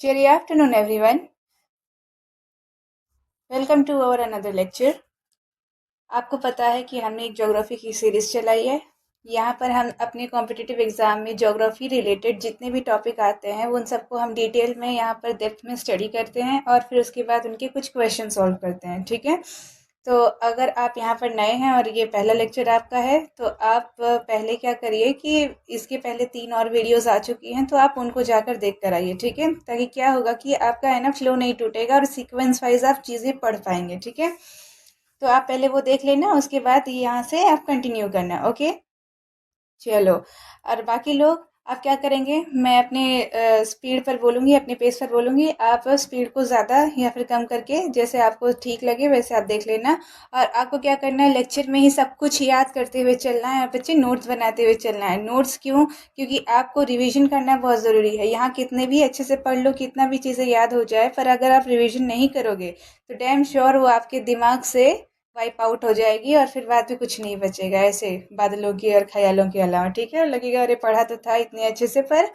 Cheery afternoon, everyone. Welcome to our another lecture. आपको पता है कि हमने एक ज्योग्राफी की सीरीज चलाई है। यहाँ पर हम अपने कॉम्पिटिटिव एग्जाम में ज्योग्राफी रिलेटेड जितने भी टॉपिक आते हैं उन सबको हम डिटेल में यहाँ पर डेप्थ में स्टडी करते हैं और फिर उसके बाद उनके कुछ क्वेश्चन सॉल्व करते हैं। ठीक है, तो अगर आप यहाँ पर नए हैं और ये पहला लेक्चर आपका है तो आप पहले क्या करिए कि इसके पहले 3 और वीडियोस आ चुकी हैं तो आप उनको जाकर देख कर आइए। ठीक है, ताकि क्या होगा कि आपका है ना फ्लो नहीं टूटेगा और सीक्वेंस वाइज आप चीज़ें पढ़ पाएंगे। ठीक है, तो आप पहले वो देख लेना, उसके बाद यहाँ से आप कंटिन्यू करना। ओके, चलो। और बाकी लोग आप क्या करेंगे, मैं अपने स्पीड पर बोलूँगी, अपने पेस पर बोलूँगी, आप स्पीड को ज़्यादा या फिर कम करके जैसे आपको ठीक लगे वैसे आप देख लेना। और आपको क्या करना है, लेक्चर में ही सब कुछ याद करते हुए चलना है और बच्चे नोट्स बनाते हुए चलना है। नोट्स क्यों? क्योंकि आपको रिवीजन करना बहुत ज़रूरी है। यहाँ कितने भी अच्छे से पढ़ लो, कितना भी चीज़ें याद हो जाए, पर अगर आप रिविजन नहीं करोगे तो डैम श्योर वो आपके दिमाग से वाइप आउट हो जाएगी और फिर बाद में कुछ नहीं बचेगा, ऐसे बादलों की और ख्यालों के अलावा। ठीक है, लगेगा अरे पढ़ा तो था इतने अच्छे से पर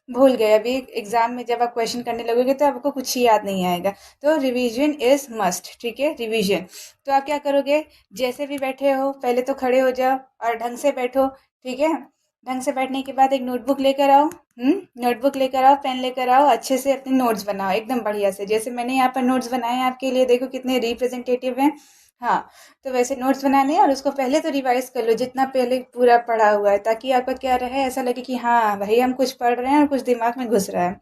भूल गए। अभी एग्जाम में जब आप क्वेश्चन करने लगोगे तो आपको कुछ ही याद नहीं आएगा। तो रिवीजन इज मस्ट। ठीक है, रिवीजन। तो आप क्या करोगे, जैसे भी बैठे हो पहले तो खड़े हो जाओ और ढंग से बैठो। ठीक है, ढंग से बैठने के बाद एक नोटबुक लेकर आओ। नोटबुक लेकर आओ, पेन लेकर आओ, अच्छे से अपने नोट्स बनाओ एकदम बढ़िया से, जैसे मैंने यहाँ पर नोट्स बनाए हैं आपके लिए। देखो कितने रिप्रेजेंटेटिव हैं। हाँ, तो वैसे नोट्स बनाने हैं और उसको पहले तो रिवाइज कर लो जितना पहले पूरा पढ़ा हुआ है, ताकि आपका क्या रहे, ऐसा लगे कि हाँ भाई हम कुछ पढ़ रहे हैं और कुछ दिमाग में घुस रहा है।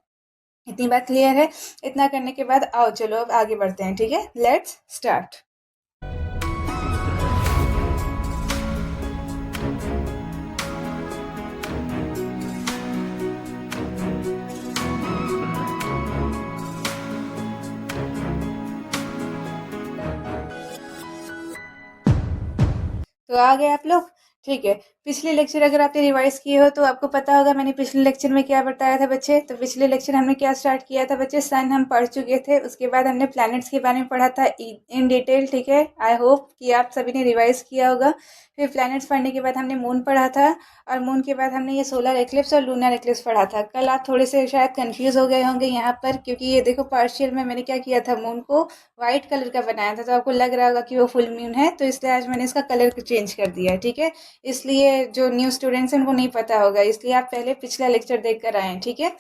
इतनी बात क्लियर है? इतना करने के बाद आओ चलो अब आगे बढ़ते हैं। ठीक है, लेट्स स्टार्ट। तो आ गए आप लोग? ठीक है, पिछले लेक्चर अगर आपने रिवाइज किए हो तो आपको पता होगा मैंने पिछले लेक्चर में क्या बताया था बच्चे। तो पिछले लेक्चर हमने क्या स्टार्ट किया था बच्चे, सन हम पढ़ चुके थे, उसके बाद हमने प्लैनेट्स के बारे में पढ़ा था इन डिटेल। ठीक है, आई होप कि आप सभी ने रिवाइज किया होगा। फिर प्लैनेट्स पढ़ने के बाद हमने मून पढ़ा था और मून के बाद हमने ये सोलर एक्लिप्स और लूनर एक्लिप्स पढ़ा था। कल आप थोड़े से शायद कंफ्यूज हो गए होंगे यहाँ पर, क्योंकि ये देखो पार्शियल में मैंने क्या किया था, मून को व्हाइट कलर का बनाया था, तो आपको लग रहा होगा कि वो फुल मून है, तो इसलिए आज मैंने इसका कलर चेंज कर दिया है। ठीक है, इसलिए जो न्यू स्टूडेंट्स हैं उनको नहीं पता होगा, इसलिए आप पहले पिछला लेक्चर देख कर आए हैं। ठीक है,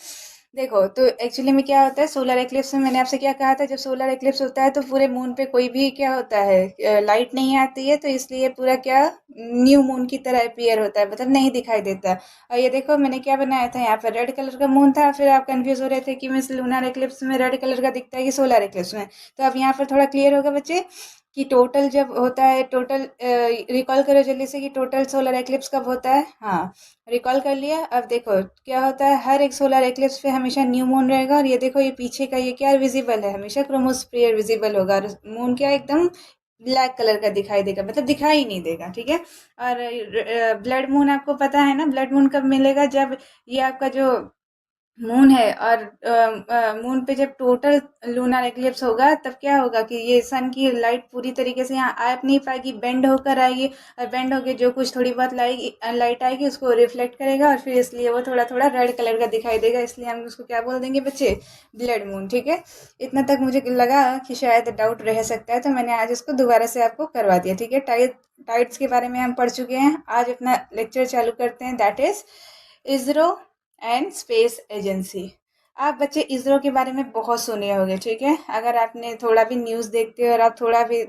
देखो तो एक्चुअली में क्या होता है, सोलर एक्लिप्स में मैंने आपसे क्या कहा था, जब सोलर एक्लिप्स होता है तो पूरे मून पे कोई भी क्या होता है, लाइट नहीं आती है, तो इसलिए पूरा क्या न्यू मून की तरह अपीयर होता है, मतलब नहीं दिखाई देता। और ये देखो मैंने क्या बनाया था, यहाँ पर रेड कलर का मून था, फिर आप कंफ्यूज हो रहे थे कि मैं लूनर एक्लिप्स में रेड कलर का दिखता है कि सोलर एक्लिप्स में। तो अब यहाँ पर थोड़ा क्लियर होगा बच्चे कि टोटल जब होता है, टोटल रिकॉल करो जल्दी से कि टोटल सोलर एक्लिप्स कब होता है। हाँ, रिकॉल कर लिया। अब देखो क्या होता है, हर एक सोलर एक्लिप्स पे हमेशा न्यू मून रहेगा, और ये देखो ये पीछे का ये क्या विजिबल है, हमेशा क्रोमोस्फियर विजिबल होगा, और मून क्या एकदम ब्लैक कलर का दिखाई देगा, मतलब दिखाई ही नहीं देगा। ठीक है, और ब्लड मून आपको पता है ना, ब्लड मून कब मिलेगा, जब ये आपका जो मून है और मून पे जब टोटल लूनर एक्लिप्स होगा तब क्या होगा कि ये सन की लाइट पूरी तरीके से यहाँ आ नहीं पाएगी, बेंड होकर आएगी, और बेंड होकर जो कुछ थोड़ी बहुत लाइट आएगी उसको रिफ्लेक्ट करेगा, और फिर इसलिए वो थोड़ा थोड़ा रेड कलर का दिखाई देगा, इसलिए हम उसको क्या बोल देंगे बच्चे, ब्लड मून। ठीक है, इतना तक मुझे लगा कि शायद डाउट रह सकता है, तो मैंने आज इसको दोबारा से आपको करवा दिया। ठीक है, टाइड्स के बारे में हम पढ़ चुके हैं, आज अपना लेक्चर चालू करते हैं, that is ISRO and space agency. आप बच्चे इसरो के बारे में बहुत सुने होंगे। ठीक है, अगर आपने थोड़ा भी न्यूज़ देखते हो और आप थोड़ा भी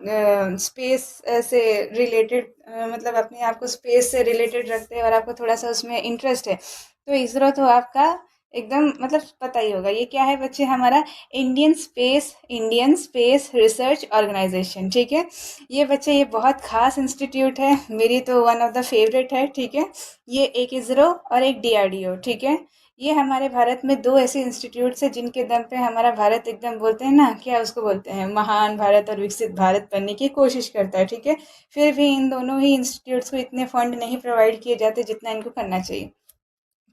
स्पेस से रिलेटेड, मतलब अपने आप को स्पेस से रिलेटेड रखते हैं और आपको थोड़ा सा उसमें इंटरेस्ट है, तो इसरो तो आपका एकदम मतलब पता ही होगा। ये क्या है बच्चे, हमारा इंडियन स्पेस रिसर्च ऑर्गेनाइजेशन। ठीक है, ये बच्चे ये बहुत खास इंस्टीट्यूट है, मेरी तो वन ऑफ द फेवरेट है। ठीक है, ये एक इसरो और एक डीआरडीओ। ठीक है, ये हमारे भारत में दो ऐसे इंस्टीट्यूट्स हैं जिनके दम पे हमारा भारत एकदम बोलते हैं ना, क्या उसको बोलते हैं, महान भारत और विकसित भारत बनने की कोशिश करता है। ठीक है, फिर भी इन दोनों ही इंस्टीट्यूट्स को इतने फंड नहीं प्रोवाइड किए जाते जितना इनको करना चाहिए।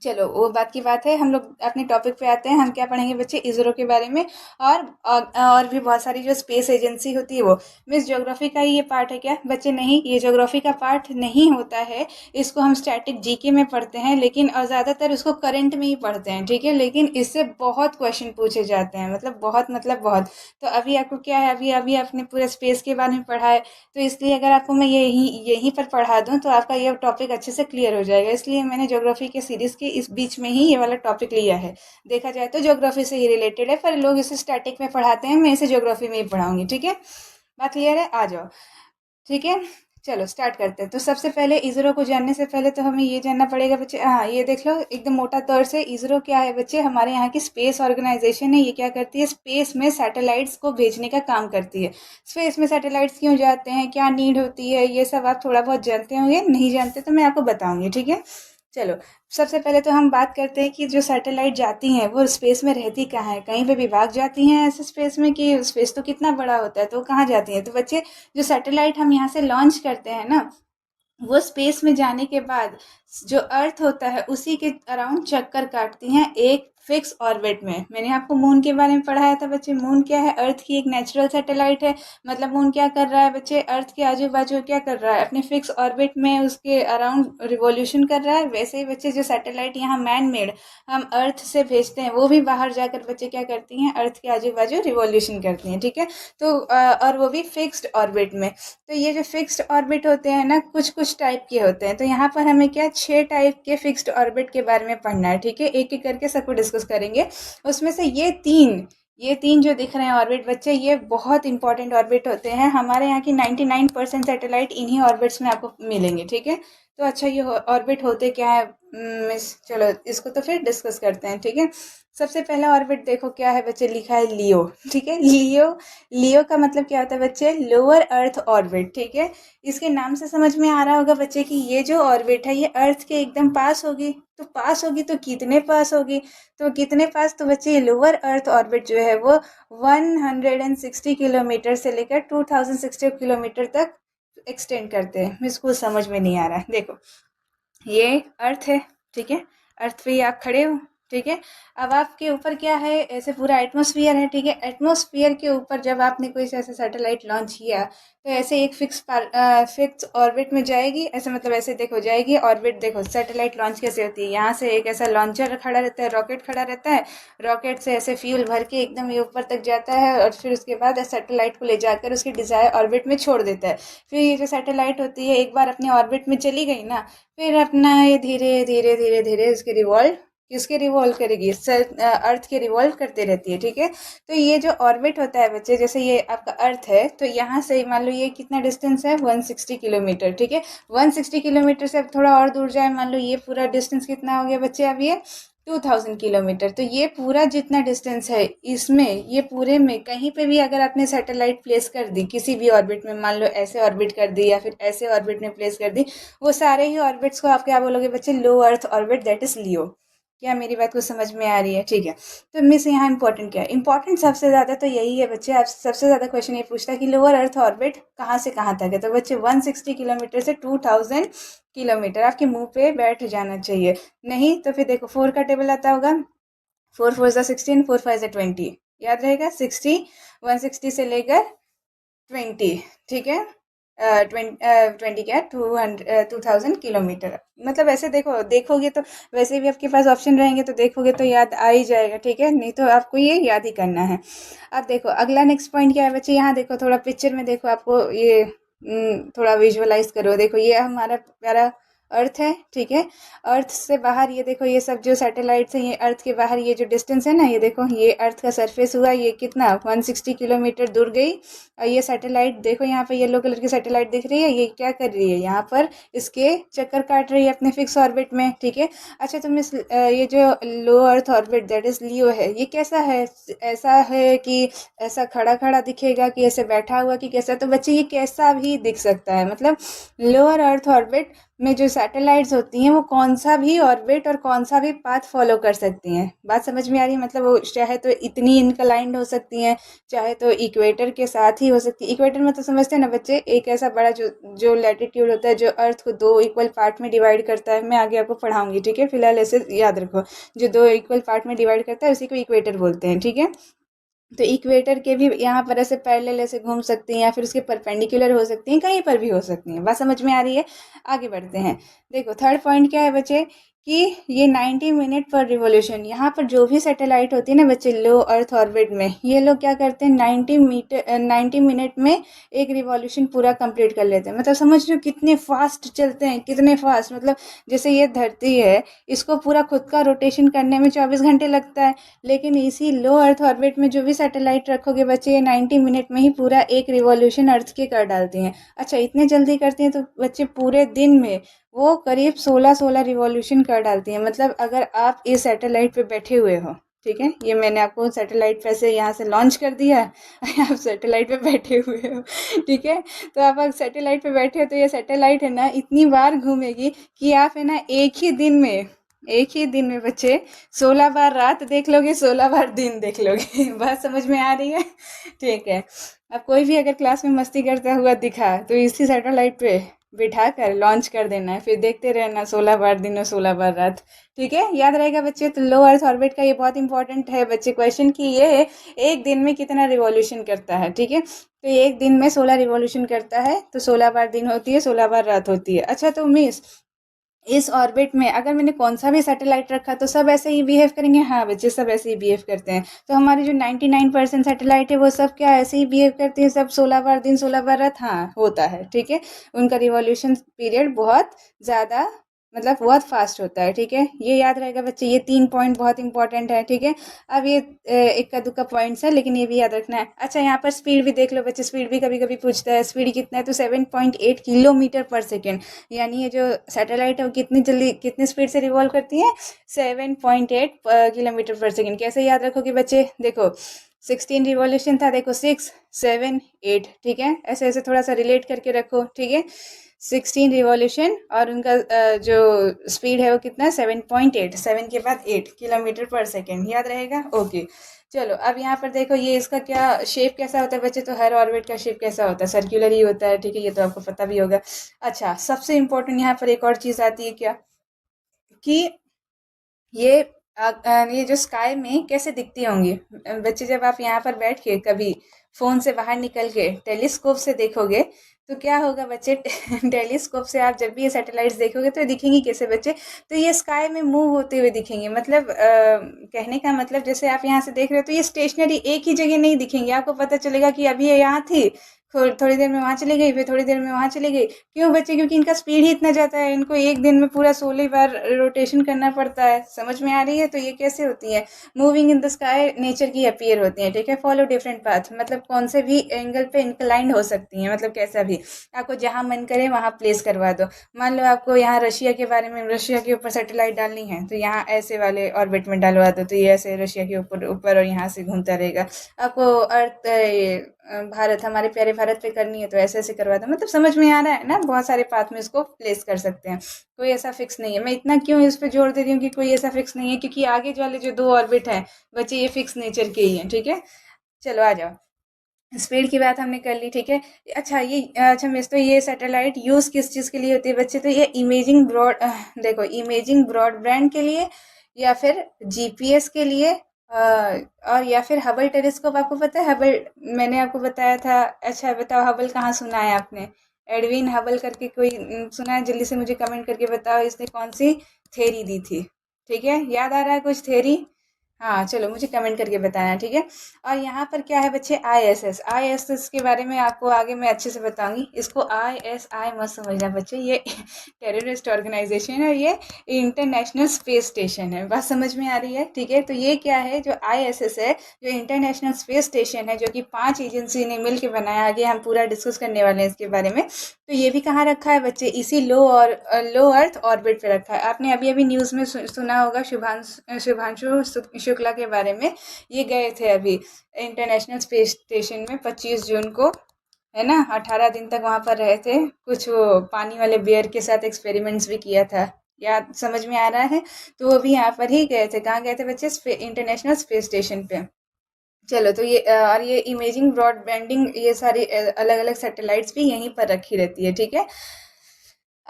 चलो वो बात की बात है, हम लोग अपने टॉपिक पे आते हैं। हम क्या पढ़ेंगे बच्चे, इसरो के बारे में और भी बहुत सारी जो स्पेस एजेंसी होती है वो। मिस ज्योग्राफी का ही ये पार्ट है क्या बच्चे? नहीं, ये ज्योग्राफी का पार्ट नहीं होता है। इसको हम स्टैटिक जीके में पढ़ते हैं, लेकिन और ज़्यादातर इसको करंट में ही पढ़ते हैं, ठीक है। लेकिन इससे बहुत क्वेश्चन पूछे जाते हैं, मतलब बहुत। तो अभी आपको क्या है, अभी अभी आपने पूरे स्पेस के बारे में पढ़ा है, तो इसलिए अगर आपको मैं यहीं पर पढ़ा दूँ तो आपका ये टॉपिक अच्छे से क्लियर हो जाएगा। इसलिए मैंने ज्योग्राफी के सीरीज़ के इस बीच में ही ये वाला टॉपिक लिया है। देखा जाए तो ज्योग्राफी से ही रिलेटेड है, पर लोग इसे स्टैटिक में पढ़ाते हैं, मैं इसे ज्योग्राफी में ही पढ़ाऊंगी, ठीक है। बात क्लियर है? आ जाओ, ठीक है। चलो स्टार्ट करते हैं। तो सबसे पहले इसरो को जानने से पहले तो हमें ये जानना पड़ेगा बच्चे, हाँ ये देख लो एकदम मोटा तौर से, इसरो क्या है बच्चे? हमारे यहाँ की स्पेस ऑर्गेनाइजेशन है। ये क्या करती है? स्पेस में सैटेलाइट्स को भेजने का काम करती है। स्पेस में सैटेलाइट्स क्यों जाते हैं, क्या नीड होती है, ये सब आप थोड़ा बहुत जानते होंगे। नहीं जानते तो मैं आपको बताऊंगी, ठीक है। चलो, सबसे पहले तो हम बात करते हैं कि जो सैटेलाइट जाती हैं वो स्पेस में रहती कहाँ है। कहीं पे भी भाग जाती हैं ऐसे स्पेस में, कि स्पेस तो कितना बड़ा होता है, तो कहाँ जाती हैं? तो बच्चे, जो सैटेलाइट हम यहाँ से लॉन्च करते हैं ना, वो स्पेस में जाने के बाद जो अर्थ होता है उसी के अराउंड चक्कर काटती हैं एक फिक्स ऑर्बिट में। मैंने आपको मून के बारे में पढ़ाया था बच्चे। मून क्या है? अर्थ की एक नेचुरल सैटेलाइट है। मतलब मून क्या कर रहा है बच्चे? अर्थ के आजू बाजू क्या कर रहा है? अपने फिक्स ऑर्बिट में उसके अराउंड रिवॉल्यूशन कर रहा है। वैसे ही बच्चे, जो सैटेलाइट यहाँ मैन मेड हम अर्थ से भेजते हैं, वो भी बाहर जाकर बच्चे क्या करती हैं? अर्थ के आजू बाजू रिवॉल्यूशन करती हैं, ठीक है। तो और वो भी फिक्स्ड ऑर्बिट में। तो ये जो फिक्स्ड ऑर्बिट होते हैं ना, कुछ कुछ टाइप के होते हैं। तो यहाँ पर हमें क्या, 6 टाइप के फिक्स्ड ऑर्बिट के बारे में पढ़ना है, ठीक है। एक एक करके सबको डिस्कस करेंगे। उसमें से ये तीन जो दिख रहे हैं ऑर्बिट बच्चे, ये बहुत इंपॉर्टेंट ऑर्बिट होते हैं। हमारे यहाँ की 99% सैटेलाइट इन्हीं ऑर्बिट्स में आपको मिलेंगे, ठीक है। तो अच्छा, ये ऑर्बिट होते क्या है मिस? चलो इसको तो फिर डिस्कस करते हैं, ठीक है। सबसे पहला ऑर्बिट देखो क्या है बच्चे, लिखा है लियो, ठीक है। लियो, लियो का मतलब क्या होता है बच्चे? लोअर अर्थ ऑर्बिट, ठीक है। इसके नाम से समझ में आ रहा होगा बच्चे कि ये जो ऑर्बिट है ये अर्थ के एकदम पास होगी। तो पास होगी तो कितने पास होगी? तो कितने पास? तो बच्चे, ये लोअर अर्थ ऑर्बिट जो है वो 160 किलोमीटर से लेकर 2060 किलोमीटर तक एक्सटेंड करते हैं। मुझको समझ में नहीं आ रहा है, देखो ये अर्थ है, ठीक है। अर्थ पे ही आप खड़े हो, ठीक है। अब आपके ऊपर क्या है? ऐसे पूरा एटमॉस्फेयर है, ठीक है। एटमॉस्फेयर के ऊपर जब आपने कोई ऐसा सैटेलाइट लॉन्च किया, तो ऐसे एक फिक्स ऑर्बिट में जाएगी। ऐसे मतलब ऐसे देखो जाएगी ऑर्बिट। देखो सैटेलाइट लॉन्च कैसे होती है, यहाँ से एक ऐसा लॉन्चर खड़ा रहता है, रॉकेट खड़ा रहता है। रॉकेट से ऐसे फ्यूल भर के एकदम ये ऊपर तक जाता है, और फिर उसके बाद सैटेलाइट को ले जाकर उसके डिजायर ऑर्बिट में छोड़ देता है। फिर ये जो सैटेलाइट होती है, एक बार अपने ऑर्बिट में चली गई ना, फिर अपना ये धीरे धीरे धीरे धीरे इसके रिवॉल्व, किसके रिवॉल्व करेगी? अर्थ के रिवॉल्व करते रहती है, ठीक है। तो ये जो ऑर्बिट होता है बच्चे, जैसे ये आपका अर्थ है, तो यहाँ से मान लो ये कितना डिस्टेंस है? 160 किलोमीटर, ठीक है। 160 किलोमीटर से अब थोड़ा और दूर जाए, मान लो ये पूरा डिस्टेंस कितना हो गया बच्चे? अब ये 2000 किलोमीटर। तो ये पूरा जितना डिस्टेंस है, इसमें ये पूरे में कहीं पे भी अगर आपने सैटेलाइट प्लेस कर दी किसी भी ऑर्बिट में, मान लो ऐसे ऑर्बिट कर दी या फिर ऐसे ऑर्बिट में प्लेस कर दी, वो सारे ही ऑर्बिट्स को आप क्या बोलोगे बच्चे? Low earth orbit, that is LEO. क्या मेरी बात को समझ में आ रही है? ठीक है। तो मिस यहाँ इंपॉर्टेंट क्या है? इंपॉर्टेंट सबसे ज़्यादा तो यही है बच्चे, आप सबसे ज़्यादा क्वेश्चन ये पूछता है कि लोअर अर्थ ऑर्बिट कहाँ से कहाँ तक है। तो बच्चे 160 किलोमीटर से 2000 किलोमीटर आपके मुंह पे बैठ जाना चाहिए। नहीं तो फिर देखो 4 का टेबल आता होगा, 4 4 ज़ा 16, 4 5 ज़ा 20, याद रहेगा। 60, 160 से लेकर 20, ठीक है। 20 क्या, 2000 किलोमीटर। मतलब ऐसे देखो, देखोगे तो वैसे भी आपके पास ऑप्शन रहेंगे, तो देखोगे तो याद आ ही जाएगा, ठीक है। नहीं तो आपको ये याद ही करना है। अब देखो अगला नेक्स्ट पॉइंट क्या है बच्चे, यहाँ देखो थोड़ा पिक्चर में देखो, आपको ये थोड़ा विजुअलाइज करो। देखो ये हमारा प्यारा अर्थ है, ठीक है। अर्थ से बाहर ये देखो, ये सब जो सैटेलाइट्स हैं, ये अर्थ के बाहर ये जो डिस्टेंस है ना, ये देखो ये अर्थ का सरफेस हुआ, ये कितना 160 किलोमीटर दूर गई। और ये सैटेलाइट देखो, यहाँ पे येलो कलर की सैटेलाइट दिख रही है, ये क्या कर रही है? यहाँ पर इसके चक्कर काट रही है अपने फिक्स ऑर्बिट में, ठीक है। अच्छा, तो मिस ये जो low earth orbit that is LEO है, ये कैसा है? ऐसा है कि ऐसा खड़ा खड़ा दिखेगा, कि ऐसे बैठा हुआ, कि कैसा? तो बच्चे ये कैसा भी दिख सकता है। मतलब लोअर अर्थ ऑर्बिट में जो सैटेलाइट्स होती हैं वो कौन सा भी ऑर्बिट और कौन सा भी पाथ फॉलो कर सकती हैं। बात समझ में आ रही है? मतलब वो चाहे तो इतनी इनक्लाइंड हो सकती हैं, चाहे तो इक्वेटर के साथ ही हो सकती है। इक्वेटर में तो समझते हैं ना बच्चे, एक ऐसा बड़ा जो जो लैटिट्यूड होता है जो अर्थ को दो इक्वल पार्ट में डिवाइड करता है। मैं आगे आपको पढ़ाऊंगी, ठीक है, फिलहाल ऐसे याद रखो। जो दो इक्वल पार्ट में डिवाइड करता है उसी को इक्वेटर बोलते हैं, ठीक है। तो इक्वेटर के भी यहाँ पर ऐसे पैरेलल ऐसे घूम सकती हैं या फिर उसके परपेंडिकुलर हो सकती हैं, कहीं पर भी हो सकती हैं। बात समझ में आ रही है? आगे बढ़ते हैं। देखो थर्ड पॉइंट क्या है बच्चे, कि ये 90 मिनट पर रिवॉल्यूशन, यहाँ पर जो भी सैटेलाइट होती है ना बच्चे लो अर्थ ऑर्बिट में, ये लोग क्या करते हैं 90 मिनट में एक रिवॉल्यूशन पूरा कंप्लीट कर लेते हैं। मतलब समझ रहे हो कितने फास्ट चलते हैं, कितने फास्ट। मतलब जैसे ये धरती है, इसको पूरा खुद का रोटेशन करने में 24 घंटे लगता है, लेकिन इसी लो अर्थ ऑर्बिट में जो भी सैटेलाइट रखोगे बच्चे, ये 90 मिनट में ही पूरा एक रिवॉल्यूशन अर्थ के कर डालती हैं। अच्छा इतने जल्दी करती हैं तो बच्चे पूरे दिन में वो करीब 16 रिवॉल्यूशन कर डालती हैं। मतलब अगर आप इस सैटेलाइट पे बैठे हुए हो, ठीक है, ये मैंने आपको सैटेलाइट पे से यहाँ से लॉन्च कर दिया है आप सैटेलाइट पे बैठे हुए हो, ठीक है। तो आप अगर सैटेलाइट पे बैठे हो तो ये सैटेलाइट है ना इतनी बार घूमेगी कि आप है ना एक ही दिन में बच्चे 16 बार रात देख लोगे, 16 बार दिन देख लोगे बात समझ में आ रही है? ठीक है। अब कोई भी अगर क्लास में मस्ती करता हुआ दिखा तो इसी सैटेलाइट पे बिठा कर लॉन्च कर देना है, फिर देखते रहना 16 बार दिन और 16 बार रात, ठीक है। याद रहेगा बच्चे? तो लो अर्थ ऑर्बिट का ये बहुत इंपॉर्टेंट है बच्चे क्वेश्चन, कि ये एक दिन में कितना रिवॉल्यूशन करता है, ठीक है। तो ये एक दिन में 16 रिवॉल्यूशन करता है, तो 16 बार दिन होती है, 16 बार रात होती है। अच्छा तो मिस, इस ऑर्बिट में अगर मैंने कौन सा भी सैटेलाइट रखा तो सब ऐसे ही बिहेव करेंगे? हाँ बच्चे सब ऐसे ही बिहेव करते हैं। तो हमारी जो 99% सैटेलाइट है वो सब क्या ऐसे ही बिहेव करती है? सब 16 बार दिन 16 बार रात, हाँ होता है, ठीक है। उनका रिवॉल्यूशन पीरियड बहुत ज़्यादा, मतलब बहुत फास्ट होता है, ठीक है। ये याद रहेगा बच्चे, ये 3 पॉइंट बहुत इंपॉर्टेंट है, ठीक है। अब ये इक्का दुक्का पॉइंट्स है लेकिन ये भी याद रखना है। अच्छा यहाँ पर स्पीड भी देख लो बच्चे, स्पीड भी कभी कभी पूछता है स्पीड कितना है, तो 7.8 किलोमीटर पर सेकेंड। यानी ये जो सैटेलाइट है वो कितनी जल्दी कितनी स्पीड से रिवॉल्व करती है? 7.8 किलोमीटर पर सेकेंड। कैसे याद रखोगे बच्चे? देखो 16 रिवॉल्यूशन था, देखो 6 7 8, ठीक है। ऐसे ऐसे थोड़ा सा रिलेट करके रखो, ठीक है। 16 रिवॉल्यूशन और उनका जो स्पीड है वो कितना? 7.8, 7 के बाद 8 किलोमीटर पर सेकेंड, याद रहेगा? ओके चलो अब यहाँ पर देखो, ये इसका क्या शेप कैसा होता है बच्चे? तो हर ऑर्बिट का शेप कैसा होता है? सर्कुलर ही होता है, ठीक है, ये तो आपको पता भी होगा। अच्छा सबसे इम्पोर्टेंट यहाँ पर एक और चीज़ आती है क्या, कि ये ये जो स्काई में कैसे दिखती होंगी बच्चे? जब आप यहाँ पर बैठ के कभी फ़ोन से बाहर निकल के टेलीस्कोप से देखोगे तो क्या होगा बच्चे टेलीस्कोप से आप जब भी ये सैटेलाइट्स देखोगे तो ये दिखेंगी कैसे बच्चे? तो ये स्काई में मूव होते हुए दिखेंगे। मतलब कहने का मतलब जैसे आप यहाँ से देख रहे हो तो ये स्टेशनरी एक ही जगह नहीं दिखेंगे। आपको पता चलेगा कि अभी ये यहाँ थी, थोड़ी देर में वहाँ चली गई, फिर थोड़ी देर में वहाँ चली गई। क्यों बच्चे? क्योंकि इनका स्पीड ही इतना ज़्यादा है, इनको एक दिन में पूरा 16 बार रोटेशन करना पड़ता है। समझ में आ रही है? तो ये कैसे होती है? Moving in the sky nature की अपीयर होती हैं, ठीक है। फॉलो डिफरेंट पाथ, मतलब कौन से भी एंगल पे इंक्लाइंड हो सकती हैं, मतलब कैसा भी आपको जहाँ मन करे वहाँ प्लेस करवा दो। मान लो आपको यहाँ रशिया के बारे में, रशिया के ऊपर सैटेलाइट डालनी है तो यहाँ ऐसे वाले ऑर्बिट में डलवा दो, तो ये ऐसे रशिया के ऊपर ऊपर और यहाँ से घूमता रहेगा। आपको अर्थ भारत, हमारे प्यारे भारत पे करनी है तो ऐसे ऐसे करवा दो। मतलब समझ में आ रहा है ना? बहुत सारे पाथ में इसको प्लेस कर सकते हैं, कोई ऐसा फिक्स नहीं है। मैं इतना क्यों इस पे जोर दे रही हूँ कि कोई ऐसा फिक्स नहीं है, क्योंकि आगे वाले जो दो ऑर्बिट हैं बच्चे ये फिक्स नेचर के ही हैं, ठीक है। चलो आ जाओ, स्पीड की बात हमने कर ली, ठीक है। अच्छा मिस, तो ये सैटेलाइट यूज़ किस चीज़ के लिए होती है बच्चे? तो ये इमेजिंग देखो इमेजिंग ब्रॉडबैंड के लिए, या फिर जीपीएस के लिए, और या फिर हबल टेलीस्कोप। आपको पता है हबल? मैंने आपको बताया था। अच्छा बताओ हबल कहाँ सुना है आपने? एडविन हबल करके कोई सुना है? जल्दी से मुझे कमेंट करके बताओ इसने कौन सी थेरी दी थी, ठीक है। याद आ रहा है कुछ थेरी? हाँ चलो मुझे कमेंट करके बताना, ठीक है। और यहाँ पर क्या है बच्चे? आईएसएस के बारे में आपको आगे मैं अच्छे से बताऊंगी। इसको आईएसआई मत समझना बच्चे, ये टेररिस्ट ऑर्गेनाइजेशन है, ये इंटरनेशनल स्पेस स्टेशन है। बात समझ में आ रही है? ठीक है। तो ये क्या है जो आईएसएस है, जो इंटरनेशनल स्पेस स्टेशन है, जो कि 5 एजेंसी ने मिल के बनाया। आगे हम पूरा डिस्कस करने वाले हैं इसके बारे में। तो ये भी कहाँ रखा है बच्चे? इसी लो अर्थ ऑर्बिट पे रखा है। आपने अभी अभी न्यूज़ में सुना होगा शुभांशु शुक्ला के बारे में। ये गए थे अभी इंटरनेशनल स्पेस स्टेशन में 25 जून को, है ना, 18 दिन तक वहाँ पर रहे थे। कुछ वो पानी वाले बियर के साथ एक्सपेरिमेंट्स भी किया था, याद समझ में आ रहा है? तो वो भी यहाँ पर ही गए थे। कहाँ गए थे बच्चे? इंटरनेशनल स्पेस स्टेशन पे। चलो, तो ये और ये इमेजिंग ब्रॉडबैंडिंग ये सारी अलग अलग सैटेलाइट्स भी यहीं पर रखी रहती है, ठीक है।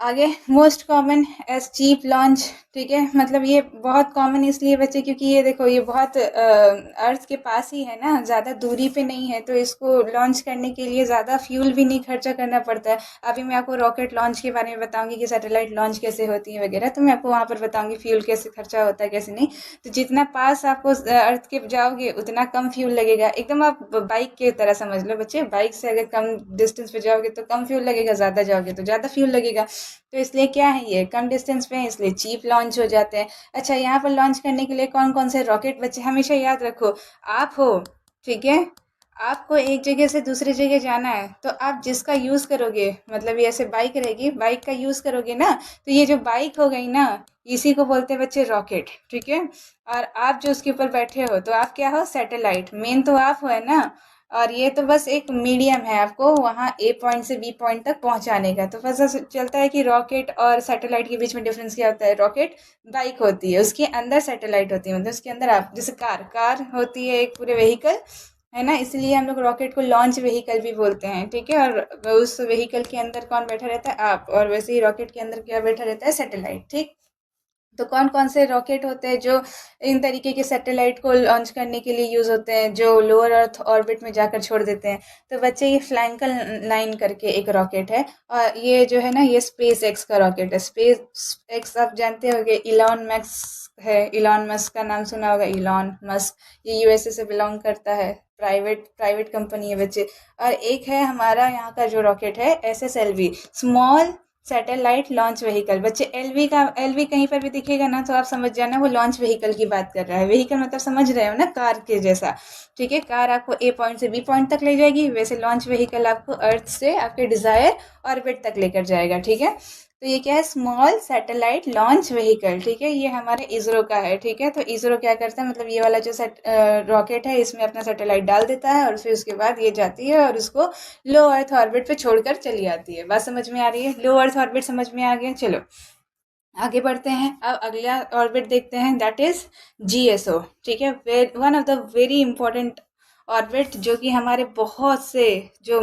आगे, most common as cheap launch, ठीक है। मतलब ये बहुत कॉमन इसलिए बच्चे क्योंकि ये देखो, ये बहुत अर्थ के पास ही है ना, ज़्यादा दूरी पे नहीं है, तो इसको लॉन्च करने के लिए ज़्यादा फ्यूल भी नहीं खर्चा करना पड़ता है। अभी मैं आपको रॉकेट लॉन्च के बारे में बताऊंगी कि सैटेलाइट लॉन्च कैसे होती है वगैरह, तो मैं आपको वहाँ पर बताऊंगी फ्यूल कैसे खर्चा होता है कैसे नहीं। तो जितना पास आपको अर्थ के जाओगे उतना कम फ्यूल लगेगा। एकदम आप बाइक की तरह समझ लो बच्चे, बाइक से अगर कम डिस्टेंस पे जाओगे तो कम फ्यूल लगेगा, ज़्यादा जाओगे तो ज़्यादा फ्यूल लगेगा। तो इसलिए क्या है, ये कम डिस्टेंस पे है इसलिए चीप लॉन्च हो जाते हैं। अच्छा, यहाँ पर लॉन्च करने के लिए कौन कौन से रॉकेट बच्चे हमेशा याद रखो, आप हो, ठीक है। आपको एक जगह से दूसरी जगह जाना है तो आप जिसका यूज़ करोगे, मतलब ये ऐसे बाइक रहेगी, बाइक का यूज़ करोगे ना, तो ये जो बाइक हो गई ना, इसी को बोलते हैं बच्चे रॉकेट, ठीक है। और आप जो उसके ऊपर बैठे हो तो आप क्या हो? सैटेलाइट। मेन तो आप हो, है ना। और ये तो बस एक मीडियम है आपको वहाँ ए पॉइंट से बी पॉइंट तक पहुँचाने का। तो पता चलता है कि रॉकेट और सैटेलाइट के बीच में डिफरेंस क्या होता है। रॉकेट बाइक होती है, उसके अंदर सैटेलाइट होती है, मतलब उसके अंदर आप जैसे कार कार होती है एक पूरे व्हीकल, है ना, इसलिए हम लोग रॉकेट को लॉन्च व्हीकल भी बोलते हैं, ठीक है। और उस व्हीकल के अंदर कौन बैठा रहता है? आप। और वैसे ही रॉकेट के अंदर क्या बैठा रहता है? सैटेलाइट, ठीक। तो कौन कौन से रॉकेट होते हैं जो इन तरीके के सैटेलाइट को लॉन्च करने के लिए यूज़ होते हैं, जो लोअर अर्थ ऑर्बिट में जाकर छोड़ देते हैं? तो बच्चे, ये फ्लैंकल 9 करके एक रॉकेट है, और ये जो है ना, ये स्पेस एक्स का रॉकेट है। स्पेस एक्स आप जानते होंगे, इलॉन मस्क है, इलॉन मस्क का नाम सुना होगा, इलॉन मस्क। ये यूएसए से बिलोंग करता है, प्राइवेट प्राइवेट कंपनी है बच्चे। और एक है हमारा यहाँ का जो रॉकेट है, SSLV, small satellite launch vehicle. बच्चे, एलवी का, एलवी कहीं पर भी दिखेगा ना तो आप समझ जाना वो लॉन्च व्हीकल की बात कर रहा है। व्हीकल मतलब समझ रहे हो ना, कार के जैसा, ठीक है। कार आपको ए पॉइंट से बी पॉइंट तक ले जाएगी, वैसे लॉन्च व्हीकल आपको अर्थ से आपके डिजायर ऑर्बिट तक लेकर जाएगा, ठीक है। तो ये क्या है? स्मॉल सैटेलाइट लॉन्च व्हीकल, ठीक है। ये हमारे इसरो का है, ठीक है। तो इसरो क्या करता है, मतलब ये वाला जो रॉकेट है, इसमें अपना सैटेलाइट डाल देता है और फिर उसके बाद ये जाती है और उसको लो अर्थ ऑर्बिट पे छोड़कर चली आती है। बात समझ में आ रही है? लो अर्थ ऑर्बिट समझ में आ गया। चलो, आगे बढ़ते हैं। अब अगला ऑर्बिट देखते हैं, दैट इज जीएसओ, ठीक है। One of the very important orbit, जो कि हमारे बहुत से जो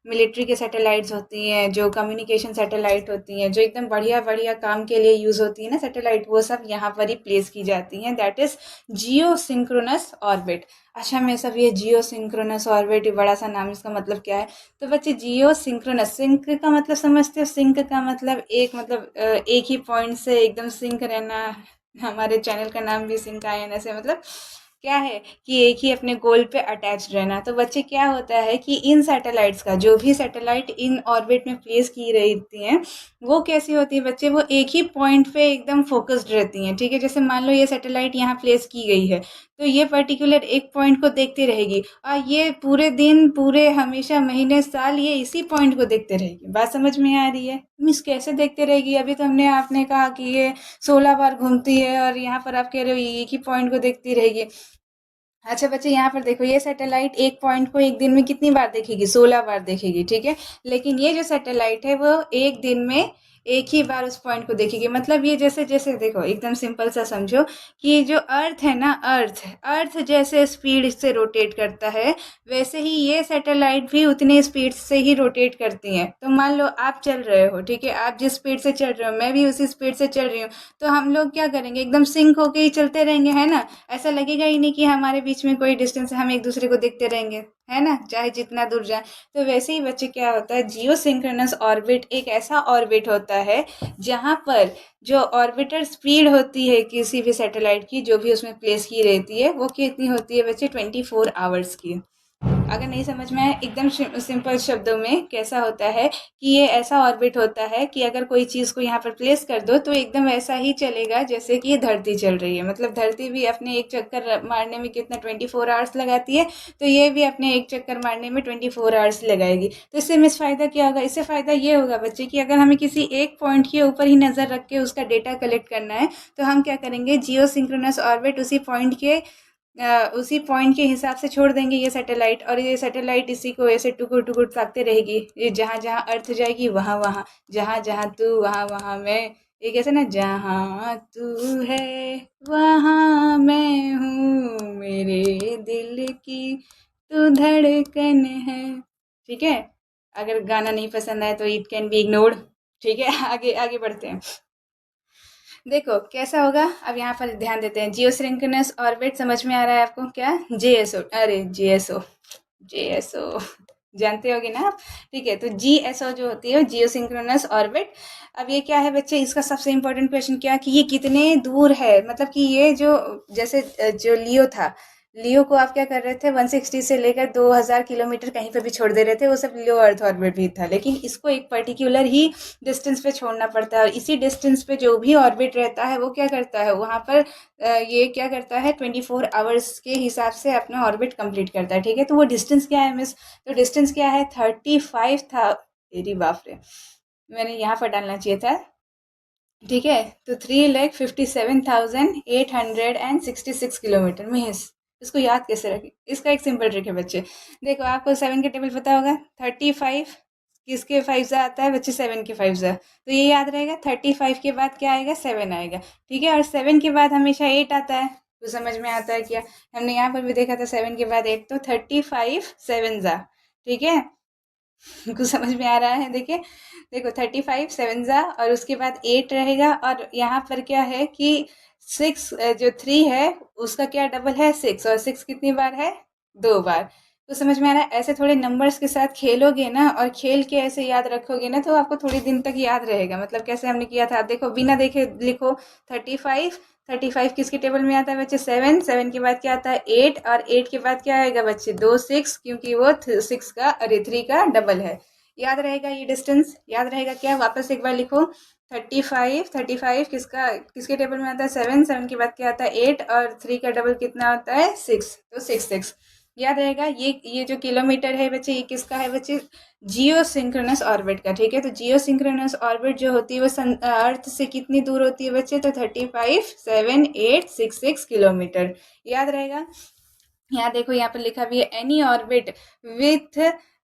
मिलिट्री के सैटेलाइट्स होती हैं, जो कम्युनिकेशन सैटेलाइट होती हैं, जो एकदम बढ़िया बढ़िया काम के लिए यूज़ होती है ना सैटेलाइट, वो सब यहाँ पर ही प्लेस की जाती हैं। That is Jio synchronous orbit. अच्छा, मैं सब ये जियो सिंक्रोनस ऑर्बिट, बड़ा सा नाम, इसका मतलब क्या है? तो बच्चे, जियो सिंक्रोनस, सिंक का मतलब समझते हो? सिंक का मतलब एक, मतलब एक ही पॉइंट से एकदम सिंक रहना। हमारे चैनल का नाम भी सिंक आयन ऐसे, मतलब क्या है कि एक ही अपने गोल पे अटैच रहना। तो बच्चे, क्या होता है कि इन सैटेलाइट्स का, जो भी सैटेलाइट इन ऑर्बिट में प्लेस की रहती हैं, वो कैसी होती है बच्चे? वो एक ही पॉइंट पे एकदम फोकस्ड रहती हैं, ठीक है। जैसे मान लो ये सैटेलाइट यहाँ प्लेस की गई है, तो ये पर्टिकुलर एक पॉइंट को देखती रहेगी, और ये पूरे दिन, पूरे हमेशा, महीने, साल, ये इसी पॉइंट को देखते रहेगी। बात समझ में आ रही है? मिस, कैसे देखते रहेगी? अभी तो आपने कहा कि ये 16 बार घूमती है, और यहाँ पर आप कह रहे हो ये एक ही पॉइंट को देखती रहेगी। अच्छा बच्चे, यहाँ पर देखो, ये सैटेलाइट एक पॉइंट को एक दिन में कितनी बार देखेगी? 16 बार देखेगी, ठीक है। लेकिन ये जो सैटेलाइट है वो एक दिन में एक ही बार उस पॉइंट को देखेगी। मतलब ये जैसे जैसे देखो, एकदम सिंपल सा समझो कि जो अर्थ है ना, अर्थ अर्थ जैसे स्पीड से रोटेट करता है, वैसे ही ये सैटेलाइट भी उतनी स्पीड से ही रोटेट करती हैं। तो मान लो आप चल रहे हो, ठीक है, आप जिस स्पीड से चल रहे हो, मैं भी उसी स्पीड से चल रही हूँ, तो हम लोग क्या करेंगे? एकदम सिंक होके ही चलते रहेंगे, है ना। ऐसा लगेगा ही नहीं कि हमारे बीच में कोई डिस्टेंस है, हम एक दूसरे को देखते रहेंगे, है ना, चाहे जितना दूर जाए। तो वैसे ही बच्चे, क्या होता है, जियो सिंक्रोनस ऑर्बिट एक ऐसा ऑर्बिट होता है जहाँ पर जो ऑर्बिटर स्पीड होती है किसी भी सैटेलाइट की, जो भी उसमें प्लेस की रहती है, वो कितनी होती है बच्चे? 24 आवर्स की। अगर नहीं समझ में आए, एकदम सिंपल शब्दों में कैसा होता है कि ये ऐसा ऑर्बिट होता है कि अगर कोई चीज़ को यहाँ पर प्लेस कर दो तो एकदम ऐसा ही चलेगा जैसे कि ये धरती चल रही है। मतलब धरती भी अपने एक चक्कर मारने में कितना 24 आवर्स लगाती है, तो ये भी अपने एक चक्कर मारने में 24 आवर्स लगाएगी। तो इससे मिस फ़ायदा क्या होगा? इससे फ़ायदा ये होगा बच्चे कि अगर हमें किसी एक पॉइंट के ऊपर ही नज़र रख के उसका डेटा कलेक्ट करना है, तो हम क्या करेंगे? जियो सिंक्रोनस ऑर्बिट उसी पॉइंट के उसी पॉइंट के हिसाब से छोड़ देंगे ये सैटेलाइट, और ये सैटेलाइट इसी को ऐसे टुकुर टुकुर ताकते रहेगी। ये जहाँ जहाँ अर्थ जाएगी वहाँ वहाँ, जहाँ जहाँ तू वहाँ वहाँ मैं, ये कैसे ना, जहाँ तू है वहाँ मैं हूँ, मेरे दिल की तू धड़कन है। ठीक है, अगर गाना नहीं पसंद आए तो इट कैन बी इग्नोर्ड। ठीक है, आगे आगे बढ़ते हैं। देखो कैसा होगा, अब यहाँ पर ध्यान देते हैं। जियो सिंक्रोनस ऑर्बिट समझ में आ रहा है आपको क्या? जेएसओ, अरे जीएसओ, जेएसओ जानते होगे ना आप। ठीक है, तो जीएसओ जो होती है जियो सिंक्रोनस ऑर्बिट। अब ये क्या है बच्चे, इसका सबसे इम्पोर्टेंट क्वेश्चन क्या कि ये कितने दूर है, मतलब कि ये जो, जैसे जो लियो था, लियो को आप क्या कर रहे थे, 160 से लेकर 2000 किलोमीटर कहीं पे भी छोड़ दे रहे थे, वो सब लो अर्थ ऑर्बिट भी था। लेकिन इसको एक पर्टिकुलर ही डिस्टेंस पे छोड़ना पड़ता है, और इसी डिस्टेंस पे जो भी ऑर्बिट रहता है वो क्या करता है वहाँ पर, ये क्या करता है, 24 आवर्स के हिसाब से अपना ऑर्बिट कंप्लीट करता है। ठीक है, तो वो डिस्टेंस क्या है मिस, तो डिस्टेंस क्या है, 35 था, तेरी बाप रे, मैंने यहाँ पर डालना चाहिए था। ठीक है, तो 3,57,866 किलोमीटर। इसको याद कैसे रखें, इसका एक सिंपल ट्रिक है बच्चे। देखो आपको 7 के टेबल पता होगा, 35 किसके 5 से आता है बच्चे, 7 के 5 से, तो ये याद रहेगा। 35 के बाद क्या आएगा, 7 आएगा। ठीक है, और 7 के बाद हमेशा 8 आता है, तो समझ में आता है क्या, हमने यहाँ पर भी देखा था 7 के बाद 8, तो 35 7 जा। ठीक है, कुछ समझ में आ रहा है, देखिए, देखो 35 7 जा, और उसके बाद 8 रहेगा, और यहाँ पर क्या है कि 6, जो 3 है उसका क्या डबल है, 6, और 6 कितनी बार है, 2 बार। तो समझ में आ रहा है, ऐसे थोड़े नंबर्स के साथ खेलोगे ना, और खेल के ऐसे याद रखोगे ना, तो आपको थोड़ी दिन तक याद रहेगा। मतलब कैसे हमने किया था, आप देखो, बिना देखे लिखो, 35, 35 किसके टेबल में आता है बच्चे, 7, 7 के बाद क्या आता है, 8, और 8 के बाद क्या आएगा बच्चे, 2 6, क्योंकि वो 6 का, अरे 3 का डबल है। याद रहेगा ये डिस्टेंस, याद रहेगा क्या, वापस एक बार लिखो। 35 किसका, किसके टेबल में आता है, 7, 7 के बाद क्या आता है, 8, और 3 का डबल कितना होता है, 6, तो 6 6। याद रहेगा, ये जो किलोमीटर है बच्चे, ये किसका है बच्चे, जियो सिंक्रोनस ऑर्बिट का। ठीक है, तो जियो सिंक्रोनस ऑर्बिट जो होती है वो अर्थ से कितनी दूर होती है बच्चे, तो 35 7 8 6 6 किलोमीटर। याद रहेगा। यहाँ देखो, यहाँ पर लिखा भी है, any orbit with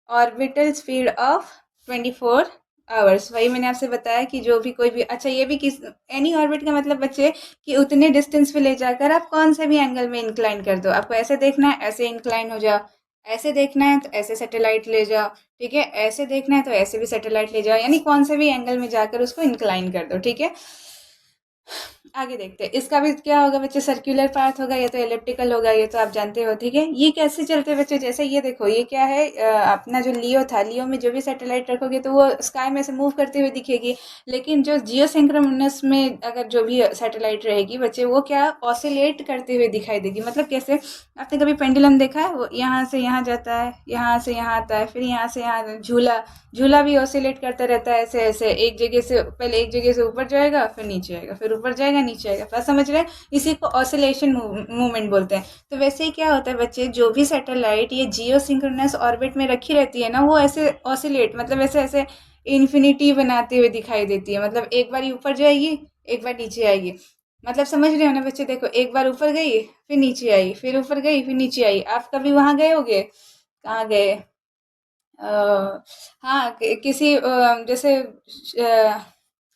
orbital speed of 24 hours. वही मैंने आपसे बताया कि जो भी कोई भी, अच्छा ये भी किस, एनी ऑर्बिट का मतलब बच्चे कि उतने डिस्टेंस पे ले जाकर आप कौन से भी एंगल में इंक्लाइन कर दो। आपको ऐसे देखना है, ऐसे इंक्लाइन हो जाओ, ऐसे देखना है तो ऐसे सैटेलाइट ले जाओ। ठीक है, ऐसे देखना है तो ऐसे भी सैटेलाइट ले जाओ, यानी कौन से भी एंगल में जाकर उसको इंक्लाइन कर दो। ठीक है, आगे देखते हैं, इसका भी क्या होगा बच्चे, सर्कुलर पाथ होगा या तो एलिप्टिकल होगा, ये तो आप जानते हो। ठीक है, ये कैसे चलते हैं बच्चे, जैसे ये देखो, ये क्या है, अपना जो लियो था, लियो में जो भी सैटेलाइट रखोगे तो वो स्काई में से मूव करते हुए दिखेगी। लेकिन जो जियो सिंक्रोनस में अगर जो भी सैटेलाइट रहेगी बच्चे, वो क्या, ऑसिलेट करते हुए दिखाई देगी। मतलब कैसे, आपने कभी पेंडुलम देखा है, वो यहाँ से यहाँ जाता है, यहाँ से यहाँ आता है, फिर यहाँ से यहाँ, झूला, झूला भी ऑसिलेट करता रहता है, ऐसे ऐसे, एक जगह से, पहले एक जगह से ऊपर जाएगा, फिर नीचे आएगा, फिर ऊपर जाएगा, नीचे आएगा। बस समझ रहे हैं, इसी को ऑसिलेशन मूवमेंट बोलते हैं। तो वैसे ही क्या होता है बच्चे, जो भी सैटेलाइट ये जियो सिंक्रोनस ऑर्बिट में रखी रहती है ना, वो ऐसे ऑसिलेट, मतलब ऐसे ऐसे इन्फिनिटी बनाते हुए दिखाई देती है। मतलब एक बार ऊपर जाएगी, एक बार नीचे आएगी। मतलब समझ रहे हो ना बच्चे, देखो, एक बार ऊपर गई, फिर नीचे आई, फिर ऊपर गई, फिर नीचे आई। आप कभी वहां गए होगे, कहाँ गए, हाँ, किसी जैसे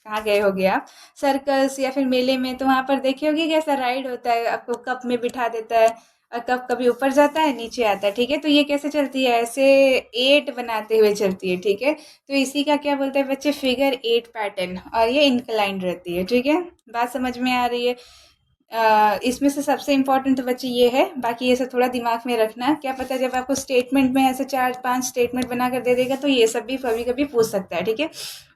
कहाँ गए होगे आप, सर्कस या फिर मेले में, तो वहां पर देखे होगे कैसा राइड होता है, आपको कप में बिठा देता है, और कप कभी ऊपर जाता है, नीचे आता है। ठीक है, तो ये कैसे चलती है, ऐसे 8 बनाते हुए चलती है। ठीक है, तो इसी का क्या बोलते हैं बच्चे, फिगर 8 पैटर्न, और ये इंक्लाइंड रहती है। ठीक है, बात समझ में आ रही है। इसमें से सबसे इम्पोर्टेंट तो बच्चे ये है, बाकी ये सब थोड़ा दिमाग में रखना। क्या पता जब आपको स्टेटमेंट में ऐसे 4 5 स्टेटमेंट बनाकर दे देगा तो ये सब भी कभी कभी पूछ सकता है। ठीक है,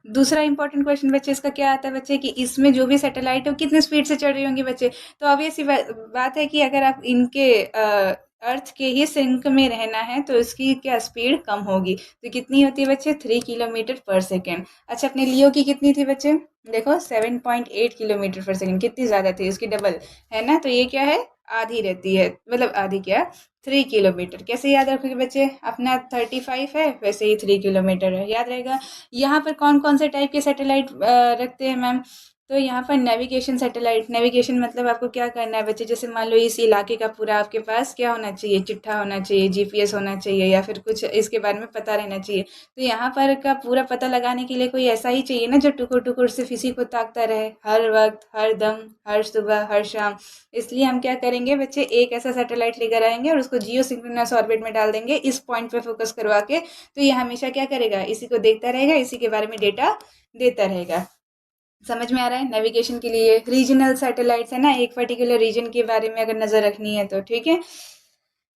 दूसरा इंपॉर्टेंट क्वेश्चन बच्चे इसका क्या आता है बच्चे, कि इसमें जो भी सैटेलाइट है वो कितने स्पीड से चढ़ रही होंगी बच्चे। तो ऑब्वियस सी बात है कि अगर आप इनके अर्थ के ही सिंक में रहना है तो इसकी क्या स्पीड कम होगी। तो कितनी होती है बच्चे, 3 किलोमीटर पर सेकेंड। अच्छा, अपने लियो की कितनी थी बच्चे, देखो 7.8 किलोमीटर पर सेकेंड, कितनी ज़्यादा थी, उसकी डबल है ना। तो ये क्या है, आधी रहती है, मतलब आधी क्या, 3 किलोमीटर। कैसे याद रखोगे बच्चे, अपना 35 है, वैसे ही 3 किलोमीटर है, याद रहेगा। यहाँ पर कौन कौन से टाइप के सैटेलाइट रखते हैं मैम, तो यहाँ पर नेविगेशन सैटेलाइट, नेविगेशन मतलब आपको क्या करना है बच्चे, जैसे मान लो इस इलाके का पूरा आपके पास क्या होना चाहिए, चिट्ठा होना चाहिए, जीपीएस होना चाहिए, या फिर कुछ इसके बारे में पता रहना चाहिए। तो यहाँ पर का पूरा पता लगाने के लिए कोई ऐसा ही चाहिए ना जो टुकुर टुकुर से किसी को ताकता रहे हर वक्त, हर दम, हर सुबह, हर शाम। इसलिए हम क्या करेंगे बच्चे, एक ऐसा सैटेलाइट लेकर आएंगे और उसको जियो सिंक्रोनस ऑर्बिट में डाल देंगे, इस पॉइंट पे फोकस करवा के। तो ये हमेशा क्या करेगा, इसी को देखता रहेगा, इसी के बारे में डेटा देता रहेगा। समझ में आ रहा है। नेविगेशन के लिए रीजनल सैटेलाइट्स है ना, एक पर्टिकुलर रीजन के बारे में अगर नज़र रखनी है तो ठीक है।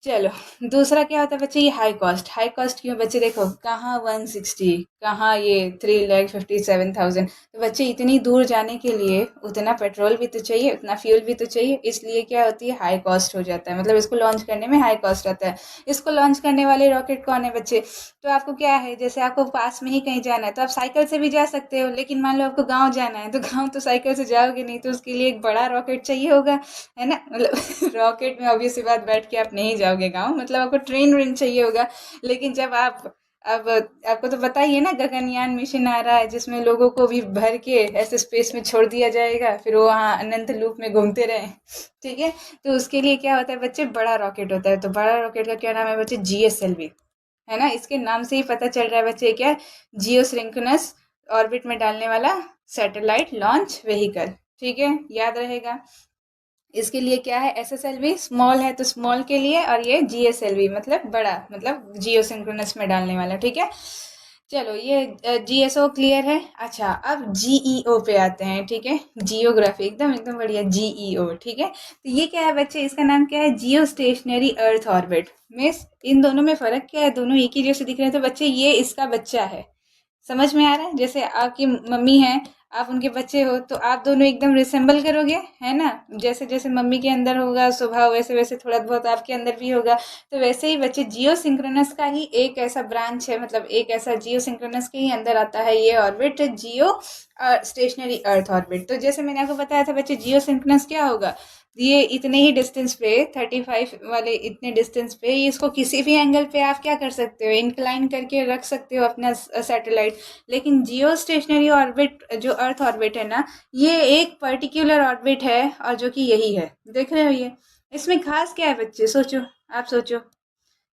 चलो, दूसरा क्या होता है बच्चे, ये हाई कॉस्ट। हाई कॉस्ट क्यों बच्चे, देखो कहाँ 160, कहाँ ये 3,57,000। तो बच्चे इतनी दूर जाने के लिए उतना पेट्रोल भी तो चाहिए, उतना फ्यूल भी तो चाहिए, इसलिए क्या होती है, हाई कॉस्ट हो जाता है। मतलब इसको लॉन्च करने में हाई कॉस्ट आता है। इसको लॉन्च करने वाले रॉकेट कौन है बच्चे, तो आपको क्या है, जैसे आपको पास में ही कहीं जाना है तो आप साइकिल से भी जा सकते हो, लेकिन मान लो आपको गाँव जाना है तो गाँव तो साइकिल से जाओगे नहीं, तो उसके लिए एक बड़ा रॉकेट चाहिए होगा, है ना। मतलब रॉकेट में ऑब्वियस सी बात बैठ के आप नहीं जाओगे गाँव, मतलब आपको ट्रेन व्रेन चाहिए होगा। लेकिन जब आप अब आपको तो पता ही है ना, गगनयान मिशन आ रहा है जिसमें लोगों को भी भर के ऐसे स्पेस में छोड़ दिया जाएगा, फिर वो वहाँ अनंत लूप में घूमते रहे, ठीक है। तो उसके लिए क्या होता है बच्चे, बड़ा रॉकेट होता है। तो बड़ा रॉकेट का क्या नाम है बच्चे, GSLV, है ना। इसके नाम से ही पता चल रहा है बच्चे, क्या, जियो सिंक्रोनस ऑर्बिट में डालने वाला सैटेलाइट लॉन्च व्हीकल, ठीक है, याद रहेगा। इसके लिए क्या है, SSLV स्मॉल है तो स्मॉल के लिए, और ये GSLV मतलब बड़ा, मतलब जियो सिंक्रोनस में डालने वाला, ठीक है। चलो, ये GSO क्लियर है। अच्छा, अब GEO पे आते हैं, ठीक है। जियोग्राफी एकदम एकदम बढ़िया, GEO, ठीक है। तो ये क्या है बच्चे, इसका नाम क्या है, geostationary earth orbit. Miss, इन दोनों में फर्क क्या है, दोनों एक ही जैसे दिख रहे हैं। तो बच्चे ये इसका बच्चा है, समझ में आ रहा है। जैसे आपकी मम्मी है, आप उनके बच्चे हो, तो आप दोनों एकदम रिसेंबल करोगे, है ना। जैसे जैसे मम्मी के अंदर होगा स्वभाव, वैसे वैसे थोड़ा बहुत आपके अंदर भी होगा। तो वैसे ही बच्चे, जियो सिंक्रोनस का ही एक ऐसा ब्रांच है, मतलब एक ऐसा जियो सिंक्रोनस के ही अंदर आता है ये ऑर्बिट, जियो स्टेशनरी अर्थ ऑर्बिट। तो जैसे मैंने आपको बताया था बच्चे, जियो सिंक्रोनस क्या होगा, ये इतने ही डिस्टेंस पे, 35 वाले इतने डिस्टेंस पे, इसको किसी भी एंगल पे आप क्या कर सकते हो, इंक्लाइन करके रख सकते हो अपना सैटेलाइट। लेकिन जियो स्टेशनरी ऑर्बिट, जो अर्थ ऑर्बिट है ना, ये एक पर्टिकुलर ऑर्बिट है, और जो कि यही है, देख रहे हो ये। इसमें खास क्या है बच्चे, सोचो, आप सोचो।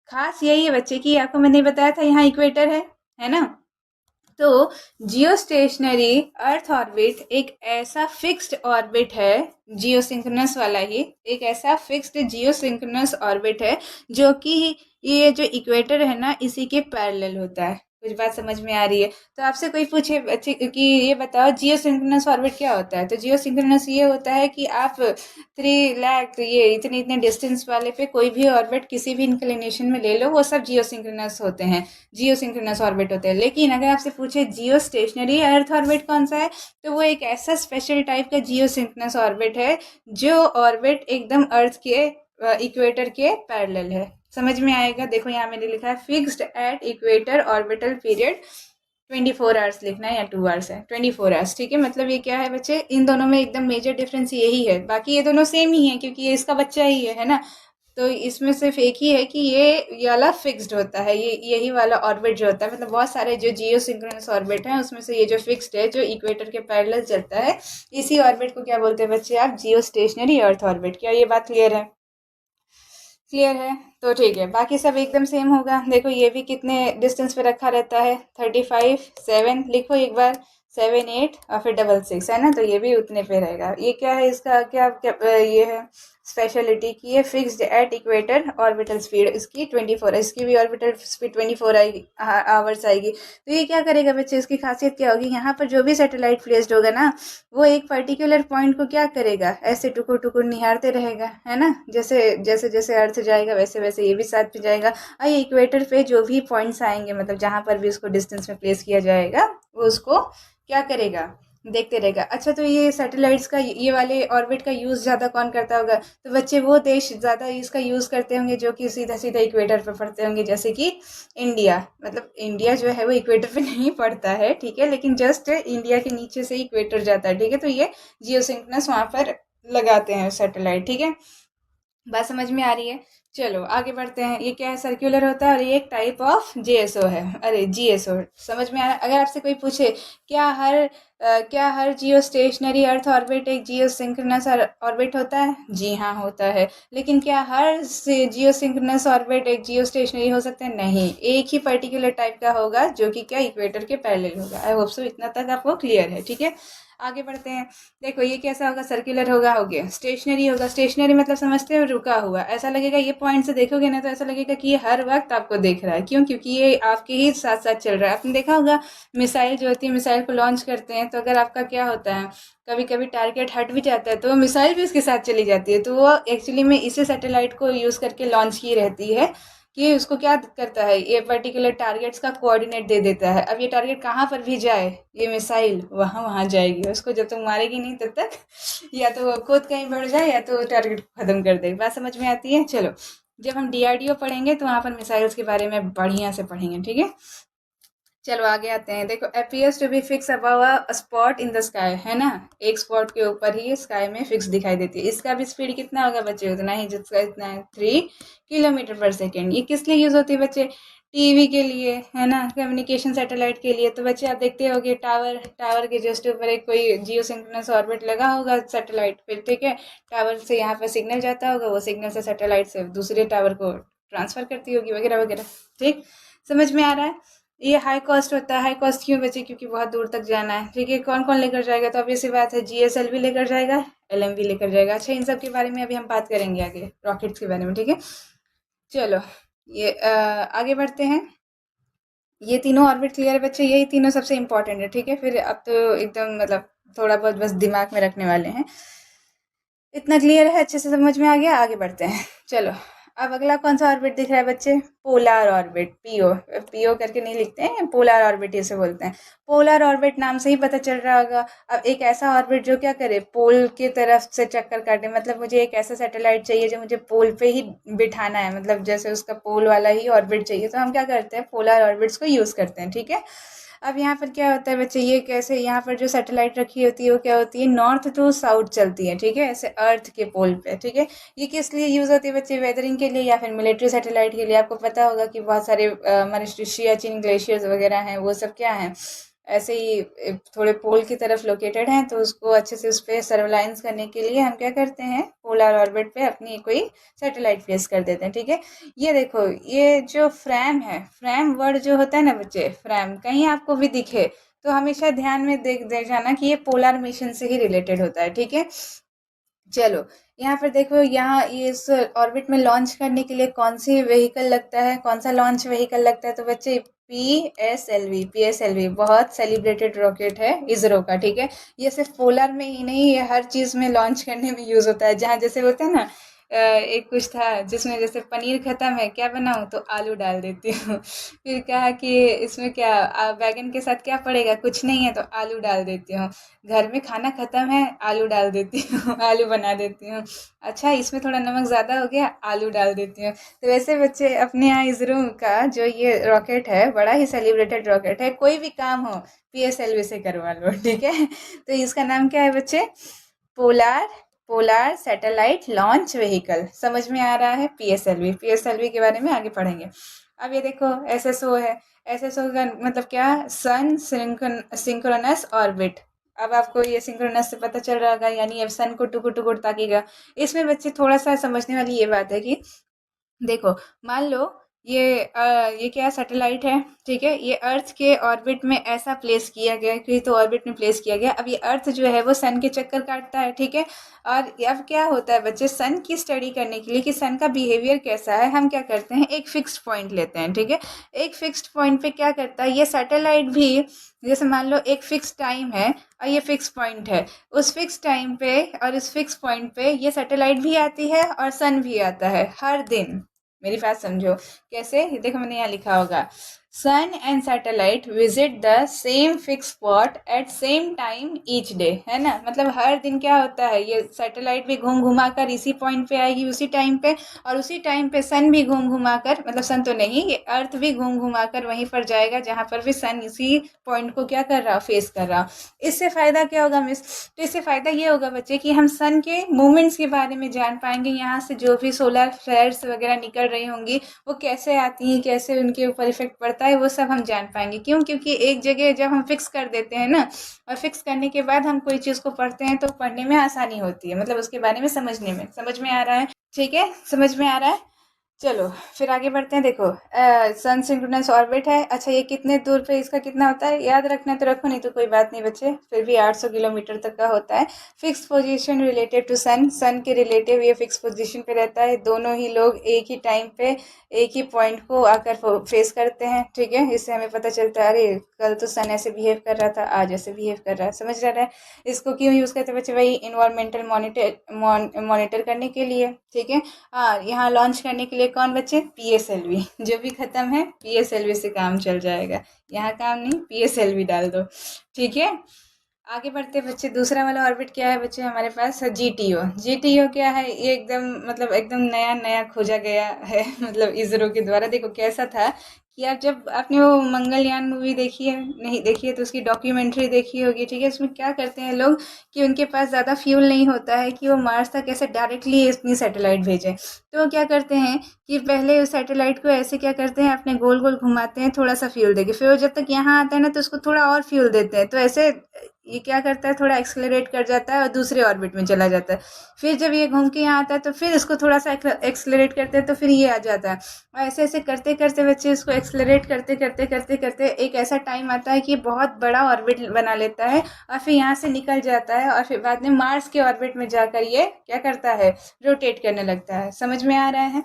खास यही है बच्चे कि आपको मैंने बताया था यहाँ इक्वेटर है ना। तो जियो स्टेशनरी अर्थ ऑर्बिट एक ऐसा फिक्स्ड ऑर्बिट है, जियो सिंक्रोनस वाला ही एक ऐसा फिक्स्ड जियो सिंक्रोनस ऑर्बिट है, जो कि ये जो इक्वेटर है ना, इसी के पैरेलल होता है। कुछ बात समझ में आ रही है। तो आपसे कोई पूछे बच्चे कि ये बताओ जियो सिंक्रोनस ऑर्बिट क्या होता है, तो जियो सिंक्रोनस ये होता है कि आप 3 लाख, ये इतने इतने डिस्टेंस वाले पे कोई भी ऑर्बिट किसी भी इंक्लिनेशन में ले लो, वो सब जियो सिंक्रोनस होते हैं, जियो सिंक्रोनस ऑर्बिट होते हैं। लेकिन अगर आपसे पूछे जियो स्टेशनरी अर्थ ऑर्बिट कौन सा है, तो वो एक ऐसा स्पेशल टाइप का जियो सिंक्रोनस ऑर्बिट है, जो ऑर्बिट एकदम अर्थ के इक्वेटर के पैरेलल है। समझ में आएगा। देखो यहाँ मैंने लिखा है, fixed at equator orbital period 24 hours लिखना है, या 2 आवर्स है, 24 आवर्स, ठीक है। मतलब ये क्या है बच्चे, इन दोनों में एकदम मेजर डिफरेंस यही है, बाकी ये दोनों सेम ही है क्योंकि ये इसका बच्चा ही है ना। तो इसमें सिर्फ एक ही है कि ये वाला फिक्स्ड होता है, ये यही वाला ऑर्बिट जो होता है, मतलब बहुत सारे जो जियो सिंक्रोनस ऑर्बिट हैं उसमें से ये जो फिक्स्ड है, जो इक्वेटर के पैरेलल चलता है, इसी ऑर्बिट को क्या बोलते हैं बच्चे आप, जियो स्टेशनरी अर्थ ऑर्बिट। क्या ये बात क्लियर है? क्लियर है। तो ठीक है, बाकी सब एकदम सेम होगा। देखो ये भी कितने डिस्टेंस पे रखा रहता है, 35, 7 लिखो एक बार, 7, 8 और फिर 6, है ना। तो ये भी उतने पे रहेगा। ये क्या है, इसका क्या ये है स्पेशलिटी की, ये fixed at equator orbital speed इसकी 24, इसकी भी ऑर्बिटल स्पीड 24 आएगी, आवर्स आएगी। तो ये क्या करेगा बच्चे, इसकी खासियत क्या होगी, यहाँ पर जो भी सैटेलाइट प्लेस्ड होगा ना, वो एक पर्टिकुलर पॉइंट को क्या करेगा, ऐसे टुकुर टुकुर निहारते रहेगा, है ना। जैसे जैसे जैसे अर्थ जाएगा वैसे वैसे ये भी साथ में जाएगा, और ये इक्वेटर पे जो भी पॉइंट्स आएंगे, मतलब जहाँ पर भी उसको डिस्टेंस में प्लेस किया जाएगा, वो उसको क्या करेगा, देखते रहेगा। अच्छा, तो ये सैटेलाइट्स का, ये वाले ऑर्बिट का यूज़ ज़्यादा कौन करता होगा, तो बच्चे वो देश ज़्यादा इसका यूज़ करते होंगे जो कि सीधा सीधा इक्वेटर पर पड़ते होंगे, जैसे कि इंडिया। मतलब इंडिया जो है वो इक्वेटर पे नहीं पड़ता है, ठीक है, लेकिन जस्ट इंडिया के नीचे से इक्वेटर जाता है, ठीक है। तो ये जियो सिंक्रोनस वहाँ पर लगाते हैं सैटेलाइट, ठीक है। बात समझ में आ रही है। चलो आगे बढ़ते हैं। ये क्या है, सर्कुलर होता है, और ये एक टाइप ऑफ JSO है, अरे GSO। समझ में आ रहा है। अगर आपसे कोई पूछे क्या हर क्या हर जियो स्टेशनरी अर्थ ऑर्बिट एक जियो सिंक्रोनस ऑर्बिट होता है? जी हाँ, होता है। लेकिन क्या हर जियो सिंक्रोनस ऑर्बिट एक जियो स्टेशनरी हो सकता है? नहीं, एक ही पर्टिकुलर टाइप का होगा जो कि क्या इक्वेटर के पैरेलल होगा। आई होप सो इतना तक आपको क्लियर है। ठीक है, आगे बढ़ते हैं। देखो ये कैसा होगा, सर्कुलर होगा, हो गया। स्टेशनरी होगा, स्टेशनरी मतलब समझते हो, रुका हुआ। ऐसा लगेगा, ये पॉइंट से देखोगे ना तो ऐसा लगेगा कि ये हर वक्त आपको देख रहा है। क्यों? क्योंकि ये आपके ही साथ साथ चल रहा है। आपने देखा होगा मिसाइल जो होती है, मिसाइल को लॉन्च करते हैं तो अगर आपका क्या होता है, कभी कभी टारगेट हट भी जाता है तो मिसाइल भी उसके साथ चली जाती है। तो वो एक्चुअली में इसी सैटेलाइट को यूज़ करके लॉन्च की रहती है कि उसको क्या करता है, ये पर्टिकुलर टारगेट्स का कोऑर्डिनेट दे देता है। अब ये टारगेट कहाँ पर भी जाए, ये मिसाइल वहाँ वहाँ जाएगी। उसको जब तक मारेगी नहीं तब तक या तो वो खुद कहीं बढ़ जाए या तो टारगेट को खत्म कर देगी। बात समझ में आती है? चलो, जब हम डीआरडीओ पढ़ेंगे तो वहाँ पर मिसाइल्स के बारे में बढ़िया से पढ़ेंगे। ठीक है, चलो आगे आते हैं। देखो, appears to be fixed above a spot in the sky, है ना, एक स्पॉट के ऊपर ही स्काई में फिक्स दिखाई देती है। इसका भी स्पीड कितना होगा बच्चे? उतना ही, जिसका इतना है 3 किलोमीटर पर सेकेंड। ये किस लिए यूज होती है बच्चे? टीवी के लिए, है ना, कम्युनिकेशन सैटेलाइट के लिए। तो बच्चे आप देखते होगे टावर, टावर के जस्ट ऊपर एक कोई जियो सिंक्रोनस ऑर्बिट लगा होगा सैटेलाइट पे। ठीक है, टावर से यहाँ पर सिग्नल जाता होगा, वो सिग्नल से सैटेलाइट से दूसरे टावर को ट्रांसफर करती होगी, वगैरह वगैरह। ठीक, समझ में आ रहा है? ये हाई कॉस्ट होता है। हाई कॉस्ट क्यों बचे? क्योंकि बहुत दूर तक जाना है। ठीक है, कौन कौन लेकर जाएगा? तो obvious सी बात है, जीएसएल भी लेकर जाएगा, एलएम भी लेकर जाएगा। अच्छा, इन सब के बारे में अभी हम बात करेंगे आगे, रॉकेट्स के बारे में। ठीक है, चलो ये आगे बढ़ते हैं। ये तीनों ऑर्बिट क्लियर है बच्चे? यही तीनों सबसे इंपॉर्टेंट है। ठीक है, फिर अब तो एकदम मतलब थोड़ा बहुत बस दिमाग में रखने वाले हैं। इतना क्लियर है, अच्छे से समझ में आ गया? आगे बढ़ते हैं। चलो, अब अगला कौन सा ऑर्बिट दिख रहा है बच्चे? Polar orbit, PO. पीओ करके नहीं लिखते हैं, पोलर ऑर्बिट इसे बोलते हैं। पोलर ऑर्बिट नाम से ही पता चल रहा होगा। अब एक ऐसा ऑर्बिट जो क्या करे, पोल की तरफ से चक्कर काटे। मतलब मुझे एक ऐसा सैटेलाइट चाहिए जो मुझे पोल पे ही बिठाना है, मतलब जैसे उसका पोल वाला ही ऑर्बिट चाहिए। तो हम क्या करते हैं, पोलर ऑर्बिट्स को यूज़ करते हैं। ठीक है, अब यहाँ पर क्या होता है बच्चे, ये कैसे, यहाँ पर जो सैटेलाइट रखी होती है वो क्या होती है, नॉर्थ टू साउथ चलती है। ठीक है, ऐसे अर्थ के पोल पे। ठीक है, ये किस लिए यूज़ होती है बच्चे? वेदरिंग के लिए या फिर मिलिट्री सैटेलाइट के लिए। आपको पता होगा कि बहुत सारे हमारे सियाचिन ग्लेशियर्स वगैरह हैं, वो सब क्या हैं, ऐसे ही थोड़े पोल की तरफ लोकेटेड हैं। तो उसको अच्छे से उस पर सर्वेलाइंस करने के लिए हम क्या करते हैं, पोलर ऑर्बिट पे अपनी कोई सैटेलाइट प्लेस कर देते हैं। ठीक है, ये देखो, ये जो फ्रैम है, फ्रैम वर्ड जो होता है ना बच्चे, फ्रैम कहीं आपको भी दिखे तो हमेशा ध्यान में देख जाना कि ये पोलर मिशन से ही रिलेटेड होता है। ठीक है, चलो यहाँ पर देखो, यहाँ ये इस ऑर्बिट में लॉन्च करने के लिए कौन सी व्हीकल लगता है, कौन सा लॉन्च व्हीकल लगता है? तो बच्चे पीएसएलवी, पीएसएलवी बहुत सेलिब्रेटेड रॉकेट है इसरो का। ठीक है, ये सिर्फ पोलर में ही नहीं, ये हर चीज़ में लॉन्च करने में यूज़ होता है। जहाँ जैसे होता है ना, एक कुछ था जिसमें जैसे पनीर खत्म है, क्या बनाऊँ, तो आलू डाल देती हूँ। फिर कहा कि इसमें क्या बैगन के साथ क्या पड़ेगा, कुछ नहीं है, तो आलू डाल देती हूँ। घर में खाना खत्म है, आलू डाल देती हूँ, आलू बना देती हूँ। अच्छा, इसमें थोड़ा नमक ज़्यादा हो गया, आलू डाल देती हूँ। तो वैसे बच्चे अपने यहाँ इसरो का जो ये रॉकेट है, बड़ा ही सेलिब्रेटेड रॉकेट है। कोई भी काम हो पीएसएलवी से करवा लो। ठीक है, तो इसका नाम क्या है बच्चे? Polar, polar satellite launch vehicle. समझ में आ रहा है? पीएसएलवी, पीएसएलवी के बारे में आगे पढ़ेंगे। अब ये देखो, एसएसओ है। एसएसओ का मतलब क्या? सन सिंक्रोनस ऑर्बिट। अब आपको ये सिंक्रोनस से पता चल रहा होगा, यानी अब सन को टुकुर टुकुर ताकेगा। इसमें बच्चे थोड़ा सा समझने वाली ये बात है कि देखो, मान लो ये क्या सैटेलाइट है? ठीक है, ये अर्थ के ऑर्बिट में ऐसा प्लेस किया गया, कि तो ऑर्बिट में प्लेस किया गया। अब ये अर्थ जो है वो सन के चक्कर काटता है। ठीक है, और अब क्या होता है बच्चे, सन की स्टडी करने के लिए कि सन का बिहेवियर कैसा है, हम क्या करते हैं, एक फिक्स्ड पॉइंट लेते हैं। ठीक है, एक फिक्स्ड पॉइंट पे क्या करता है ये सैटेलाइट भी, जैसे मान लो एक फिक्स टाइम है और ये फिक्स पॉइंट है, उस फिक्स टाइम पे और उस फिक्स पॉइंट पे ये सैटेलाइट भी आती है और सन भी आता है हर दिन। मेरी बात समझो कैसे, ये देखो मैंने यहाँ लिखा होगा, sun and satellite visit the same fix spot at same time each day. है ना, मतलब हर दिन क्या होता है, ये सैटेलाइट भी घूम घुमा कर इसी पॉइंट पे आएगी उसी टाइम पे, और उसी टाइम पे सन भी घूम घुमा कर, मतलब सन तो नहीं, ये अर्थ भी घूम घुमा कर वहीं पर जाएगा जहाँ पर भी सन इसी पॉइंट को क्या कर रहा, फेस कर रहा। इससे फ़ायदा क्या होगा मिस? तो इससे फ़ायदा ये होगा बच्चे कि हम सन के मूवमेंट्स के बारे में जान पाएंगे। यहाँ से जो भी सोलर फ्लेयर्स वगैरह निकल रही होंगी वो कैसे आती हैं, कैसे उनके ऊपर इफेक्ट पड़ता होता है वो सब हम जान पाएंगे। क्यों? क्योंकि एक जगह जब हम फिक्स कर देते हैं ना, और फिक्स करने के बाद हम कोई चीज़ को पढ़ते हैं तो पढ़ने में आसानी होती है, मतलब उसके बारे में समझ में आ रहा है। ठीक है, समझ में आ रहा है। चलो फिर आगे बढ़ते हैं। देखो सन सिंक्रोनस ऑर्बिट है। अच्छा, ये कितने दूर पे इसका कितना होता है याद रखना है तो रखो, नहीं तो कोई बात नहीं बच्चे, फिर भी 800 किलोमीटर तक का होता है। फिक्स पोजीशन रिलेटेड टू सन, सन के रिलेटिव ये फिक्स पोजीशन पे रहता है। दोनों ही लोग एक ही टाइम पे एक ही पॉइंट को आकर फेस करते हैं। ठीक है, इससे हमें पता चलता है अरे कल तो सन ऐसे बिहेव कर रहा था, आज ऐसे बिहेव कर रहा है। समझ रहा है? इसको क्यों यूज़ करते हैं बच्चे? वही इन्वायरमेंटल मॉनिटर करने के लिए। ठीक है, हाँ, यहाँ लॉन्च करने के लिए कौन बच्चे? पीएसएलवी। जो भी खत्म है पीएसएलवी से काम चल जाएगा। यहाँ काम नहीं, पीएसएलवी डाल दो। ठीक है, आगे बढ़ते बच्चे। दूसरा वाला ऑर्बिट क्या है बच्चे हमारे पास? जीटीओ। जीटीओ क्या है? ये एकदम मतलब एकदम नया नया खोजा गया है मतलब इसरो के द्वारा। देखो कैसा था कि आप जब आपने वो मंगलयान मूवी देखी है, नहीं देखी है तो उसकी डॉक्यूमेंट्री देखी होगी। ठीक है, उसमें क्या करते हैं लोग कि उनके पास ज़्यादा फ्यूल नहीं होता है कि वो मार्स तक ऐसे डायरेक्टली अपनी सैटेलाइट भेजें, तो वो क्या करते हैं कि पहले उस सैटेलाइट को ऐसे क्या करते हैं, अपने गोल गोल घुमाते हैं थोड़ा सा फ्यूल देके, फिर वो जब तक यहाँ आता है ना तो उसको थोड़ा और फ्यूल देते हैं, तो ऐसे ये क्या करता है, थोड़ा एक्सलरेट कर जाता है और दूसरे ऑर्बिट में चला जाता है। फिर जब ये घूम के यहाँ आता है तो फिर इसको थोड़ा सा एक्सलरेट करते हैं तो फिर ये आ जाता है। और ऐसे ऐसे करते करते बच्चे इसको एक्सलरेट करते करते करते करते एक ऐसा टाइम आता है कि बहुत बड़ा ऑर्बिट बना लेता है और फिर यहाँ से निकल जाता है और फिर बाद में मार्स के ऑर्बिट में जाकर ये क्या करता है, रोटेट करने लगता है। समझ में आ रहा है?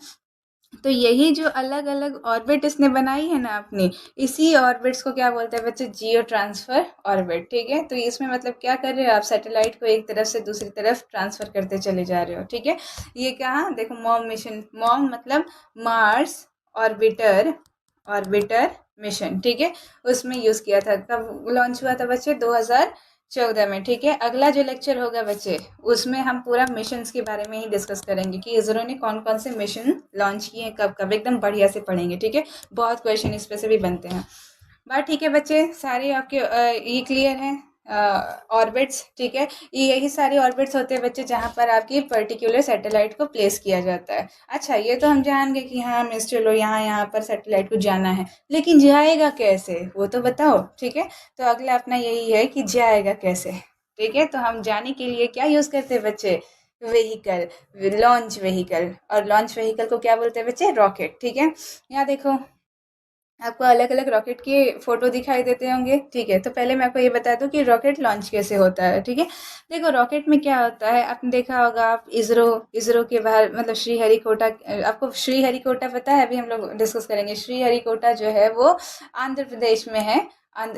तो यही जो अलग अलग ऑर्बिट इसने बनाई है ना अपनी, इसी ऑर्बिट्स को क्या बोलते हैं बच्चे? जियो ट्रांसफर ऑर्बिट। ठीक है, तो इसमें मतलब क्या कर रहे हो आप? सैटेलाइट को एक तरफ से दूसरी तरफ ट्रांसफर करते चले जा रहे हो। ठीक है, ये कहाँ देखो, मॉम मिशन। मॉम मतलब मार्स ऑर्बिटर, ऑर्बिटर मिशन। ठीक है, उसमें यूज़ किया था। कब लॉन्च हुआ था बच्चे? 2014 में। ठीक है, अगला जो लेक्चर होगा बच्चे उसमें हम पूरा मिशंस के बारे में ही डिस्कस करेंगे कि इसरो ने कौन कौन से मिशन लॉन्च किए हैं, कब कब, एकदम बढ़िया से पढ़ेंगे। ठीक है, बहुत क्वेश्चन इस पे से भी बनते हैं। बात ठीक है बच्चे, सारे आपके ये क्लियर है ऑर्बिट्स? ठीक है, ये यही सारे ऑर्बिट्स होते हैं बच्चे जहाँ पर आपकी पर्टिकुलर सैटेलाइट को प्लेस किया जाता है। अच्छा, ये तो हम जान गए कि हाँ मिस चलो यहाँ यहाँ पर सैटेलाइट को जाना है, लेकिन जाएगा कैसे वो तो बताओ। ठीक है, तो अगला अपना यही है कि जाएगा कैसे। ठीक है, तो हम जाने के लिए क्या यूज़ करते हैं बच्चे? Vehicle, launch vehicle. और लॉन्च व्हीकल को क्या बोलते हैं बच्चे? रॉकेट। ठीक है, यहाँ देखो आपको अलग अलग रॉकेट के फोटो दिखाई देते होंगे। ठीक है, तो पहले मैं आपको ये बता दूं कि रॉकेट लॉन्च कैसे होता है। ठीक है, देखो रॉकेट में क्या होता है, आपने देखा होगा, आप इसरो, इसरो के बाहर मतलब श्रीहरिकोटा, आपको श्रीहरिकोटा पता है? अभी हम लोग डिस्कस करेंगे। श्रीहरिकोटा जो है वो आंध्र प्रदेश में है।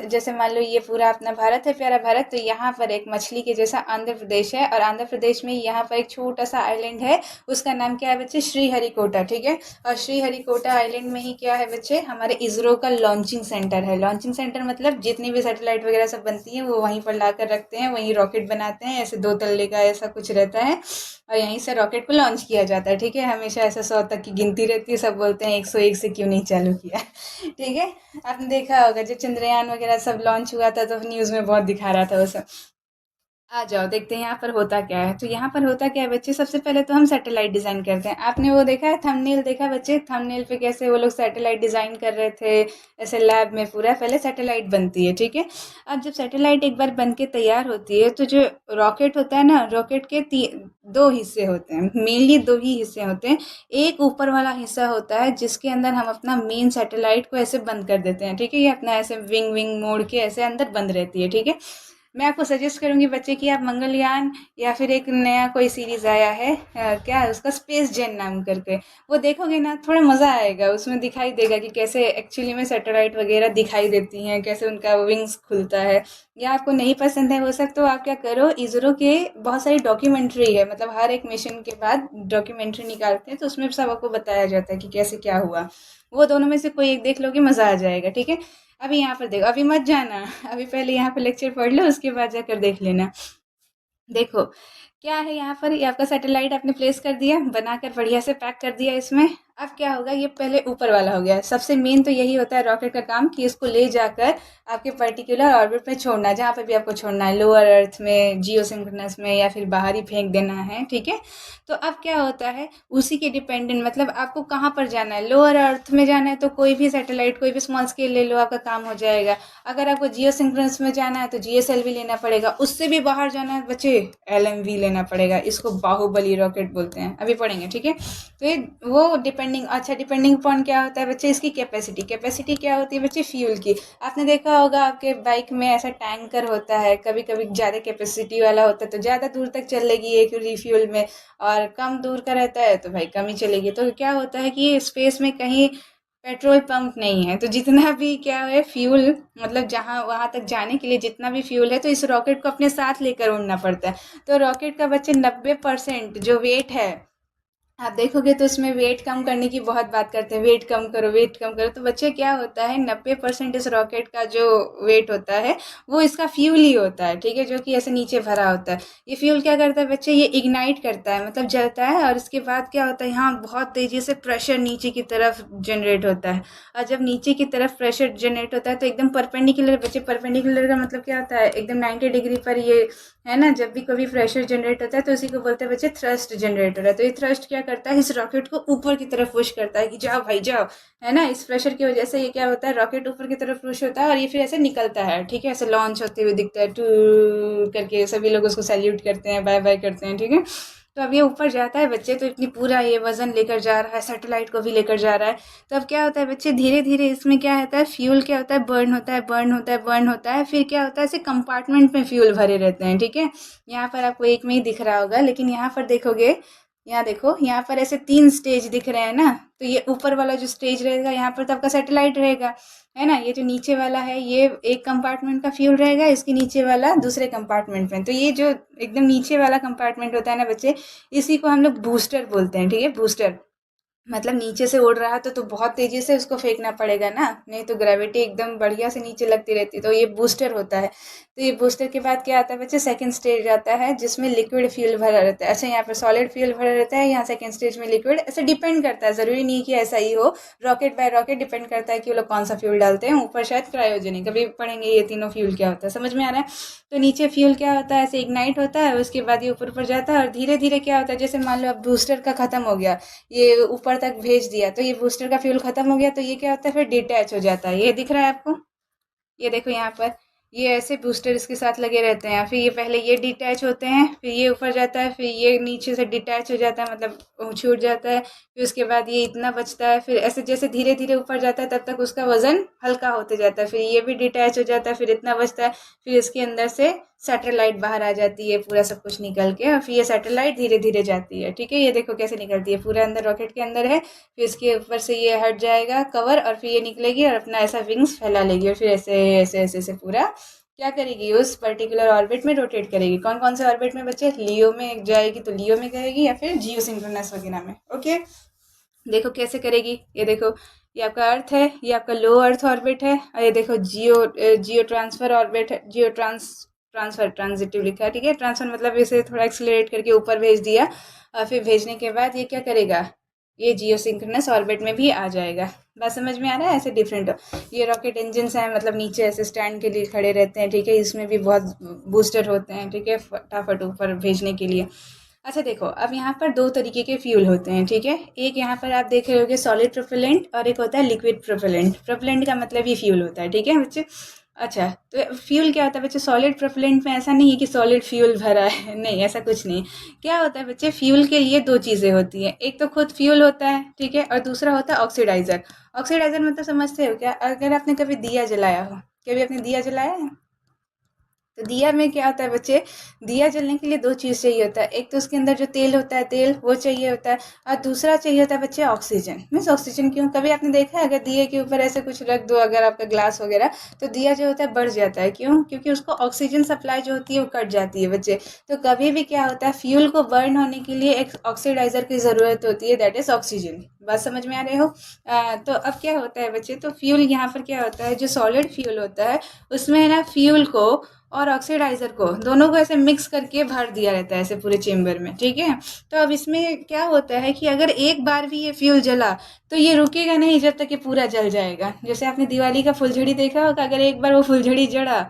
जैसे मान लो ये पूरा अपना भारत है, प्यारा भारत, तो यहाँ पर एक मछली के जैसा आंध्र प्रदेश है, और आंध्र प्रदेश में यहाँ पर एक छोटा सा आइलैंड है, उसका नाम क्या है बच्चे? श्रीहरिकोटा। ठीक है, और श्रीहरिकोटा आइलैंड में ही क्या है बच्चे? हमारे इसरो का लॉन्चिंग सेंटर है। लॉन्चिंग सेंटर मतलब जितनी भी सैटेलाइट वगैरह सब बनती है वो वहीं पर ला कर रखते हैं, वहीं रॉकेट बनाते हैं, ऐसे 2 तल्ले का ऐसा कुछ रहता है, और यहीं से रॉकेट को लॉन्च किया जाता है। ठीक है, हमेशा ऐसे 100 तक की गिनती रहती है, सब बोलते हैं 101 से क्यों नहीं चालू किया। ठीक है, आपने देखा होगा जब चंद्रयान वगैरह सब लॉन्च हुआ था तो न्यूज़ में बहुत दिखा रहा था वो सब। आ जाओ देखते हैं यहाँ पर होता क्या है। तो यहाँ पर होता क्या है बच्चे? सबसे पहले तो हम सैटेलाइट डिज़ाइन करते हैं। आपने वो देखा है थंबनेल, देखा बच्चे थंबनेल पे कैसे वो लोग सैटेलाइट डिज़ाइन कर रहे थे ऐसे लैब में? पूरा पहले सैटेलाइट बनती है। ठीक है, अब जब सैटेलाइट एक बार बन के तैयार होती है तो जो रॉकेट होता है ना, रॉकेट के 2 हिस्से होते हैं, मेनली 2 ही हिस्से होते हैं। एक ऊपर वाला हिस्सा होता है जिसके अंदर हम अपना मेन सैटेलाइट को ऐसे बंद कर देते हैं। ठीक है, ये अपना ऐसे विंग विंग मोड़ के ऐसे अंदर बंद रहती है। ठीक है, मैं आपको सजेस्ट करूंगी बच्चे कि आप मंगलयान, या फिर एक नया कोई सीरीज आया है क्या है उसका, स्पेस जेन नाम करके, वो देखोगे ना थोड़ा मज़ा आएगा। उसमें दिखाई देगा कि कैसे एक्चुअली में सैटेलाइट वगैरह दिखाई देती हैं, कैसे उनका विंग्स खुलता है। या आपको नहीं पसंद है वो सब, तो आप क्या करो, इसरो के बहुत सारी डॉक्यूमेंट्री है, मतलब हर एक मिशन के बाद डॉक्यूमेंट्री निकालते हैं तो उसमें सब आपको बताया जाता है कि कैसे क्या हुआ। वो दोनों में से कोई एक देख लोगे, मज़ा आ जाएगा। ठीक है, अभी यहाँ पर देखो, अभी मत जाना, अभी पहले यहाँ पर लेक्चर पढ़ लो, उसके बाद जाकर देख लेना। देखो क्या है यहाँ पर, ये आपका सैटेलाइट आपने प्लेस कर दिया, बनाकर बढ़िया से पैक कर दिया इसमें। अब क्या होगा, ये पहले ऊपर वाला हो गया। सबसे मेन तो यही होता है रॉकेट का काम कि इसको ले जाकर आपके पर्टिकुलर ऑर्बिट में छोड़ना है, जहाँ पे भी आपको छोड़ना है, लोअर अर्थ में, जियोसिंक्रोनस में, या फिर बाहर ही फेंक देना है, ठीक है। तो अब क्या होता है, उसी के डिपेंडेंट, मतलब आपको कहाँ पर जाना है, लोअर अर्थ में जाना है तो कोई भी सैटेलाइट, कोई भी स्मॉल स्केल ले लो, आपका काम हो जाएगा। अगर आपको जियोसिंक्रोनस में जाना है तो जीएसएलवी लेना पड़ेगा, उससे भी बाहर जाना है बच्चे, एलएमवी लेना पड़ेगा। इसको बाहुबली रॉकेट बोलते हैं, अभी पढ़ेंगे, ठीक है। तो ये वो डिपेंडिंग, अच्छा डिपेंडिंग अपॉन क्या होता है बच्चे, इसकी कैपेसिटी। कैपेसिटी क्या होती है बच्चे, फ्यूल की। आपने देखा होगा आपके बाइक में ऐसा टैंकर होता है, कभी कभी ज़्यादा कैपेसिटी वाला होता है तो ज़्यादा दूर तक चलेगी एक रिफ्यूल में, और कम दूर का रहता है तो भाई कम ही चलेगी। तो क्या होता है कि स्पेस में कहीं पेट्रोल पंप नहीं है, तो जितना भी क्या है फ्यूल, मतलब जहाँ वहाँ तक जाने के लिए जितना भी फ्यूल है, तो इस रॉकेट को अपने साथ लेकर उड़ना पड़ता है। तो रॉकेट का बच्चे 90% जो वेट है, आप देखोगे तो उसमें वेट कम करने की बहुत बात करते हैं, वेट कम करो, वेट कम करो। तो बच्चे क्या होता है, 90% इस रॉकेट का जो वेट होता है वो इसका फ्यूल ही होता है, ठीक है, जो कि ऐसे नीचे भरा होता है। ये फ्यूल क्या करता है बच्चे, ये इग्नाइट करता है, मतलब जलता है, और इसके बाद क्या होता है, यहाँ बहुत तेजी से प्रेशर नीचे की तरफ जनरेट होता है। और जब नीचे की तरफ प्रेशर जनरेट होता है तो एकदम परपेंडिकुलर, बच्चे परपेंडिकुलर का मतलब क्या होता है, एकदम 90 डिग्री पर ये है ना। जब भी कभी प्रेशर जनरेट होता है तो उसी को बोलते हैं बच्चे थ्रस्ट जनरेट हो रहा है। तो ये थ्रस्ट क्या करता है, इस रॉकेट को ऊपर की तरफ पुश करता है कि जाओ भाई जाओ, है ना। इस प्रेशर की वजह से ये क्या होता है, रॉकेट ऊपर की तरफ पुश होता है और ये फिर ऐसे निकलता है, ठीक है, ऐसे लॉन्च होते हुए दिखता है, टू करके सभी लोग उसको सैल्यूट करते हैं, बाय बाय करते हैं, ठीक है। तो अब ये ऊपर जाता है बच्चे, तो इतनी पूरा ये वजन लेकर जा रहा है, सैटेलाइट को भी लेकर जा रहा है। तो अब क्या होता है बच्चे, धीरे धीरे इसमें क्या होता है, फ्यूल क्या होता है, बर्न होता है, बर्न होता है, बर्न होता है। फिर क्या होता है, ऐसे कंपार्टमेंट में फ्यूल भरे रहते हैं, ठीक है। यहाँ पर आपको एक में ही दिख रहा होगा, लेकिन यहाँ पर देखोगे, यहाँ देखो, यहाँ पर ऐसे 3 स्टेज दिख रहे हैं ना। तो ये ऊपर वाला जो स्टेज रहेगा, यहाँ पर तो आपका सैटेलाइट रहेगा, है ना। ये जो नीचे वाला है, ये एक कंपार्टमेंट का फ्यूल रहेगा, इसके नीचे वाला दूसरे कंपार्टमेंट में। तो ये जो एकदम नीचे वाला कंपार्टमेंट होता है ना बच्चे, इसी को हम लोग बूस्टर बोलते हैं, ठीक है, बूस्टर। मतलब नीचे से उड़ रहा है तो बहुत तेजी से उसको फेंकना पड़ेगा ना, नहीं तो ग्रेविटी एकदम बढ़िया से नीचे लगती रहती है। तो ये बूस्टर होता है। तो ये बूस्टर के बाद क्या आता है बच्चे, सेकंड स्टेज आता है, जिसमें लिक्विड फ्यूल भरा रहता है। अच्छा, यहाँ पर सॉलिड फ्यूल भरा रहता है, यहाँ सेकंड स्टेज में लिक्विड। ऐसे डिपेंड करता है, ज़रूरी नहीं कि ऐसा ही हो, रॉकेट बाय रॉकेट डिपेंड करता है कि वो लोग कौन सा फ्यूल डालते हैं। ऊपर शायद क्रायोजेनिक, अभी पढ़ेंगे ये तीनों फ्यूल क्या होता है, समझ में आ रहा है। तो नीचे फ्यूल क्या होता है, ऐसे इग्नाइट होता है, उसके बाद ये ऊपर ऊपर जाता है, और धीरे धीरे क्या होता है, जैसे मान लो अब बूस्टर का खत्म हो गया, ये ऊपर तक भेज दिया, तो ये बूस्टर का फ्यूल खत्म हो गया, तो ये क्या होता है, फिर डिटैच हो जाता है। ये दिख रहा है आपको, ये देखो यहाँ पर, ये ऐसे बूस्टर इसके साथ लगे रहते हैं। फिर ये पहले ये डिटैच होते हैं, फिर ये ऊपर जाता है, फिर ये नीचे से डिटैच हो जाता है, मतलब छूट जाता है। फिर उसके बाद ये इतना बचता है, फिर ऐसे जैसे धीरे धीरे ऊपर जाता है तब तक उसका वजन हल्का होते जाता है। फिर ये भी डिटैच हो जाता है, फिर इतना बचता है। फिर इसके अंदर से सैटेलाइट बाहर आ जाती है, पूरा सब कुछ निकल के, और फिर ये सैटेलाइट धीरे धीरे जाती है, ठीक है। ये देखो कैसे निकलती है, पूरा अंदर रॉकेट के अंदर है। फिर इसके ऊपर से ये हट जाएगा कवर, और फिर ये निकलेगी और अपना ऐसा विंग्स फैला लेगी, और फिर ऐसे ऐसे ऐसे ऐसे पूरा क्या करेगी, उस पर्टिकुलर ऑर्बिट में रोटेट करेगी। कौन कौन से ऑर्बिट में बच्चे, लियो में जाएगी तो लियो में करेगी, या फिर जियो सिंक्रोनस वगैरह में, ओके। देखो कैसे करेगी, ये देखो, ये आपका अर्थ है, ये आपका लो अर्थ ऑर्बिट है, और ये देखो जियो ट्रांसफर ऑर्बिट है, जियो ट्रांसफर ट्रांजिटिव लिखा है, ठीक है। ट्रांसफर मतलब इसे थोड़ा एक्सीलरेट करके ऊपर भेज दिया, और फिर भेजने के बाद ये क्या करेगा, ये जियो सिंक्रोनस ऑर्बिट में भी आ जाएगा। बात समझ में आ रहा है, ऐसे डिफरेंट हो। ये रॉकेट इंजन हैं, मतलब नीचे ऐसे स्टैंड के लिए खड़े रहते हैं, ठीक है। इसमें भी बहुत बूस्टर होते हैं, ठीक है, फटाफट ऊपर भेजने के लिए। अच्छा देखो, अब यहाँ पर 2 तरीके के फ्यूल होते हैं, ठीक है। एक यहाँ पर आप देख रहे होगे सॉलिड प्रोपेलेंट, और एक होता है लिक्विड प्रोपेलेंट। प्रोपेलेंट का मतलब ये फ्यूल होता है, ठीक है बच्चे। अच्छा, तो फ्यूल क्या होता है बच्चे, सॉलिड प्रोपेलेंट में ऐसा नहीं है कि सॉलिड फ्यूल भरा है, नहीं, ऐसा कुछ नहीं। क्या होता है बच्चे, फ्यूल के लिए 2 चीज़ें होती हैं, एक तो खुद फ्यूल होता है, ठीक है, और दूसरा होता है ऑक्सीडाइजर। ऑक्सीडाइजर मतलब समझते हो क्या, अगर आपने कभी दिया जलाया हो, कभी आपने दिया जलाया है, तो दिया में क्या होता है बच्चे, दिया जलने के लिए 2 चीज़ चाहिए होता है। एक तो उसके अंदर जो तेल होता है, तेल वो चाहिए होता है, और दूसरा चाहिए होता है बच्चे ऑक्सीजन। मीन्स ऑक्सीजन क्यों, कभी आपने देखा है अगर दिए के ऊपर ऐसे कुछ रख दो, अगर आपका ग्लास वगैरह, तो दिया जो होता है बढ़ जाता है, क्यों, क्योंकि उसको ऑक्सीजन सप्लाई जो होती है वो कट जाती है बच्चे। तो कभी भी क्या होता है, फ्यूल को बर्न होने के लिए एक ऑक्सीडाइजर की ज़रूरत होती है, दैट इज़ ऑक्सीजन। बात समझ में आ रहे हो। तो अब क्या होता है बच्चे, तो फ्यूल यहाँ पर क्या होता है, जो सॉलिड फ्यूल होता है उसमें है ना, फ्यूल को और ऑक्सीडाइज़र को, दोनों को ऐसे मिक्स करके भर दिया रहता है ऐसे पूरे चेम्बर में, ठीक है। तो अब इसमें क्या होता है कि अगर एक बार भी ये फ्यूल जला तो ये रुकेगा नहीं जब तक ये पूरा जल जाएगा। जैसे आपने दिवाली का फुलझड़ी देखा होगा, अगर एक बार वो फुलझड़ी जला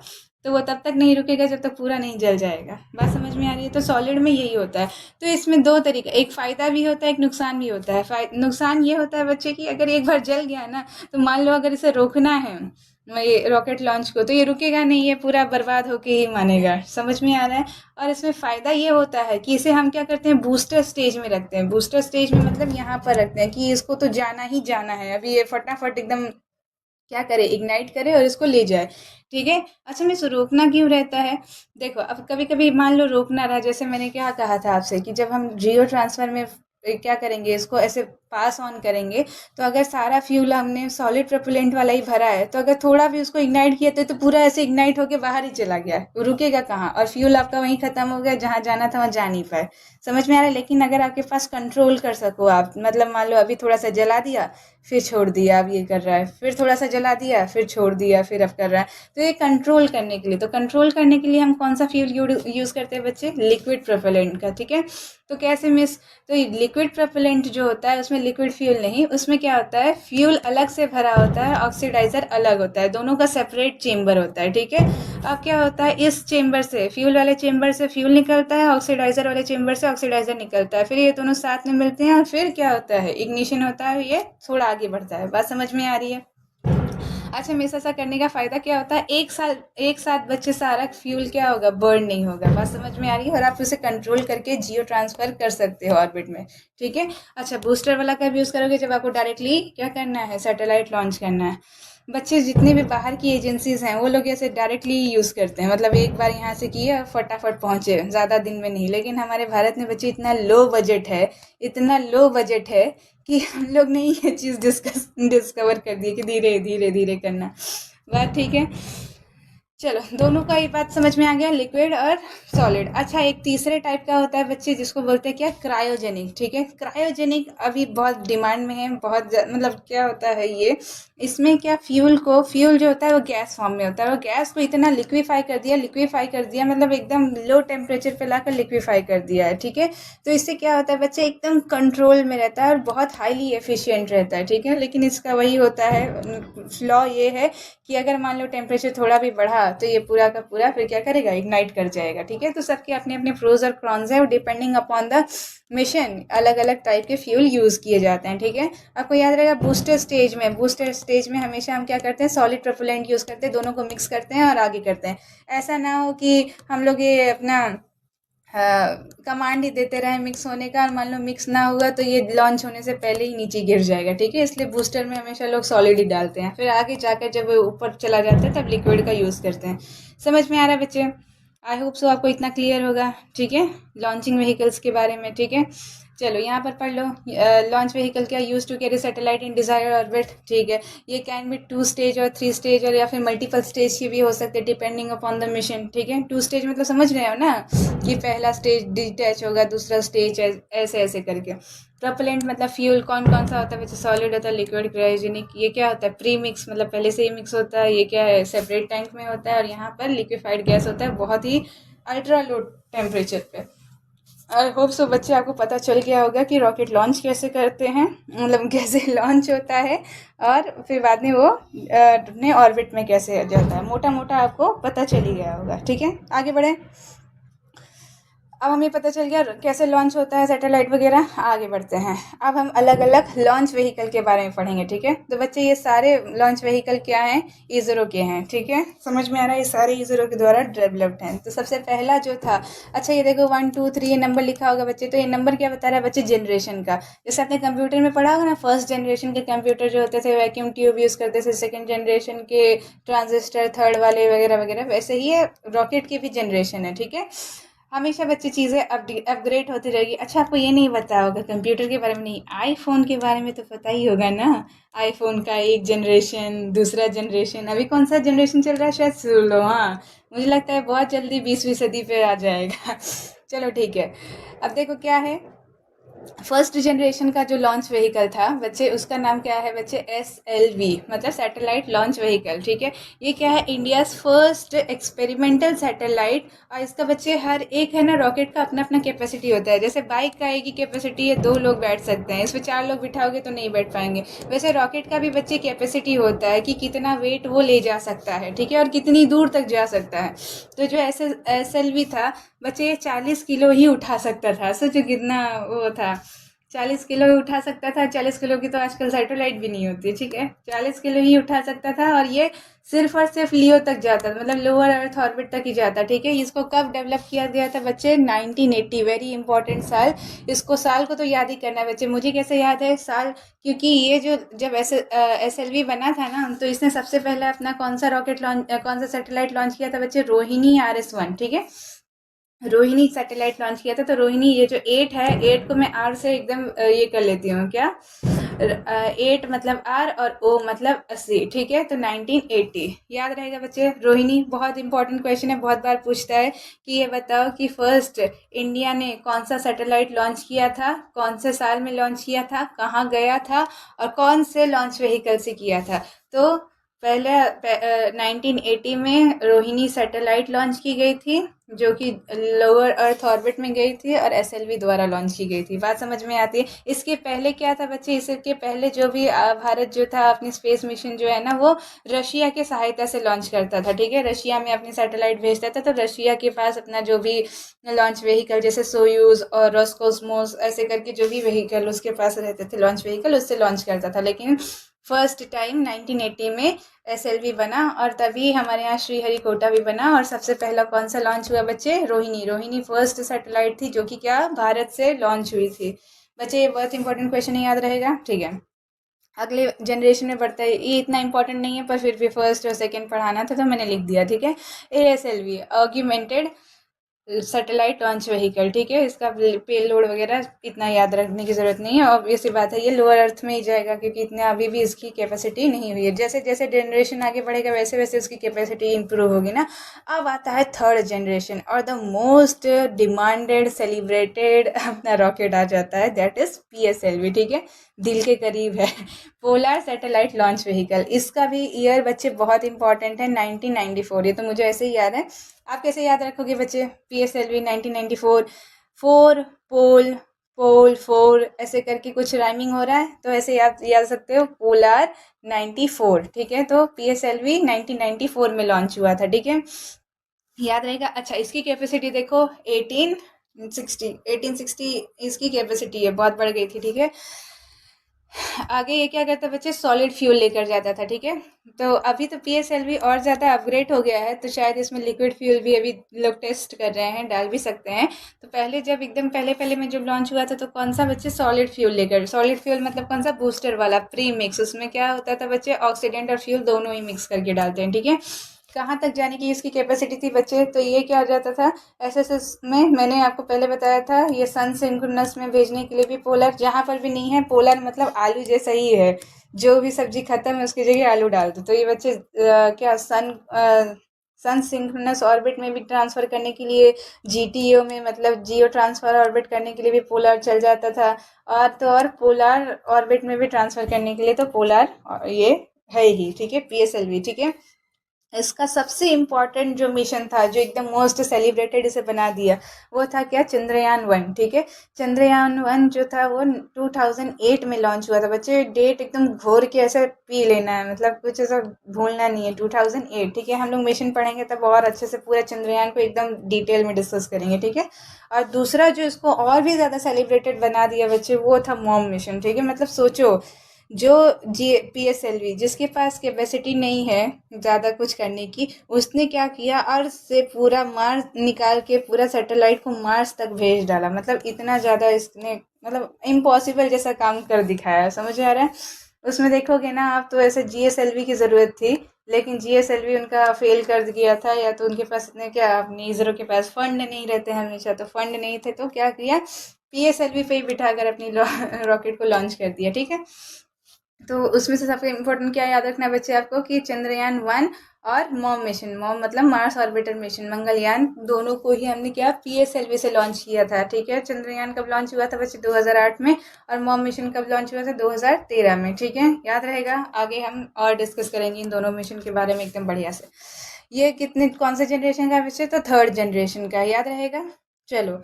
तो वो तब तक नहीं रुकेगा जब तक पूरा नहीं जल जाएगा। बात समझ में आ रही है? तो सॉलिड में यही होता है। तो इसमें दो तरीका, एक फ़ायदा भी होता है, एक नुकसान भी होता है। नुकसान ये होता है बच्चे की, अगर एक बार जल गया ना तो मान लो अगर इसे रोकना है ये रॉकेट लॉन्च को, तो ये रुकेगा नहीं, ये पूरा बर्बाद होके ही मानेगा। समझ में आ रहा है? और इसमें फ़ायदा ये होता है कि इसे हम क्या करते हैं, बूस्टर स्टेज में रखते हैं। बूस्टर स्टेज में मतलब यहाँ पर रखते हैं कि इसको तो जाना ही जाना है, अभी ये फटाफट एकदम क्या करे, इग्नाइट करे और इसको ले जाए, ठीक है। अच्छा, मैं इसे रोकना क्यों रहता है? देखो, अब कभी कभी मान लो रोकना रहा, जैसे मैंने क्या कहा था आपसे कि जब हम जियो ट्रांसफर में क्या करेंगे, इसको ऐसे पास ऑन करेंगे, तो अगर सारा फ्यूल हमने सॉलिड प्रोपेलेंट वाला ही भरा है, तो अगर थोड़ा भी उसको इग्नाइट किया तो पूरा ऐसे इग्नाइट होके बाहर ही चला गया, वो रुकेगा कहाँ, और फ्यूल आपका वहीं खत्म हो गया, जहाँ जाना था वहाँ जा नहीं पाए। समझ में आ रहा है? लेकिन अगर आपके पास कंट्रोल कर सको आप, मतलब मान लो अभी थोड़ा सा जला दिया फिर छोड़ दिया, अब ये कर रहा है, फिर थोड़ा सा जला दिया फिर छोड़ दिया, फिर अब कर रहा है, तो ये कंट्रोल करने के लिए, तो कंट्रोल करने के लिए हम कौन सा फ्यूल यूज़ करते हैं बच्चे? लिक्विड प्रोपेलेंट का, ठीक है। तो कैसे मिस, तो लिक्विड प्रोपेलेंट जो होता है उसमें लिक्विड फ्यूल नहीं, उसमें क्या होता है, फ्यूल अलग से भरा होता है, ऑक्सीडाइजर अलग होता है, दोनों का सेपरेट चेम्बर होता है, ठीक है। अब क्या होता है, इस चेम्बर से, फ्यूल वाले चेम्बर से फ्यूल निकलता है, ऑक्सीडाइजर वाले चेम्बर से ऑक्सीडाइजर निकलता है, फिर ये दोनों साथ में मिलते हैं और फिर क्या होता है, इग्निशन होता है, ये थोड़ा आगे बढ़ता है। बात समझ में आ रही है? अच्छा, हमेशा ऐसा करने का फ़ायदा क्या होता है, एक साथ बच्चे सारा फ्यूल क्या होगा, बर्न नहीं होगा। बात समझ में आ रही है? और आप उसे कंट्रोल करके जियो ट्रांसफ़र कर सकते हो ऑर्बिट में, ठीक है। अच्छा, बूस्टर वाला कब यूज़ करोगे? जब आपको डायरेक्टली क्या करना है, सैटेलाइट लॉन्च करना है। बच्चे जितने भी बाहर की एजेंसीज़ हैं वो लोग ऐसे डायरेक्टली यूज़ करते हैं, मतलब एक बार यहाँ से किए और फटाफट पहुँचे, ज़्यादा दिन में नहीं। लेकिन हमारे भारत में बच्चे इतना लो बजट है, इतना लो बजट है कि हम लोग ने ये चीज़ डिस्कवर कर दी है कि धीरे धीरे धीरे करना। बात ठीक है? चलो, दोनों का ये बात समझ में आ गया, लिक्विड और सॉलिड। अच्छा, एक तीसरे टाइप का होता है बच्चे, जिसको बोलते हैं क्या, क्रायोजेनिक, ठीक है। क्रायोजेनिक अभी बहुत डिमांड में है, बहुत मतलब क्या होता है ये, इसमें क्या, फ्यूल जो होता है वो गैस फॉर्म में होता है, वो गैस को इतना लिक्विफाई कर दिया, मतलब एकदम लो टेम्परेचर पे लाकर लिक्विफाई कर दिया है, ठीक है। तो इससे क्या होता है बच्चे, एकदम कंट्रोल में रहता है और बहुत हाईली एफिशिएंट रहता है, ठीक है। लेकिन इसका वही होता है, फ्लॉ ये है कि अगर मान लो टेम्परेचर थोड़ा भी बढ़ा तो ये पूरा का पूरा फिर क्या करेगा, इग्नाइट कर जाएगा, ठीक है। तो सबके अपने अपने प्रोज और कॉन्स है, डिपेंडिंग अपॉन द मिशन अलग अलग टाइप के फ्यूल यूज़ किए जाते हैं, ठीक है। आपको याद रहेगा, बूस्टर स्टेज में हमेशा हम क्या करते हैं, सॉलिड प्रोपेलेंट यूज़ करते हैं, दोनों को मिक्स करते हैं और आगे करते हैं। ऐसा ना हो कि हम लोग ये अपना कमांड ही देते रहे मिक्स होने का, और मान लो मिक्स ना हुआ तो ये लॉन्च होने से पहले ही नीचे गिर जाएगा, ठीक है। इसलिए बूस्टर में हमेशा लोग सॉलिड ही डालते हैं, फिर आगे जाकर जब वो ऊपर चला जाता है तब लिक्विड का यूज़ करते हैं। समझ में आ रहा है बच्चे? आई होप सो आपको इतना क्लियर होगा, ठीक है, लॉन्चिंग व्हीकल्स के बारे में, ठीक है। चलो यहाँ पर पढ़ लो, लॉन्च व्हीकल क्या, use to carry satellite in desire orbit, ठीक है। ये कैन बी 2 स्टेज और 3 स्टेज और या फिर मल्टीपल स्टेज की भी हो सकते हैं, डिपेंडिंग अपॉन द मिशन, ठीक है। 2 स्टेज मतलब समझ रहे हो ना, कि पहला स्टेज डिटैच होगा, दूसरा स्टेज ऐसे ऐसे करके। प्रोपेलेंट मतलब फ्यूल कौन कौन सा होता है बच्चे, सॉलिड होता है, लिक्विड, क्रायोजेनिक। ये क्या होता है, प्री मिक्स, मतलब पहले से ही मिक्स होता है। ये क्या है, सेपरेट टैंक में होता है, और यहाँ पर लिक्विफाइड गैस होता है बहुत ही अल्ट्रा लो टेम्परेचर पे। आई होप सो बच्चे आपको पता चल गया होगा कि रॉकेट लॉन्च कैसे करते हैं, मतलब कैसे लॉन्च होता है, और फिर बाद में वो अपने ऑर्बिट में कैसे जाता है, मोटा मोटा आपको पता चल ही गया होगा, ठीक है। आगे बढ़े, अब हमें पता चल गया कैसे लॉन्च होता है सैटेलाइट वगैरह। आगे बढ़ते हैं, अब हम अलग अलग लॉन्च व्हीकल के बारे में पढ़ेंगे, ठीक है। तो बच्चे ये सारे लॉन्च व्हीकल क्या हैं, इसरो के हैं, ठीक है। समझ में आ रहा है, ये सारे इसरो के द्वारा डेवलप्ड हैं। तो सबसे पहला जो था, अच्छा ये देखो 1 2 3 ये नंबर लिखा होगा बच्चे, तो ये नंबर क्या बता रहा है बच्चे, जनरेशन का। जैसे आपने कंप्यूटर में पढ़ा होगा ना, फर्स्ट जनरेशन के कंप्यूटर जो होते थे वैक्यूम ट्यूब यूज़ करते थे, सेकेंड जनरेशन के ट्रांजिस्टर, थर्ड वाले वगैरह वगैरह, वैसे ही ये रॉकेट की भी जनरेशन है, ठीक है। हमेशा बच्चे चीज़ें अपग्रेड होती रहेगी। अच्छा, आपको ये नहीं पता होगा कंप्यूटर के बारे में, नहीं, आईफोन के बारे में तो पता ही होगा ना। आईफोन का एक जनरेशन, दूसरा जनरेशन, अभी कौन सा जनरेशन चल रहा है, शायद 16, मुझे लगता है बहुत जल्दी 20वीं सदी पे आ जाएगा। चलो ठीक है, अब देखो क्या है, फर्स्ट जनरेशन का जो लॉन्च व्हीकल था बच्चे, उसका नाम क्या है बच्चे, SLV, मतलब सैटेलाइट लॉन्च व्हीकल। ठीक है, ये क्या है, इंडियाज फर्स्ट एक्सपेरिमेंटल सैटेलाइट। और इसका बच्चे हर एक है ना रॉकेट का अपना अपना कैपेसिटी होता है। जैसे बाइक का एक ही कैपेसिटी है, 2 लोग बैठ सकते हैं, इसमें 4 लोग बिठाओगे तो नहीं बैठ पाएंगे। वैसे रॉकेट का भी बच्चे कैपेसिटी होता है कि कितना वेट वो ले जा सकता है, ठीक है, और कितनी दूर तक जा सकता है। तो जो SLV था बच्चे, ये 40 किलो ही उठा सकता था। सोचो कितना वो था, 40 किलो ही उठा सकता था। 40 किलो की तो आजकल सैटेलाइट भी नहीं होती, ठीक है, 40 किलो ही उठा सकता था। और ये सिर्फ और सिर्फ लियो तक जाता था, मतलब लोअर अर्थ ऑर्बिट तक ही जाता। ठीक है, इसको कब डेवलप किया गया था बच्चे, 1980, वेरी इंपॉर्टेंट साल। इसको साल को तो याद ही करना है बच्चे। मुझे कैसे याद है साल, क्योंकि ये जो जब SLV बना था ना, तो इसने सबसे पहले अपना कौन सा रॉकेट लॉन्च, कौन सा सैटेलाइट लॉन्च किया था बच्चे, रोहिणी RS-1। ठीक है, रोहिणी सैटेलाइट लॉन्च किया था। तो रोहिणी, ये जो 8 है, 8 को मैं आर से एकदम ये कर लेती हूँ क्या, 8 मतलब आर और ओ मतलब 80। ठीक है, तो 1980 याद रहेगा बच्चे। रोहिणी बहुत इंपॉर्टेंट क्वेश्चन है, बहुत बार पूछता है कि ये बताओ कि फर्स्ट इंडिया ने कौन सा सैटेलाइट लॉन्च किया था, कौन से साल में लॉन्च किया था, कहाँ गया था, और कौन से लॉन्च व्हीकल से किया था। तो पहले 1980 में रोहिणी सैटेलाइट लॉन्च की गई थी, जो कि लोअर अर्थ ऑर्बिट में गई थी और SLV द्वारा लॉन्च की गई थी। बात समझ में आती है। इसके पहले क्या था बच्चे, इसके पहले जो भी भारत जो था अपनी स्पेस मिशन जो है ना, वो रशिया के सहायता से लॉन्च करता था। ठीक है, रशिया में अपनी सैटेलाइट भेजता था। तो रशिया के पास अपना जो भी लॉन्च व्हीकल, जैसे सोयूज और रोस्कोसमोस ऐसे करके जो भी व्हीकल उसके पास रहते थे लॉन्च व्हीकल, उससे लॉन्च करता था। लेकिन फर्स्ट टाइम 1980 में SLV बना, और तभी हमारे यहाँ श्रीहरिकोटा भी बना। और सबसे पहला कौन सा लॉन्च हुआ बच्चे, रोहिणी। रोहिणी फर्स्ट सैटेलाइट थी जो कि क्या, भारत से लॉन्च हुई थी। बच्चे ये बहुत इंपॉर्टेंट क्वेश्चन याद रहेगा, ठीक है। अगले जनरेशन में बढ़ता है, ये इतना इंपॉर्टेंट नहीं है, पर फिर भी फर्स्ट और सेकंड पढ़ाना था तो मैंने लिख दिया। ठीक है, ASLV, augmented satellite launch vehicle. ठीक है, इसका पेलोड वगैरह इतना याद रखने की ज़रूरत नहीं है। ऑब्वियस सी बात है, ये लोअर अर्थ में ही जाएगा, क्योंकि इतने अभी भी इसकी कैपेसिटी नहीं हुई है। जैसे जैसे जनरेशन आगे बढ़ेगा वैसे वैसे उसकी कैपेसिटी इंप्रूव होगी ना। अब आता है थर्ड जनरेशन, और द मोस्ट डिमांडेड सेलिब्रेटेड अपना रॉकेट आ जाता है, दैट इज PSLV। ठीक है, दिल के करीब है, पोलर सैटेलाइट लॉन्च व्हीकल। इसका भी ईयर बच्चे बहुत इंपॉर्टेंट है, 1994। ये तो मुझे ऐसे ही याद है, आप कैसे याद रखोगे बच्चे, PSLV 1994। फोर पोल, पोल फोर, ऐसे करके कुछ राइमिंग हो रहा है, तो ऐसे याद याद सकते हो, पोलर 94। ठीक है, तो PSLV 1994 में लॉन्च हुआ था। ठीक है, याद रहेगा। अच्छा, इसकी कैपेसिटी देखो, 1860 इसकी कैपेसिटी है, बहुत बढ़ गई थी। ठीक है, आगे ये क्या करता है बच्चे, सॉलिड फ्यूल लेकर जाता था। ठीक है, तो अभी तो PSLV और ज़्यादा अपग्रेड हो गया है, तो शायद इसमें लिक्विड फ्यूल भी अभी लोग टेस्ट कर रहे हैं, डाल भी सकते हैं। तो पहले जब एकदम पहले पहले में जब लॉन्च हुआ था, तो कौन सा बच्चे, सॉलिड फ्यूल लेकर। सॉलिड फ्यूल मतलब कौन सा, बूस्टर वाला प्री मिक्स। उसमें क्या होता था बच्चे, ऑक्सीडेंट और फ्यूल दोनों ही मिक्स करके डालते हैं। ठीक है, कहाँ तक जाने की इसकी कैपेसिटी थी बच्चे, तो ये क्या हो जाता था, SSS में मैंने आपको पहले बताया था, ये सन सिंक्रोनस में भेजने के लिए भी पोलर, जहाँ पर भी नहीं है पोलर मतलब आलू जैसा ही है, जो भी सब्जी खत्म है उसकी जगह आलू डाल दो। तो ये बच्चे क्या सन सिंक्रोनस ऑर्बिट में भी ट्रांसफ़र करने के लिए, GTO में मतलब जियो ट्रांसफ़र ऑर्बिट करने के लिए भी पोलर चल जाता था। और तो और पोलर ऑर्बिट में भी ट्रांसफ़र करने के लिए तो पोलर ये है ही। ठीक है, PSLV। ठीक है, इसका सबसे इम्पॉर्टेंट जो मिशन था, जो एकदम मोस्ट सेलिब्रेटेड इसे बना दिया, वो था क्या, चंद्रयान 1। ठीक है, चंद्रयान 1 जो था वो 2008 में लॉन्च हुआ था। बच्चे डेट एकदम घोर के ऐसे पी लेना है, मतलब कुछ ऐसा भूलना नहीं है, 2008। ठीक है, हम लोग मिशन पढ़ेंगे तब और अच्छे से पूरा चंद्रयान को एकदम डिटेल में डिस्कस करेंगे। ठीक है, और दूसरा जो इसको और भी ज़्यादा सेलिब्रेटेड बना दिया बच्चे, वो था मॉम मिशन। ठीक है, मतलब सोचो, जो PSLV जिसके पास कैपेसिटी नहीं है ज़्यादा कुछ करने की, उसने क्या किया, अर्थ से पूरा मार्स निकाल के पूरा सैटेलाइट को मार्स तक भेज डाला। मतलब इतना ज़्यादा इसने, मतलब इम्पॉसिबल जैसा काम कर दिखाया। समझ आ रहा है। उसमें देखोगे ना आप, तो ऐसे GSLV की ज़रूरत थी, लेकिन GSLV उनका फेल कर दिया था, या तो उनके पास इतने क्या, अपनी इसरो के पास फंड नहीं रहते हमेशा, तो फंड नहीं थे, तो क्या किया, PSLV पे ही बिठाकर अपनी रॉकेट को लॉन्च कर दिया। ठीक है, तो उसमें से सबसे इम्पोर्टेंट क्या याद रखना है बच्चे आपको कि चंद्रयान 1 और मॉम मिशन, मॉम मतलब मार्स ऑर्बिटर मिशन, मंगलयान, दोनों को ही हमने क्या पीएसएलवी से लॉन्च किया था। ठीक है, चंद्रयान कब लॉन्च हुआ था बच्चे 2008 में, और मॉम मिशन कब लॉन्च हुआ था 2013 में। ठीक है, याद रहेगा। आगे हम और डिस्कस करेंगे इन दोनों मिशन के बारे में एकदम बढ़िया से। ये कितने कौन से जनरेशन का है बच्चे, तो थर्ड जनरेशन का, याद रहेगा। चलो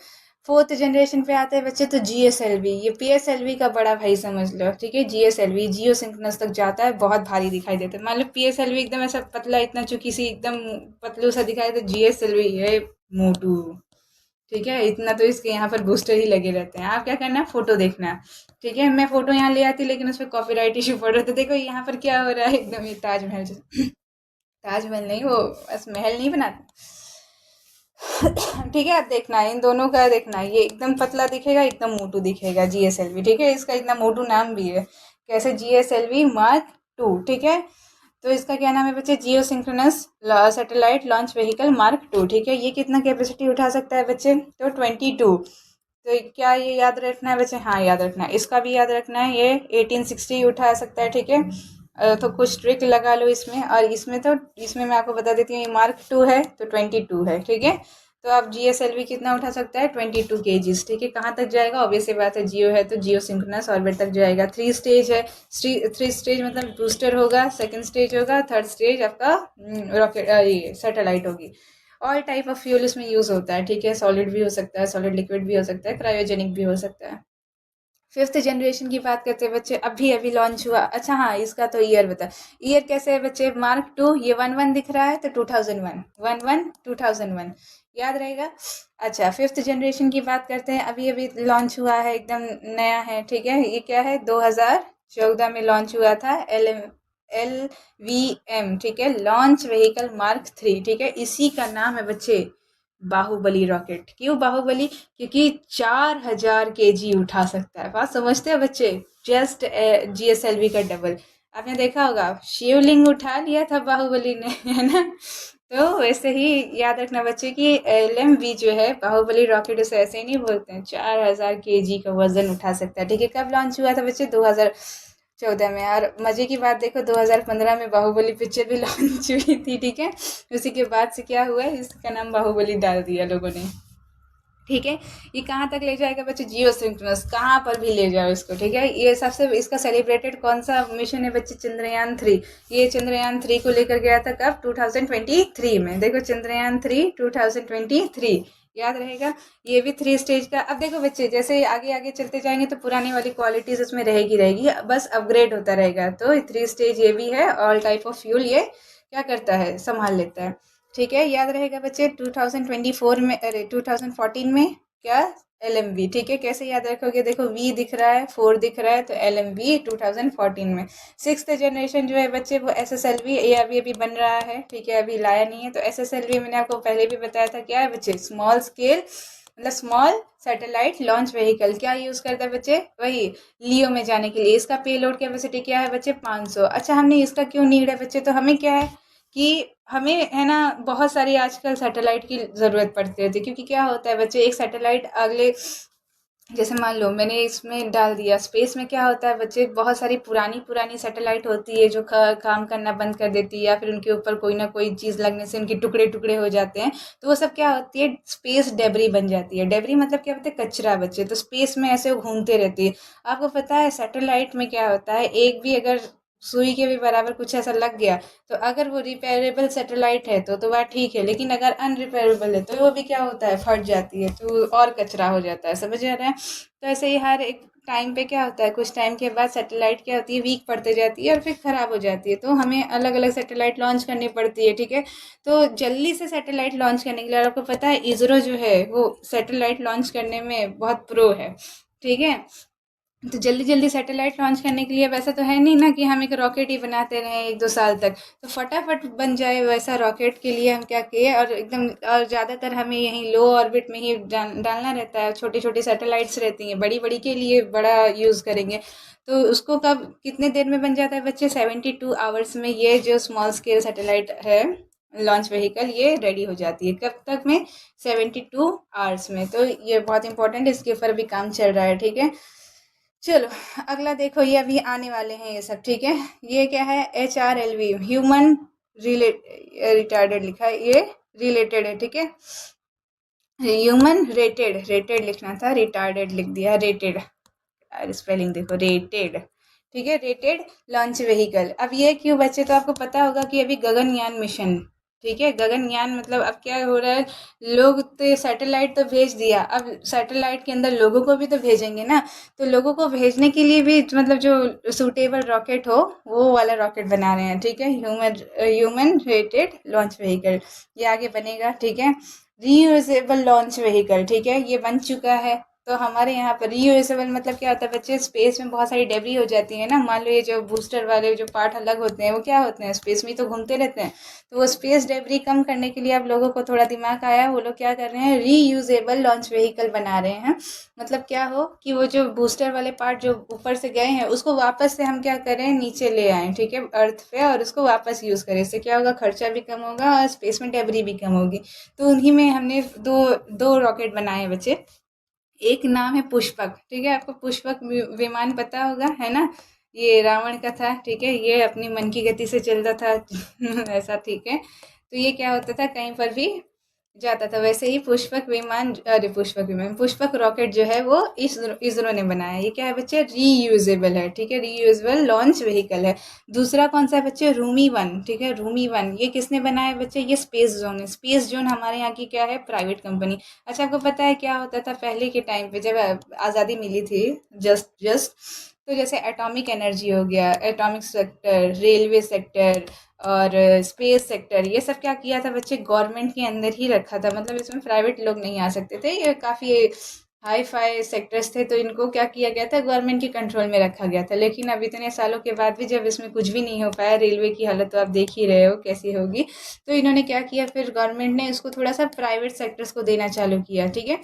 फोर्थ जनरेशन पे आते हैं बच्चे, तो जीएसएलवी, ये पीएसएलवी का बड़ा भाई समझ लो। ठीक है, जीएसएलवी जियो सिंक्रोनस तक जाता है, बहुत भारी दिखाई देता है। मान लो पीएसएलवी एकदम ऐसा पतला, इतना चुकी सी एकदम पतलू सा दिखाई, तो जीएसएलवी ये मोटू। ठीक है, इतना तो इसके यहाँ पर बूस्टर ही लगे रहते हैं। आप क्या करना है, फोटो देखना है। ठीक है, मैं फोटो यहाँ ले आती, लेकिन उस पर कॉपीराइट इशू पड़ रहा था। देखो यहाँ पर क्या हो रहा है, एकदम ये ताजमहल ताजमहल नहीं, वो बस महल नहीं बनाते। ठीक है, आप देखना इन दोनों का, देखना ये एकदम पतला दिखेगा, एकदम मोटू दिखेगा जीएसएलवी। ठीक है, इसका इतना मोटू नाम भी है कैसे, GSLV Mark 2। ठीक है, तो इसका क्या नाम है बच्चे, geosynchronous satellite launch vehicle Mark 2। ठीक है, ये कितना कैपेसिटी उठा सकता है बच्चे, तो 22। तो क्या ये याद रखना है बच्चे, हाँ याद रखना है, इसका भी याद रखना है, ये 1860 उठा सकता है। ठीक है, तो कुछ ट्रिक लगा लो इसमें, और इसमें तो इसमें मैं आपको बता देती हूँ, ये Mark 2 है तो 22 है। ठीक है, तो अब जीएसएलवी कितना उठा सकता है, 22 kgs। ठीक है, कहाँ तक जाएगा, ऑब्वियसली बात है, जियो है तो जियो सिंक्रोनस ऑर्बिट तक जाएगा। 3 स्टेज है, 3 स्टेज मतलब बूस्टर होगा, सेकंड स्टेज होगा, थर्ड स्टेज आपका रॉकेट ये सैटेलाइट होगी। ऑल टाइप ऑफ फ्यूल इसमें यूज होता है। ठीक है, सॉलिड भी हो सकता है, सॉलिड लिक्विड भी हो सकता है, क्रायोजेनिक भी हो सकता है। फिफ्थ जनरेशन की बात करते हैं बच्चे, अभी अभी लॉन्च हुआ। अच्छा हाँ, इसका तो ईयर बता, ईयर कैसे है बच्चे, Mark 2, ये 11 दिख रहा है तो 2001, 11 2001, याद रहेगा। अच्छा, फिफ्थ जनरेशन की बात करते हैं, अभी अभी लॉन्च हुआ है, एकदम नया है। ठीक है, ये क्या है, 2014 में लॉन्च हुआ था, LVM। ठीक है, लॉन्च व्हीकल Mark 3। ठीक है, इसी का नाम है बच्चे बाहुबली रॉकेट। क्यों बाहुबली, क्योंकि 4000 kg उठा सकता है। बात समझते हो बच्चे, जस्ट जीएसएलवी का डबल। आपने देखा होगा शिवलिंग उठा लिया था बाहुबली ने, है ना। तो वैसे ही याद रखना बच्चे कि LMV जो है बाहुबली रॉकेट, उसे ऐसे ही नहीं बोलते हैं, 4000 kg का वजन उठा सकता है। ठीक है, कब लॉन्च हुआ था बच्चे, 2014 में। और मजे की बात देखो, 2015 में बाहुबली पिक्चर भी लॉन्च हुई थी। ठीक है, उसी के बाद से क्या हुआ है, इसका नाम बाहुबली डाल दिया लोगों ने। ठीक है, ये कहाँ तक ले जाएगा बच्चे, जियो सिंक्रोनस, कहाँ पर भी ले जाओ इसको। ठीक है, ये सबसे इसका सेलिब्रेटेड कौन सा मिशन है बच्चे, चंद्रयान 3। ये चंद्रयान 3 को लेकर गया था कब, 2023 में। देखो चंद्रयान 3 2023, याद रहेगा। ये भी 3 स्टेज का। अब देखो बच्चे, जैसे आगे आगे चलते जाएंगे तो पुरानी वाली क्वालिटीज उसमें रहेगी रहेगी, बस अपग्रेड होता रहेगा। तो 3 स्टेज ये भी है, ऑल टाइप ऑफ फ्यूल ये क्या करता है, संभाल लेता है। ठीक है, याद रहेगा बच्चे। 2024 में, अरे 2014 में क्या, LMV। ठीक है, कैसे याद रखोगे, देखो V दिख रहा है, 4 दिख रहा है, तो LMV 2014 में। सिक्स्थ जनरेशन जो है बच्चे, वो SSLV, ये अभी अभी बन रहा है। ठीक है, अभी लाया नहीं है। तो SSLV मैंने आपको पहले भी बताया था, क्या है बच्चे, स्मॉल स्केल मतलब स्मॉल सैटेलाइट लॉन्च व्हीकल। क्या यूज करता है बच्चे, वही लियो में जाने के लिए। इसका पेलोड कैपेसिटी क्या है बच्चे, 500। अच्छा, हमने इसका क्यों नीड है बच्चे, तो हमें क्या है कि हमें है ना, बहुत सारी आजकल सैटेलाइट की ज़रूरत पड़ती है। क्योंकि क्या होता है बच्चे, एक सैटेलाइट अगले, जैसे मान लो मैंने इसमें डाल दिया स्पेस में, क्या होता है बच्चे, बहुत सारी पुरानी पुरानी सैटेलाइट होती है जो काम करना बंद कर देती है, या फिर उनके ऊपर कोई ना कोई चीज़ लगने से उनके टुकड़े टुकड़े हो जाते हैं। तो वो सब क्या होती है, स्पेस डेबरी बन जाती है। डेबरी मतलब क्या होता है, कचरा बच्चे। तो स्पेस में ऐसे वो घूमते रहती है। आपको पता है सैटेलाइट में क्या होता है, एक भी अगर सुई के भी बराबर कुछ ऐसा लग गया, तो अगर वो रिपेयरेबल सैटेलाइट है तो वह ठीक है, लेकिन अगर अनरिपेयरेबल है तो वो भी क्या होता है, फट जाती है, तो और कचरा हो जाता है। समझ आ रहा है। तो ऐसे ही हर एक टाइम पे क्या होता है, कुछ टाइम के बाद सैटेलाइट क्या होती है, वीक पड़ते जाती है और फिर ख़राब हो जाती है। तो हमें अलग अलग सैटेलाइट लॉन्च करनी पड़ती है। ठीक है, तो जल्दी से सैटेलाइट लॉन्च करने के लिए, और आपको पता है इसरो जो है वो सैटेलाइट लॉन्च करने में बहुत प्रो है। ठीक है, तो जल्दी जल्दी सैटेलाइट लॉन्च करने के लिए, वैसा तो है नहीं ना कि हम एक रॉकेट ही बनाते रहें 1-2 साल तक। तो फटाफट बन जाए वैसा रॉकेट के लिए हम क्या किए, और एकदम, और ज़्यादातर हमें यहीं लो ऑर्बिट में ही डालना रहता है। छोटी छोटी सैटेलाइट्स रहती हैं, बड़ी बड़ी के लिए बड़ा यूज़ करेंगे। तो उसको कब कितने देर में बन जाता है बच्चे, 72 आवर्स में ये जो स्मॉल स्केल सैटेलाइट है लॉन्च व्हीकल, ये रेडी हो जाती है। कब तक में, 72 आवर्स में। तो ये बहुत इंपॉर्टेंट, इसके ऊपर भी काम चल रहा है। ठीक है, चलो अगला देखो, ये अभी आने वाले हैं ये सब, ठीक है। ये क्या है, HRLV, ह्यूमन रिलेट रिटार्डेड लिखा है, ये रिलेटेड है, ठीक है। ह्यूमन रेटेड, रेटेड लिखना था, रिटार्डेड लिख दिया, रेटेड। स्पेलिंग देखो, रेटेड, ठीक है, रेटेड लॉन्च व्हीकल। अब ये क्यों बच्चे, तो आपको पता होगा कि अभी गगनयान मिशन, ठीक है, गगनयान मतलब अब क्या हो रहा है, लोग तो सैटेलाइट तो भेज दिया, अब सैटेलाइट के अंदर लोगों को भी तो भेजेंगे ना, तो लोगों को भेजने के लिए भी मतलब जो सूटेबल रॉकेट हो वो वाला रॉकेट बना रहे हैं, ठीक है, human human rated launch vehicle, ये आगे बनेगा, ठीक है। रीयूजेबल लॉन्च व्हीकल, ठीक है, ये बन चुका है। तो हमारे यहाँ पर रीयूजेबल मतलब क्या होता है बच्चे, स्पेस में बहुत सारी डेब्री हो जाती है ना, मान लो ये जो बूस्टर वाले जो पार्ट अलग होते हैं वो क्या होते हैं, स्पेस में तो घूमते रहते हैं, तो वो स्पेस डेब्री कम करने के लिए आप लोगों को थोड़ा दिमाग आया, वो लोग क्या कर रहे हैं, रीयूजेबल लॉन्च व्हीकल बना रहे हैं। मतलब क्या हो कि वो जो बूस्टर वाले पार्ट जो ऊपर से गए हैं उसको वापस से हम क्या करें, नीचे ले आए, ठीक है, अर्थ पे, और उसको वापस यूज़ करें, इससे क्या होगा, खर्चा भी कम होगा और स्पेस में डेब्री भी कम होगी। तो उन्हीं में हमने दो दो रॉकेट बनाए हैं बच्चे। एक नाम है पुष्पक, ठीक है, आपको पुष्पक विमान पता होगा, है ना, ये रावण का था, ठीक है, ये अपनी मन की गति से चलता था ऐसा, ठीक है। तो ये क्या होता था, कहीं पर भी जाता था, वैसे ही पुष्पक विमान, अरे पुष्पक विमान, पुष्पक रॉकेट जो है वो इसरो ने बनाया है। ये क्या है बच्चे, रीयूजेबल है, ठीक है, रीयूजेबल लॉन्च व्हीकल है। दूसरा कौन सा है बच्चे, रूमी वन, ठीक है, रूमी वन, ये किसने बनाया है बच्चे, ये स्पेस जोन है। स्पेस जोन हमारे यहाँ की क्या है, प्राइवेट कंपनी। अच्छा, आपको पता है क्या होता था पहले के टाइम पे, जब आज़ादी मिली थी, जस्ट जस्ट, तो जैसे एटॉमिक एनर्जी हो गया, एटॉमिक सेक्टर, रेलवे सेक्टर और स्पेस सेक्टर, ये सब क्या किया था बच्चे, गवर्नमेंट के अंदर ही रखा था, मतलब इसमें प्राइवेट लोग नहीं आ सकते थे, ये काफ़ी हाई फाई सेक्टर्स थे, तो इनको क्या किया गया था, गवर्नमेंट के कंट्रोल में रखा गया था। लेकिन अब इतने सालों के बाद भी जब इसमें कुछ भी नहीं हो पाया, रेलवे की हालत तो आप देख ही रहे हो कैसी होगी, तो इन्होंने क्या किया, फिर गवर्नमेंट ने इसको थोड़ा सा प्राइवेट सेक्टर्स को देना चालू किया, ठीक है।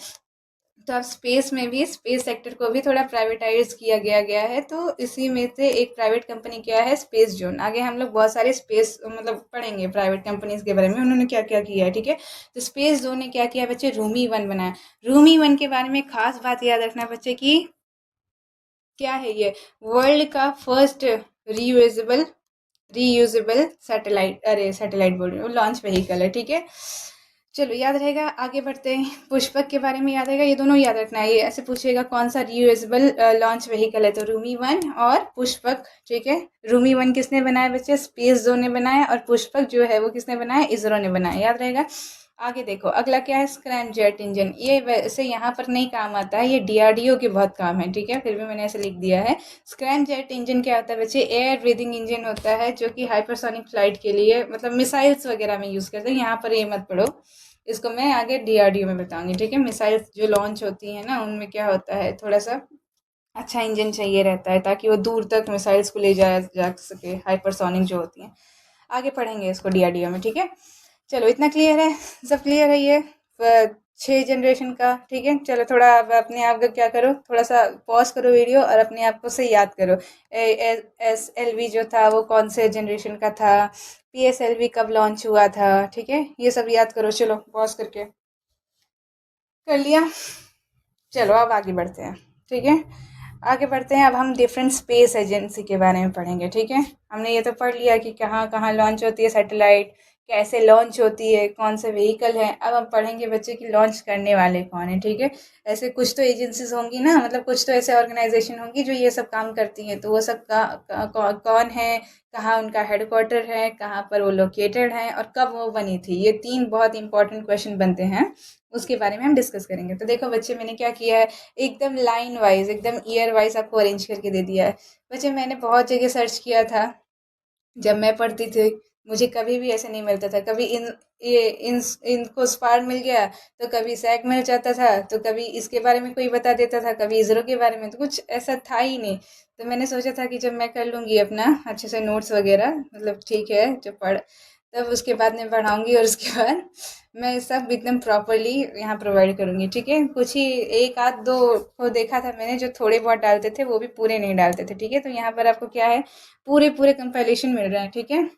तो अब स्पेस में भी, स्पेस सेक्टर को भी थोड़ा प्राइवेटाइज किया गया है, तो इसी में से एक प्राइवेट कंपनी क्या है, स्पेस जोन। आगे हम लोग बहुत सारे स्पेस मतलब पढ़ेंगे प्राइवेट कंपनीज के बारे में, उन्होंने क्या क्या किया है, ठीक है। तो स्पेस जोन ने क्या किया बच्चे, रूमी वन बनाया। रूमी वन के बारे में खास बात याद रखना बच्चे की, क्या है ये, वर्ल्ड का फर्स्ट रीयूजेबल रीयूजेबल सैटेलाइट, अरे सैटेलाइट बोल रही हूँ, लॉन्च व्हीकल है, ठीक है। चलो याद रहेगा, आगे बढ़ते हैं। पुष्पक के बारे में याद रहेगा, ये दोनों याद रखना है, ये ऐसे पूछेगा कौन सा रीयूजेबल लॉन्च व्हीकल है, तो रूमी वन और पुष्पक, ठीक है। रूमी वन किसने बनाया बच्चे, स्पेस जोन ने बनाया, और पुष्पक जो है वो किसने बनाया, इसरो ने बनाया, याद रहेगा। आगे देखो, अगला क्या है, स्क्रैम जेट इंजन। ये वैसे यहाँ पर नहीं काम आता है, ये डीआरडीओ के बहुत काम है, ठीक है, फिर भी मैंने ऐसे लिख दिया है। स्क्रैम जेट इंजन क्या होता है बच्चे, एयर ब्रीदिंग इंजन होता है, जो कि हाइपरसोनिक फ्लाइट के लिए, मतलब मिसाइल्स वगैरह में यूज़ करते हैं, यहाँ पर ये मत पढ़ो, इसको मैं आगे डीआरडीओ में बताऊंगी, ठीक है। मिसाइल्स जो लॉन्च होती है ना, उनमें क्या होता है, थोड़ा सा अच्छा इंजन चाहिए रहता है, ताकि वो दूर तक मिसाइल्स को ले जाया जा सके, हाइपरसोनिक जो होती हैं। आगे पढ़ेंगे इसको डीआरडीओ में, ठीक है। चलो इतना क्लियर है, सब क्लियर है ये 6 जनरेशन का, ठीक है। चलो थोड़ा अब अपने आप का क्या करो, थोड़ा सा पॉज करो वीडियो और अपने आप को से याद करो, SLV जो था वो कौन से जनरेशन का था, PSLV कब लॉन्च हुआ था, ठीक है, ये सब याद करो। चलो पॉज करके कर लिया। चलो अब आगे बढ़ते हैं, ठीक है। आगे बढ़ते हैं, अब हम डिफरेंट स्पेस एजेंसी के बारे में पढ़ेंगे, ठीक है। हमने ये तो पढ़ लिया कि कहाँ कहाँ लॉन्च होती है सैटेलाइट, कैसे लॉन्च होती है, कौन से व्हीकल है। अब हम पढ़ेंगे बच्चे कि लॉन्च करने वाले कौन है, ठीक है। ऐसे कुछ तो एजेंसीज होंगी ना, मतलब कुछ तो ऐसे ऑर्गेनाइजेशन होंगी जो ये सब काम करती हैं, तो वो सब कौन है, कहाँ उनका हेडक्वार्टर है, कहाँ पर वो लोकेटेड है, और कब वो बनी थी, ये 3 बहुत इंपॉर्टेंट क्वेश्चन बनते हैं, उसके बारे में हम डिस्कस करेंगे। तो देखो बच्चे, मैंने क्या किया है, एकदम लाइन वाइज, एकदम ईयर वाइज आपको अरेंज करके दे दिया है। बच्चे मैंने बहुत जगह सर्च किया था, जब मैं पढ़ती थी मुझे कभी भी ऐसे नहीं मिलता था, कभी ये इनको स्पार मिल गया, तो कभी सैग मिल जाता था, तो कभी इसके बारे में कोई बता देता था, कभी इसरो के बारे में, तो कुछ ऐसा था ही नहीं। तो मैंने सोचा था कि जब मैं कर लूँगी अपना अच्छे से नोट्स वगैरह, मतलब ठीक है जब पढ़, तब उसके बाद मैं पढ़ाऊँगी, और उसके बाद मैं सब एकदम प्रॉपरली यहाँ प्रोवाइड करूँगी, ठीक है। कुछ ही एक आध दो को देखा था मैंने जो थोड़े बहुत डालते थे, वो भी पूरे नहीं डालते थे, ठीक है। तो यहाँ पर आपको क्या है, पूरे पूरे कंपाइलेशन मिल रहा है, ठीक है।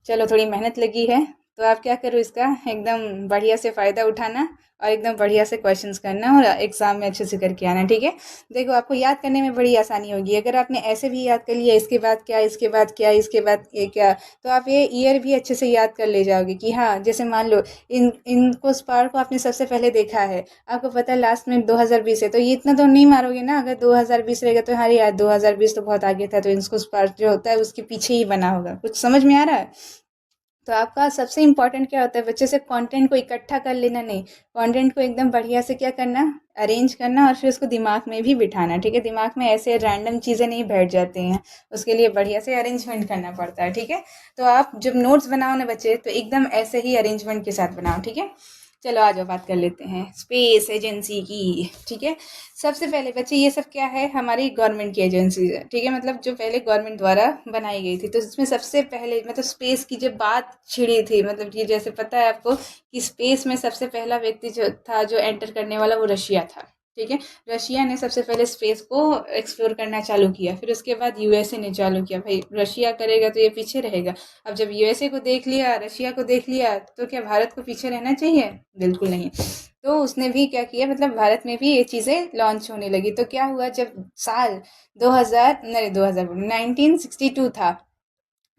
चलो थोड़ी मेहनत लगी है, तो आप क्या करो, इसका एकदम बढ़िया से फ़ायदा उठाना और एकदम बढ़िया से क्वेश्चंस करना और एग्ज़ाम में अच्छे से करके आना, ठीक है। देखो आपको याद करने में बड़ी आसानी होगी अगर आपने ऐसे भी याद कर लिया इसके बाद क्या, इसके बाद क्या, इसके बाद ये क्या, तो आप ये ईयर भी अच्छे से याद कर ले जाओगे कि हाँ, जैसे मान लो इनको स्पार को आपने सबसे पहले देखा है, आपको पता है लास्ट में 2020 है, तो ये इतना तो नहीं मारोगे ना। अगर 2020 रहेगा तो हाँ यार 2020 तो बहुत आगे था, तो इनको स्पार जो होता है उसके पीछे ही बना होगा। कुछ समझ में आ रहा है? तो आपका सबसे इम्पोर्टेंट क्या होता है बच्चे, से कंटेंट को इकट्ठा कर लेना नहीं, कंटेंट को एकदम बढ़िया से क्या करना, अरेंज करना और फिर उसको दिमाग में भी बिठाना, ठीक है। दिमाग में ऐसे रैंडम चीज़ें नहीं बैठ जाती हैं, उसके लिए बढ़िया से अरेंजमेंट करना पड़ता है, ठीक है। तो आप जब नोट्स बनाओ ना बच्चे, तो एकदम ऐसे ही अरेंजमेंट के साथ बनाओ, ठीक है। चलो आ जाओ बात कर लेते हैं स्पेस एजेंसी की, ठीक है। सबसे पहले बच्चे ये सब क्या है, हमारी गवर्नमेंट की एजेंसी है, ठीक है, मतलब जो पहले गवर्नमेंट द्वारा बनाई गई थी। तो इसमें सबसे पहले मतलब स्पेस की जब बात छिड़ी थी, मतलब ये जैसे पता है आपको कि स्पेस में सबसे पहला व्यक्ति जो था जो एंटर करने वाला, वो रशिया था, ठीक है। रशिया ने सबसे पहले स्पेस को एक्सप्लोर करना चालू किया, फिर उसके बाद यूएसए ने चालू किया। भाई रशिया करेगा तो ये पीछे रहेगा। अब जब यूएसए को देख लिया, रशिया को देख लिया, तो क्या भारत को पीछे रहना चाहिए? बिल्कुल नहीं। तो उसने भी क्या किया, मतलब भारत में भी ये चीज़ें लॉन्च होने लगी। तो क्या हुआ, जब साल 2000 नहीं 2000 1962 था,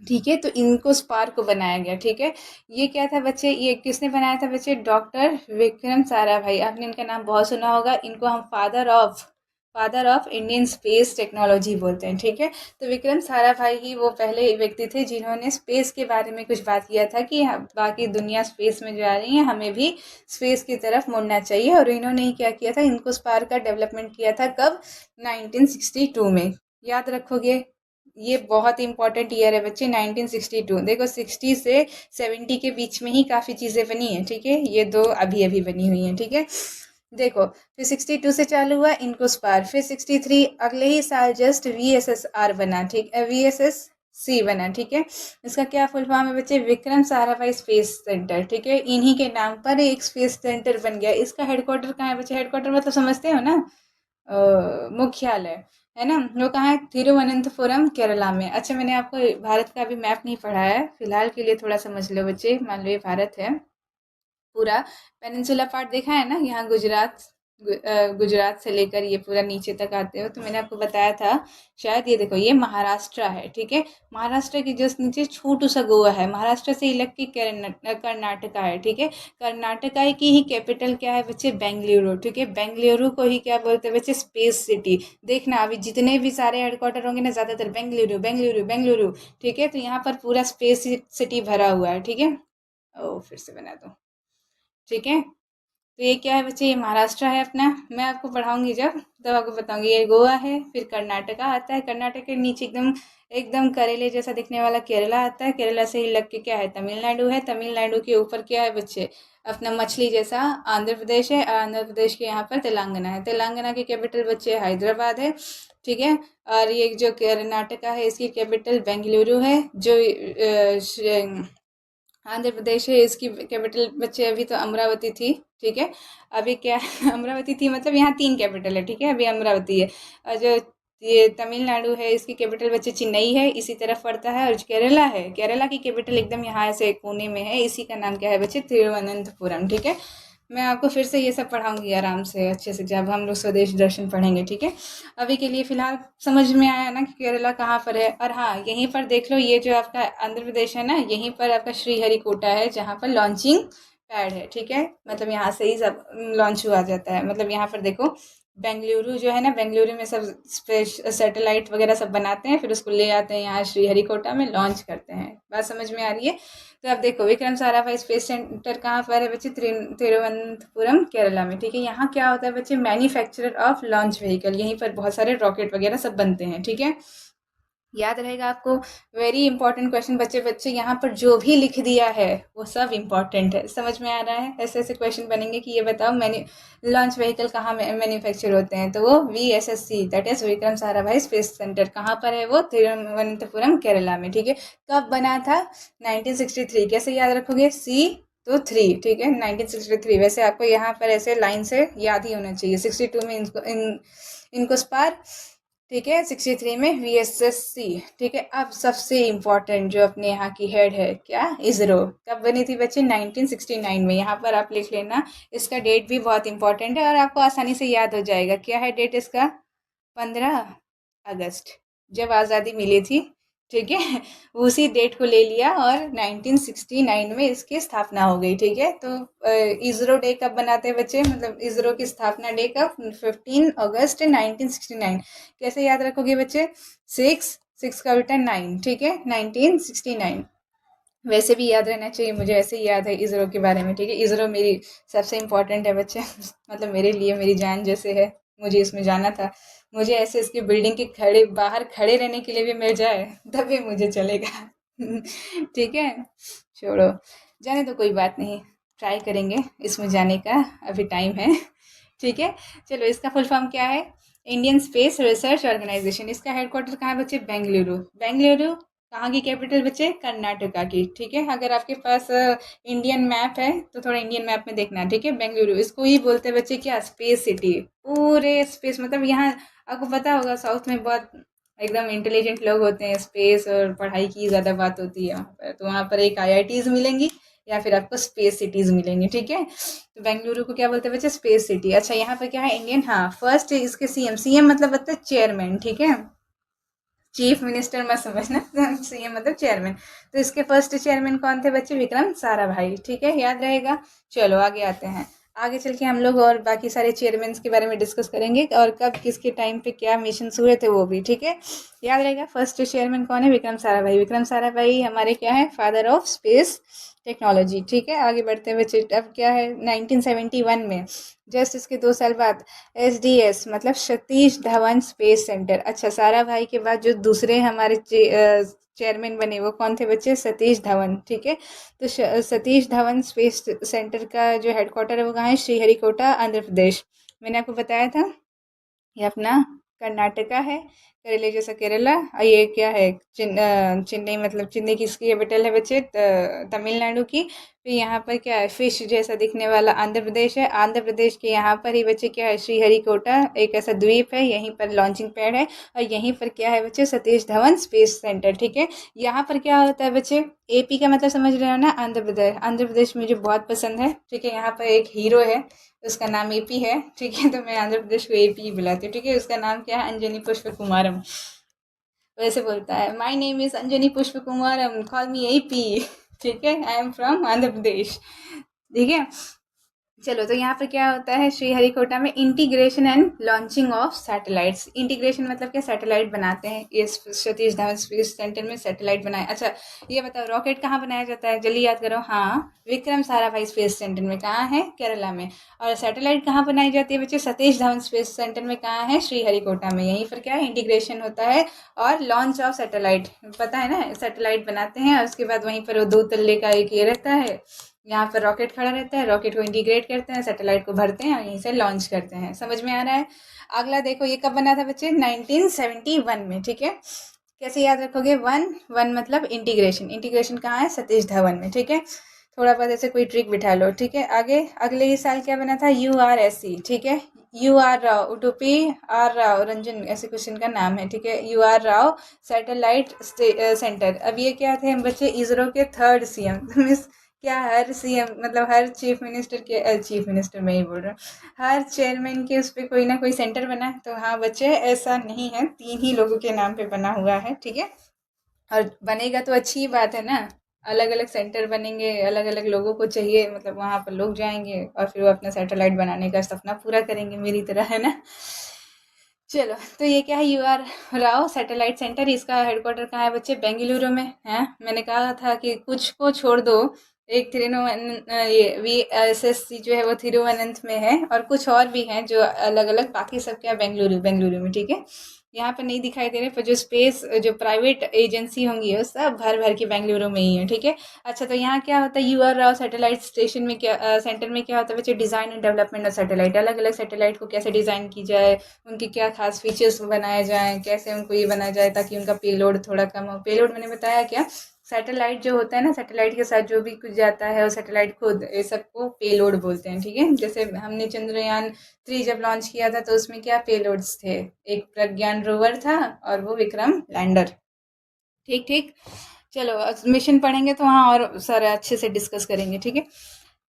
ठीक है, तो इनको स्पार्क को बनाया गया, ठीक है। ये क्या था बच्चे, ये किसने बनाया था बच्चे? डॉक्टर विक्रम साराभाई। आपने इनका नाम बहुत सुना होगा। इनको हम father of Indian space technology बोलते हैं, ठीक है। तो विक्रम साराभाई ही वो पहले व्यक्ति थे जिन्होंने स्पेस के बारे में कुछ बात किया था कि बाकी दुनिया स्पेस में जा रही है, हमें भी स्पेस की तरफ मुड़ना चाहिए। और इन्होंने ही क्या किया था, इनको स्पार्क का डेवलपमेंट किया था कब? 1962 में। याद रखोगे, ये बहुत इंपॉर्टेंट ईयर है बच्चे, 1962। देखो 60 से 70 के बीच में ही काफ़ी चीज़ें बनी हैं, ठीक है। ये दो अभी अभी बनी हुई हैं, ठीक है। देखो फिर 62 से चालू हुआ इनको स्पार, फिर 63 अगले ही साल जस्ट VSSR बना, ठीक है, VSSC बना, ठीक है। इसका क्या फुल फॉर्म है बच्चे? विक्रम साराभाई स्पेस सेंटर, ठीक है। इन्हीं के नाम पर एक स्पेस सेंटर बन गया। इसका हेडक्वार्टर कहाँ है बच्चे? हेडक्वार्टर मतलब समझते हो ना, मुख्यालय है ना, वो कहाँ है? तिरुवनंतपुरम केरला में। अच्छा, मैंने आपको भारत का अभी मैप नहीं पढ़ाया है, फिलहाल के लिए थोड़ा समझ लो बच्चे। मान लो ये भारत है पूरा, पेनिनसुला पार्ट देखा है ना, यहाँ गुजरात, गुजरात से लेकर ये पूरा नीचे तक आते हो। तो मैंने आपको बताया था शायद, ये देखो ये महाराष्ट्र है, ठीक है। महाराष्ट्र के जस्ट नीचे छोटू सा गोवा है। महाराष्ट्र से लग के कर्नाटका है, ठीक है। कर्नाटका की ही कैपिटल क्या है बच्चे? बेंगलुरु, ठीक है। बेंगलुरु को ही क्या बोलते हैं बच्चे? Space city. देखना अभी जितने भी सारे हेडक्वार्टर होंगे ना, ज़्यादातर बेंगलुरु बेंगलुरु बेंगलुरु, ठीक है। तो यहाँ पर पूरा स्पेस सिटी भरा हुआ है, ठीक है। ओ फिर से बना दो, ठीक है। तो ये क्या है बच्चे? ये महाराष्ट्र है अपना। मैं आपको पढ़ाऊंगी जब, तब आपको बताऊंगी। ये गोवा है, फिर कर्नाटका आता है, कर्नाटक के नीचे एकदम एकदम करेले जैसा दिखने वाला केरला आता है। केरला से ही लग के क्या है? तमिलनाडु है। तमिलनाडु के ऊपर क्या है बच्चे? अपना मछली जैसा आंध्र प्रदेश है। आंध्र प्रदेश के यहाँ पर तेलंगाना है। तेलंगाना की कैपिटल बच्चे हैदराबाद है, ठीक है। और ये जो कर्नाटका है इसकी कैपिटल बेंगलुरु है। जो आंध्र प्रदेश है इसकी कैपिटल बच्चे अभी तो अमरावती थी, ठीक है। अभी क्या अमरावती थी, मतलब यहाँ 3 कैपिटल है, ठीक है। अभी अमरावती है। और जो ये तमिलनाडु है इसकी कैपिटल बच्चे चेन्नई है, इसी तरफ पड़ता है। और जो केरला है, केरला की कैपिटल एकदम यहाँ से कोने में है, इसी का नाम क्या है बच्चे? तिरुवनंतपुरम, ठीक है। मैं आपको फिर से ये सब पढ़ाऊंगी आराम से अच्छे से जब हम लोग स्वदेश दर्शन पढ़ेंगे, ठीक है। अभी के लिए फिलहाल समझ में आया ना कि केरला कहाँ पर है। और हाँ, यहीं पर देख लो, ये जो आपका आंध्र प्रदेश है ना, यहीं पर आपका श्रीहरिकोटा है जहाँ पर लॉन्चिंग पैड है, ठीक है। मतलब यहाँ से ही सब लॉन्च हुआ जाता है। मतलब यहाँ पर देखो, बेंगलुरु जो है ना, बेंगलुरु में सब सैटेलाइट वगैरह सब बनाते हैं, फिर उसको ले आते हैं यहाँ श्रीहरिकोटा में लॉन्च करते हैं। बात समझ में आ रही है? तो आप देखो विक्रम साराभाई स्पेस सेंटर कहाँ पर है बच्चे? तिरुवनंतपुरम केरला में, ठीक है। यहाँ क्या होता है बच्चे? Manufacturer of launch vehicle. यहीं पर बहुत सारे रॉकेट वगैरह सब बनते हैं, ठीक है। याद रहेगा आपको। वेरी इंपॉर्टेंट क्वेश्चन बच्चे। बच्चे यहाँ पर जो भी लिख दिया है वो सब इंपॉर्टेंट है। समझ में आ रहा है? ऐसे ऐसे क्वेश्चन बनेंगे कि ये बताओ लॉन्च व्हीकल कहाँ मैन्युफैक्चर होते हैं? तो वो VSSC, that is Vikram Sarabhai space centre. कहाँ पर है वो? तिरुवनंतपुरम केरला में, ठीक है। कब बना था? 1963। कैसे याद रखोगे? तो 3, ठीक है, 1963। वैसे आपको यहाँ पर ऐसे लाइन से याद ही होना चाहिए। 62 में इनको स्पार, ठीक है। 63 में VSSC। ठीक है। अब सबसे इम्पोर्टेंट जो अपने यहाँ की हेड है, क्या, इसरो, कब बनी थी बच्चे, 1969 में। यहाँ पर आप लिख लेना, इसका डेट भी बहुत इंपॉर्टेंट है और आपको आसानी से याद हो जाएगा। क्या है डेट इसका, 15 अगस्त, जब आज़ादी मिली थी। ठीक है। उसी डेट को ले लिया और 1969 में इसकी स्थापना हो गई। ठीक है। तो इसरो डे कब बनाते हैं बच्चे, मतलब इसरो की स्थापना डे कब, 15 अगस्त 1969। कैसे याद रखोगे बच्चे, सिक्स, सिक्स का उल्टा 9। ठीक है, 1969। वैसे भी याद रहना चाहिए, मुझे ऐसे ही याद है इसरो के बारे में। ठीक है, इसरो मेरी सबसे इम्पोर्टेंट है बच्चे। मतलब मेरे लिए मेरी जान जैसे है। मुझे इसमें जाना था। मुझे ऐसे इसकी बिल्डिंग के खड़े बाहर खड़े रहने के लिए भी मिल जाए तभी मुझे चलेगा। ठीक है, छोड़ो, जाने तो कोई बात नहीं, ट्राई करेंगे इसमें जाने का, अभी टाइम है। ठीक है। चलो, इसका फुल फॉर्म क्या है, इंडियन स्पेस रिसर्च ऑर्गेनाइजेशन। इसका हेडक्वार्टर कहाँ है बच्चे, बेंगलुरु। बेंगलुरु कहाँ की कैपिटल बच्चे, कर्नाटका की। ठीक है, अगर आपके पास इंडियन मैप है तो थोड़ा इंडियन मैप में देखना। ठीक है, बेंगलुरु, इसको ही बोलते हैं बच्चे क्या, स्पेस सिटी। पूरे स्पेस, मतलब यहाँ आपको पता होगा साउथ में बहुत एकदम इंटेलिजेंट लोग होते हैं, स्पेस और पढ़ाई की ज़्यादा बात होती है वहाँ पर। तो वहाँ पर एक IITs मिलेंगी या फिर आपको स्पेस सिटीज़ मिलेंगी। ठीक है, तो बेंगलुरु को क्या बोलते हैं बच्चे, स्पेस सिटी। अच्छा, यहाँ पर क्या है, इंडियन, हाँ, फर्स्ट इसके CM, CM मतलब होता है चेयरमैन। ठीक है, चीफ मिनिस्टर मत समझना, CM मतलब चेयरमैन। तो इसके फर्स्ट चेयरमैन कौन थे बच्चे, विक्रम साराभाई। ठीक है, याद रहेगा। चलो आगे आते हैं। आगे चल के हम लोग और बाकी सारे चेयरमैन के बारे में डिस्कस करेंगे और कब किसके टाइम पे क्या मिशन हुए थे वो भी। ठीक है, याद रहेगा। फर्स्ट चेयरमैन कौन है, विक्रम साराभाई। विक्रम साराभाई हमारे क्या है, फादर ऑफ स्पेस टेक्नोलॉजी। ठीक है, आगे बढ़ते हुए बच्चे, अब क्या है, 1971 में, जस्ट इसके 2 साल बाद, SDS मतलब सतीश धवन स्पेस सेंटर। अच्छा, साराभाई के बाद जो दूसरे हमारे चेयरमैन बने वो कौन थे बच्चे, सतीश धवन। ठीक है, तो सतीश धवन स्पेस सेंटर का जो हेडक्वार्टर है वो कहाँ है, श्रीहरिकोटा, आंध्र प्रदेश। मैंने आपको बताया था ये अपना कर्नाटका है, करेले जैसा केरला। और ये क्या है, चेन्नई, मतलब चेन्नई किसकी कैपिटल है बच्चे, तमिलनाडु की। फिर यहाँ पर क्या है, फिश जैसा दिखने वाला आंध्र प्रदेश है। आंध्र प्रदेश के यहाँ पर ही बच्चे क्या है, श्रीहरिकोटा, एक ऐसा द्वीप है, यहीं पर लॉन्चिंग पैड है। और यहीं पर क्या है बच्चे, सतीश धवन स्पेस सेंटर। ठीक है, यहाँ पर क्या होता है बच्चे, AP का मतलब समझ रहे हो ना, आंध्र प्रदेश। आंध्र प्रदेश मुझे बहुत पसंद है। ठीक है, यहाँ पर एक हीरो है, उसका नाम AP है। ठीक है, तो मैं आंध्र प्रदेश को AP ही बुलाती हूँ। ठीक है, उसका नाम क्या है, अंजनी पुष्प कुमारम। वैसे बोलता है, माय नेम इज अंजनी पुष्प कुमारम, कॉल मी AP। ठीक है, I am from Andhra Pradesh. ठीक है, चलो, तो यहाँ पर क्या होता है, श्रीहरिकोटा में integration and launching of satellites. Integration मतलब क्या, सैटेलाइट बनाते हैं। ये सतीश धवन स्पेस सेंटर में सैटेलाइट बनाए। अच्छा, ये बताओ, रॉकेट कहाँ बनाया जाता है, जल्दी याद करो। हाँ, विक्रम साराभाई स्पेस सेंटर में, कहाँ है, केरला में। और सैटेलाइट कहाँ बनाई जाती है बच्चे, सतीश धवन स्पेस सेंटर में, कहाँ है, श्रीहरिकोटा में। यहीं पर क्या है, इंटीग्रेशन होता है और लॉन्च ऑफ सैटेलाइट, पता है ना, सैटेलाइट बनाते हैं और उसके बाद वहीं पर वो 2 तल्ले का एक ये रहता है, यहाँ पर रॉकेट खड़ा रहता है, रॉकेट को इंटीग्रेट करते हैं, सैटेलाइट को भरते हैं और यहीं से लॉन्च करते हैं। समझ में आ रहा है। अगला देखो, ये कब बना था बच्चे, 1971 में। ठीक है, कैसे याद रखोगे, वन वन मतलब इंटीग्रेशन। इंटीग्रेशन कहाँ है, सतीश धवन में। ठीक है, थोड़ा बहुत ऐसे कोई ट्रिक बिठा लो। ठीक है, आगे अगले ही साल क्या बना था, URSC। ठीक है, UR राव, उडुपी R राव रंजन, ऐसे क्वेश्चन का नाम है। ठीक है, UR राव सैटेलाइट सेंटर। अब ये क्या थे बच्चे, इसरो के थर्ड CM। मीन्स क्या, हर CM मतलब हर चीफ मिनिस्टर के, चीफ मिनिस्टर मैं ही बोल रहा हूँ, हर चेयरमैन के उस पर कोई ना कोई सेंटर बना है। तो हाँ बच्चे, ऐसा नहीं है, 3 ही लोगों के नाम पे बना हुआ है। ठीक है, और बनेगा तो अच्छी ही बात है ना। अलग अलग सेंटर बनेंगे, अलग अलग लोगों को चाहिए, मतलब वहाँ पर लोग जाएंगे और फिर वो अपना सैटेलाइट बनाने का सपना पूरा करेंगे, मेरी तरह, है ना। चलो, तो ये क्या है, UR राव सैटेलाइट सेंटर। इसका हेडक्वार्टर कहाँ है बच्चे, बेंगलुरु में है। मैंने कहा था कि कुछ को छोड़ दो, एक ये VSSC जो है वो थिरुवनंत में है और कुछ और भी हैं जो अलग अलग, बाकी सब क्या, बेंगलुरु बेंगलुरु में। ठीक है, यहाँ पर नहीं दिखाई दे रहे, पर जो स्पेस जो प्राइवेट एजेंसी होंगी वो सब भर भर के बेंगलुरु में ही है। ठीक है, अच्छा, तो यहाँ क्या होता है, UR राव सैटेलाइट स्टेशन में क्या, सेंटर में क्या होता है बच्चे, design and development of satellite. अलग अलग सैटेलाइट को कैसे डिज़ाइन की जाए, उनके क्या खास फीचर्स बनाए जाएँ, कैसे उनको ये बनाया जाए ताकि उनका पेलोड थोड़ा कम हो। पेलोड मैंने बताया क्या, सैटेलाइट जो होता है ना, सैटेलाइट के साथ जो भी कुछ जाता है और सैटेलाइट खुद, ये सबको पेलोड बोलते हैं, ठीक है। जैसे हमने चंद्रयान 3 जब लॉन्च किया था तो उसमें क्या पेलोड्स थे, एक प्रज्ञान रोवर था और वो विक्रम लैंडर। ठीक ठीक। चलो मिशन पढ़ेंगे तो वहाँ और सारा अच्छे से डिस्कस करेंगे, ठीक है।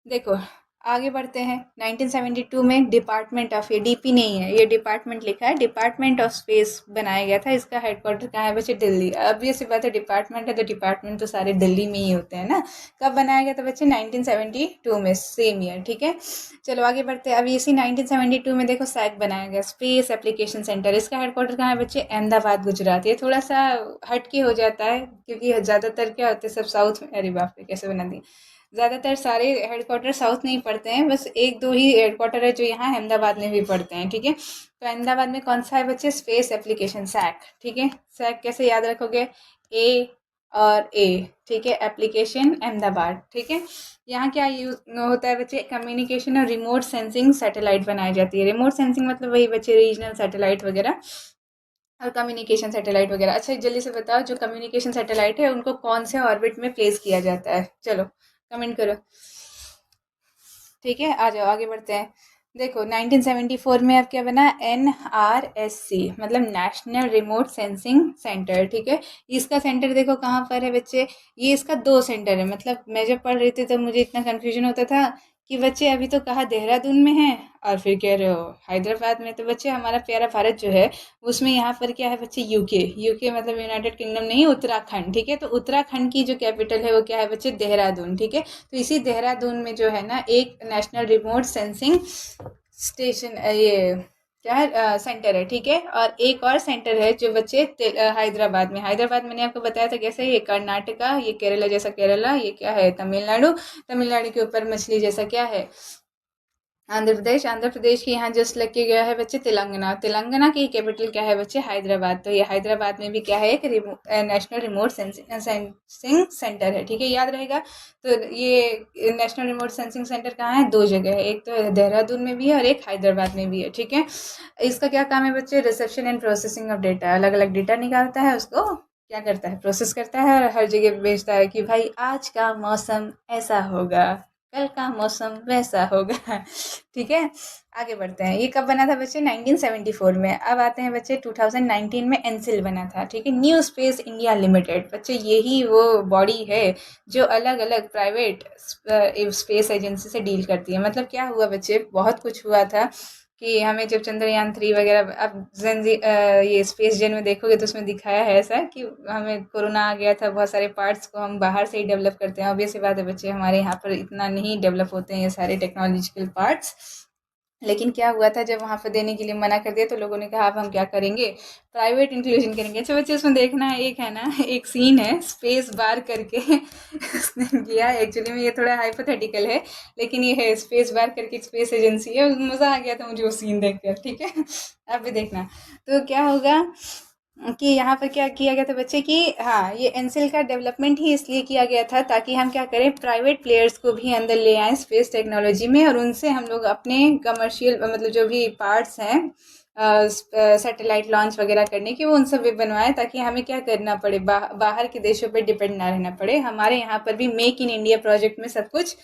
देखो आगे बढ़ते हैं। 1972 में डिपार्टमेंट ऑफ, ये डीपी नहीं है, ये डिपार्टमेंट लिखा है, डिपार्टमेंट ऑफ स्पेस बनाया गया था। इसका हेडक्वार्टर कहाँ है बच्चे? दिल्ली। अब ये सी बात है, डिपार्टमेंट है तो डिपार्टमेंट तो सारे दिल्ली में ही होते हैं ना। कब बनाया गया था बच्चे? 1972 में, सेम ईयर, ठीक है। चलो आगे बढ़ते हैं। अब इसी 1972 में देखो सैक बनाया गया, स्पेस एप्लीकेशन सेंटर। इसका हेडक्वार्टर कहाँ है बच्चे? अहमदाबाद गुजरात। ये थोड़ा सा हटके हो जाता है क्योंकि ज़्यादातर क्या होते हैं सब साउथ में। अरे बाप रे कैसे बना दी। ज़्यादातर सारे हेडक्वार्टर साउथ में ही पड़ते हैं, बस एक दो ही हेडक्वार्टर है जो यहाँ अहमदाबाद में भी पड़ते हैं, ठीक है। तो अहमदाबाद में कौन सा है बच्चे? स्पेस एप्लीकेशन, सैक, ठीक है। सैक कैसे याद रखोगे? ए और ए, ठीक है। एप्लीकेशन अहमदाबाद, ठीक है। यहाँ क्या यूज होता है बच्चे? कम्युनिकेशन और रिमोट सेंसिंग सैटेलाइट बनाई जाती है। रिमोट सेंसिंग मतलब वही बच्चे रीजनल सैटेलाइट वगैरह, और कम्युनिकेशन सैटेलाइट वगैरह। अच्छा जल्दी से बताओ, जो कम्युनिकेशन सैटेलाइट है उनको कौन से ऑर्बिट में प्लेस किया जाता है? चलो कमेंट करो, ठीक है। आ जाओ आगे बढ़ते हैं। देखो 1974 में अब क्या बना? NRSC, मतलब नेशनल रिमोट सेंसिंग सेंटर, ठीक है। इसका सेंटर देखो कहाँ पर है बच्चे? ये इसका दो सेंटर है। मतलब मैं जब पढ़ रही थी तो मुझे इतना कंफ्यूजन होता था कि बच्चे अभी तो कहा देहरादून में है और फिर कह रहे हो हैदराबाद में। तो बच्चे हमारा प्यारा भारत जो है उसमें यहाँ पर क्या है बच्चे? यूके। यूके मतलब यूनाइटेड किंगडम नहीं, उत्तराखंड, ठीक है। तो उत्तराखंड की जो कैपिटल है वो क्या है बच्चे? देहरादून, ठीक है। तो इसी देहरादून में जो है ना एक नेशनल रिमोट सेंसिंग स्टेशन, ये क्या है, सेंटर है, ठीक है। और एक और सेंटर है जो बच्चे हैदराबाद में। हैदराबाद मैंने आपको बताया था कैसे, ये कर्नाटका, ये केरला जैसा केरला, ये क्या है? तमिलनाडु। तमिलनाडु के ऊपर मछली जैसा क्या है? आंध्र प्रदेश। आंध्र प्रदेश के यहाँ जस्ट लग के गया है बच्चे तेलंगाना। तेलंगाना की कैपिटल क्या है बच्चे? हैदराबाद। तो ये हैदराबाद में भी क्या है? एक नेशनल रिमोट सेंसिंग सेंटर है, ठीक है, याद रहेगा। तो ये नेशनल रिमोट सेंसिंग सेंटर कहाँ है? दो जगह है, एक तो देहरादून में भी है और एक हैदराबाद में भी है, ठीक है। इसका क्या काम है बच्चे? Reception and processing of data. अलग अलग डेटा निकालता है, उसको क्या करता है? प्रोसेस करता है और हर जगह भेजता है कि भाई आज का मौसम ऐसा होगा, कल का मौसम वैसा होगा। ठीक है। आगे बढ़ते हैं। ये कब बना था बच्चे? 1974 में। अब आते हैं बच्चे 2019 में एनसिल बना था, ठीक है, न्यू स्पेस इंडिया लिमिटेड। बच्चे यही वो बॉडी है जो अलग अलग प्राइवेट स्पेस एजेंसी से डील करती है। मतलब क्या हुआ बच्चे? बहुत कुछ हुआ था कि हमें जब चंद्रयान 3 वगैरह, अब ये स्पेस जेन में देखोगे तो उसमें दिखाया है ऐसा कि हमें कोरोना आ गया था, बहुत सारे पार्ट्स को हम बाहर से ही डेवलप करते हैं। ऑब्वियस सी बात है बच्चे, हमारे यहाँ पर इतना नहीं डेवलप होते हैं ये सारे टेक्नोलॉजिकल पार्ट्स। लेकिन क्या हुआ था जब वहाँ पर देने के लिए मना कर दिया तो लोगों ने कहा अब हम क्या करेंगे? प्राइवेट इंक्लूजन करेंगे। अच्छा बच्चे उसमें देखना है, एक है ना, एक सीन है स्पेस बार करके उसने किया। एक्चुअली में ये थोड़ा हाइपोथेटिकल है लेकिन ये है, स्पेस बार करके स्पेस एजेंसी है। मज़ा आ गया था मुझे वो सीन देख कर, ठीक है। आप भी देखना। तो क्या होगा कि यहाँ पर क्या किया गया था बच्चे कि हाँ, ये एनसिल का डेवलपमेंट ही इसलिए किया गया था ताकि हम क्या करें, प्राइवेट प्लेयर्स को भी अंदर ले आएँ स्पेस टेक्नोलॉजी में और उनसे हम लोग अपने कमर्शियल मतलब जो भी पार्ट्स हैं सैटेलाइट लॉन्च वगैरह करने की, वो उन सब भी बनवाएं ताकि हमें क्या करना पड़े, बाहर के देशों पर डिपेंड ना रहना पड़े। हमारे यहाँ पर भी मेक इन इंडिया प्रोजेक्ट में सब कुछ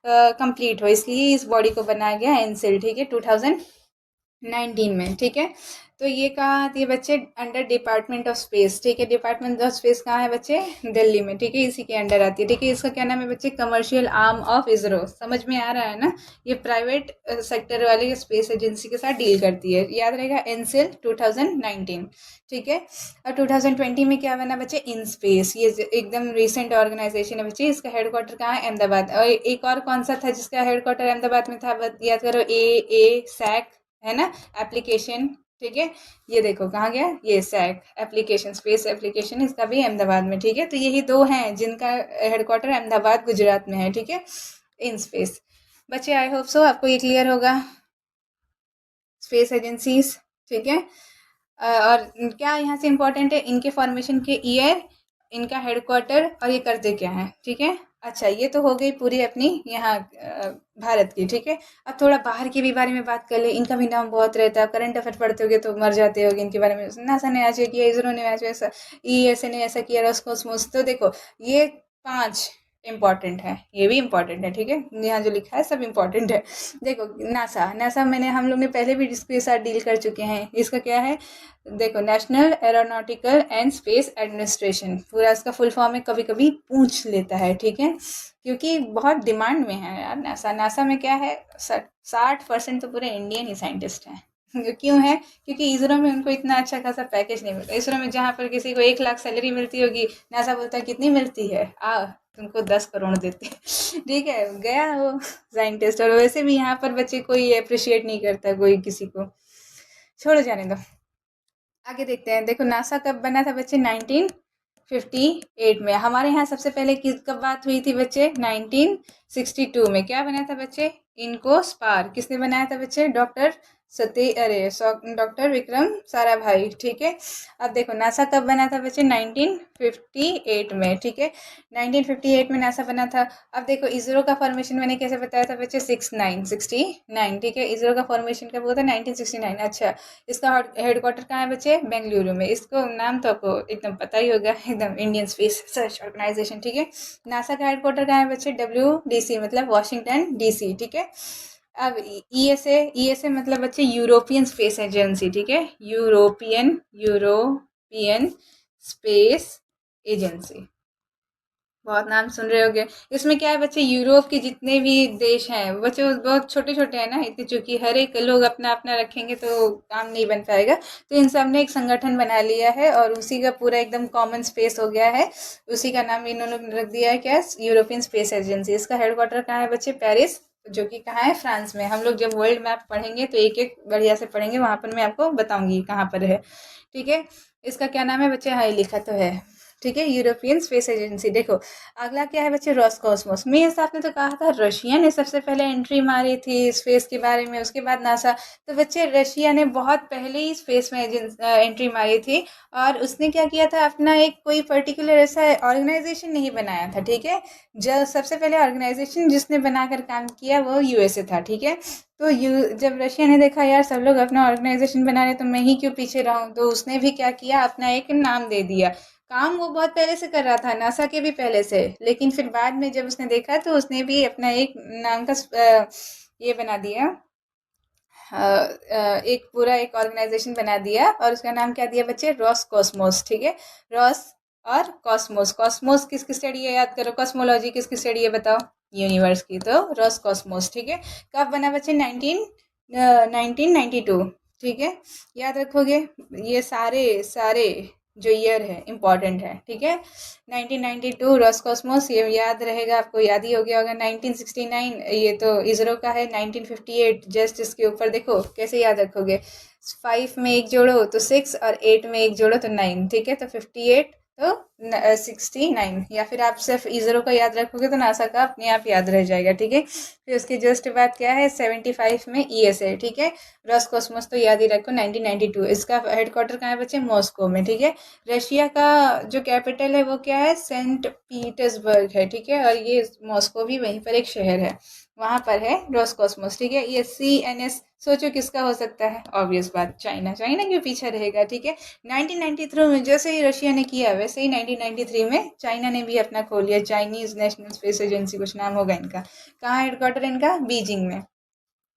कंप्लीट हो, इसलिए इस बॉडी को बनाया गया एनसिल, ठीक है, 2019 में, ठीक है। तो ये कहाँ आती है बच्चे? अंडर डिपार्टमेंट ऑफ स्पेस, ठीक है। डिपार्टमेंट ऑफ स्पेस कहाँ है बच्चे? दिल्ली में, ठीक है, इसी के अंडर आती है, ठीक है। इसका क्या नाम है बच्चे? Commercial arm of ISRO. समझ में आ रहा है ना? ये प्राइवेट सेक्टर वाली स्पेस एजेंसी के साथ डील करती है। याद रहेगा, एनसिल 2019, ठीक है। और 2020 में क्या बना बच्चे? In space. ये एकदम रिसेंट ऑर्गेनाइजेशन है बच्चे। इसका हेडक्वार्टर कहाँ है? अहमदाबाद। और एक और कौन सा था जिसका हेडक्वार्टर अहमदाबाद में था? याद करो, ए सैक है ना, एप्लीकेशन, ठीक है। ये देखो कहाँ गया, ये सैक एप्लीकेशन, स्पेस एप्लीकेशन, इसका भी अहमदाबाद में, ठीक है। तो यही दो हैं जिनका हेडक्वार्टर अहमदाबाद गुजरात में है, ठीक है, इन स्पेस। बच्चे आई होप सो आपको ये क्लियर होगा, स्पेस एजेंसीज, ठीक है। और क्या यहाँ से इम्पोर्टेंट है, इनके फॉर्मेशन के ईयर, इनका हेडक्वार्टर और ये करते क्या है, ठीक है। अच्छा, ये तो हो गई पूरी अपनी यहाँ भारत की, ठीक है। अब थोड़ा बाहर के भी बारे में बात कर ले। इनका भी नाम बहुत रहता है, करंट अफेयर पढ़ते होगे तो मर जाते होगे इनके बारे में। नासा ने आज ये किया, इसरो ने आज ऐसा, ईएसए ने ऐसा किया, रोस्कोसमोस। तो देखो ये 5 इम्पोर्टेंट है, ये भी इम्पोर्टेंट है, ठीक है। यहाँ जो लिखा है सब इम्पोर्टेंट है। देखो नासा, नासा मैंने हम लोग ने पहले भी इसके साथ डील कर चुके हैं। इसका क्या है, देखो national aeronautical and space administration, पूरा इसका फुल फॉर्म है, कभी कभी पूछ लेता है, ठीक है, क्योंकि बहुत डिमांड में है यार नासा। नासा में क्या है, 60% तो पूरे इंडियन ही साइंटिस्ट हैं। क्यों है, क्योंकि इसरो में उनको इतना अच्छा खासा पैकेज नहीं मिलता। इसरो में जहाँ पर किसी को 1 लाख सैलरी मिलती होगी, नासा बोलता है कितनी मिलती है, तुमको 10 करोड़ देते। ठीक है, गया वो साइंटिस्ट। और वैसे भी यहाँ पर बच्चे कोई अप्रिशिएट नहीं करता, कोई किसी को, छोड़ो जाने दो। आगे देखते हैं। देखो नासा कब बना था बच्चे, 1958 में। हमारे यहाँ सबसे पहले किस कब बात हुई थी बच्चे, 1962 में। क्या बना था बच्चे, इनको स्पार किसने बनाया था बच्चे, डॉक्टर विक्रम साराभाई, ठीक है। अब देखो नासा कब बना था बच्चे, 1958 में, ठीक है। 1958 में नासा बना था। अब देखो इसरो का फॉर्मेशन मैंने कैसे बताया था बच्चे, 69, ठीक है। इसरो का फॉर्मेशन कब हुआ था, 1969। अच्छा, इसका हेडक्वार्टर कहाँ है बच्चे, बेंगलुरु में। इसको नाम तो आपको एकदम पता ही होगा, एकदम इंडियन स्पेस रिसर्च ऑर्गेनाइजेशन, ठीक है। नासा का हेडक्वार्टर कहाँ है बच्चे, WDC मतलब वाशिंगटन DC, ठीक है। अब ईएसए मतलब बच्चे यूरोपियन स्पेस एजेंसी, ठीक है, यूरोपियन स्पेस एजेंसी। बहुत नाम सुन रहे होगे। इसमें क्या है बच्चे, यूरोप के जितने भी देश हैं बच्चे बहुत छोटे छोटे हैं ना इतने, चूंकि हर एक लोग अपना अपना रखेंगे तो काम नहीं बन पाएगा। तो इन सब ने एक संगठन बना लिया है और उसी का पूरा एकदम कॉमन स्पेस हो गया है। उसी का नाम इन्होंने रख दिया है क्या, यूरोपियन स्पेस एजेंसी। इसका हेडक्वार्टर कहाँ है बच्चे, पेरिस, जो कि कहाँ है, फ्रांस में। हम लोग जब वर्ल्ड मैप पढ़ेंगे तो एक एक बढ़िया से पढ़ेंगे, वहां पर मैं आपको बताऊंगी कहाँ पर है, ठीक है। इसका क्या नाम है बच्चे, हाँ ये लिखा तो है, ठीक है, यूरोपियन स्पेस एजेंसी। देखो अगला क्या है बच्चे, रॉसकॉस्मोस। मेरे हिसाब ने तो कहा था रशिया ने सबसे पहले एंट्री मारी थी स्पेस के बारे में, उसके बाद नासा। तो बच्चे रशिया ने बहुत पहले ही स्पेस में एंट्री मारी थी। और उसने क्या किया था, अपना एक कोई पर्टिकुलर ऐसा ऑर्गेनाइजेशन नहीं बनाया था, ठीक है। जब सबसे पहले ऑर्गेनाइजेशन जिसने बनाकर काम किया वो यूएसए था, ठीक है। तो जब रशिया ने देखा यार सब लोग अपना ऑर्गेनाइजेशन बना रहे तो मैं ही क्यों पीछे रहूं, तो उसने भी क्या किया, अपना एक नाम दे दिया। काम वो बहुत पहले से कर रहा था, नासा के भी पहले से, लेकिन फिर बाद में जब उसने देखा तो उसने भी अपना एक नाम का ये बना दिया, एक पूरा एक ऑर्गेनाइजेशन बना दिया। और उसका नाम क्या दिया बच्चे, रॉस कॉस्मोस, ठीक है। रॉस और कॉस्मोस, कॉस्मोस किसकी स्टडी है याद करो, कॉस्मोलॉजी किसकी स्टडी है बताओ, यूनिवर्स की। तो रॉस कॉस्मोस, ठीक है। कब बना बच्चे, 1992, ठीक है। याद रखोगे, ये सारे सारे जो ईयर है इम्पॉर्टेंट है, ठीक है। 1992 रॉसकॉस्मोस, ये याद रहेगा आपको, याद ही हो गया होगा। 1969 ये तो इसरो का है। 1958 जस्ट इसके ऊपर देखो कैसे याद रखोगे, 5 में 1 जोड़ो तो 6 और 8 में 1 जोड़ो तो 9, ठीक है। तो 58 तो 69, या फिर आप सिर्फ इसरो का याद रखोगे तो नासा का अपने आप याद रह जाएगा, ठीक है। फिर उसके जस्ट बाद क्या है, 75 में ईएसए, ठीक है। रॉसकॉस्मोस तो याद ही रखो, 1992। इसका हेडक्वार्टर कहाँ है बच्चे, मॉस्को में, ठीक है। रशिया का जो कैपिटल है वो क्या है, सेंट पीटर्सबर्ग है, ठीक है। और ये मॉस्को भी वहीं पर एक शहर है, वहां पर है रॉसकॉस्मोस, ठीक है। ये CNS सोचो किसका हो सकता है, ऑब्वियस बात चाइना, चाइना क्यों पीछे रहेगा, ठीक है। 1993 में जैसे ही रशिया ने किया वैसे ही 1993 में चाइना ने भी अपना खोल लिया, चाइनीज नेशनल स्पेस एजेंसी कुछ नाम होगा इनका। कहाँ हेडक्वार्टर इनका, बीजिंग में,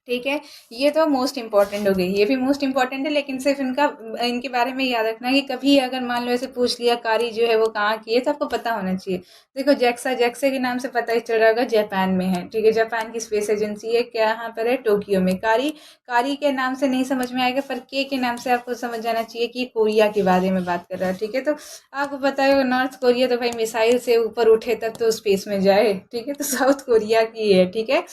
ठीक है। ये तो मोस्ट इंपॉर्टेंट हो गई, ये भी मोस्ट इंपॉर्टेंट है, लेकिन सिर्फ इनका इनके बारे में याद रखना कि कभी अगर मान लो ऐसे पूछ लिया कारी जो है वो कहाँ की है तो आपको पता होना चाहिए। देखो जेक्सा के नाम से पता ही चल रहा होगा, जापान में है, ठीक है। जापान की स्पेस एजेंसी है, क्या यहाँ पर है, टोक्यो में। कारी, कारी के नाम से नहीं समझ में आएगा, पर के नाम से आपको समझ जाना चाहिए कि कोरिया के बारे में बात कर रहा है, ठीक है। तो आपको पता है नॉर्थ कोरिया तो भाई मिसाइल से ऊपर उठे तब तो स्पेस में जाए, ठीक है। तो साउथ कोरिया की है, ठीक है।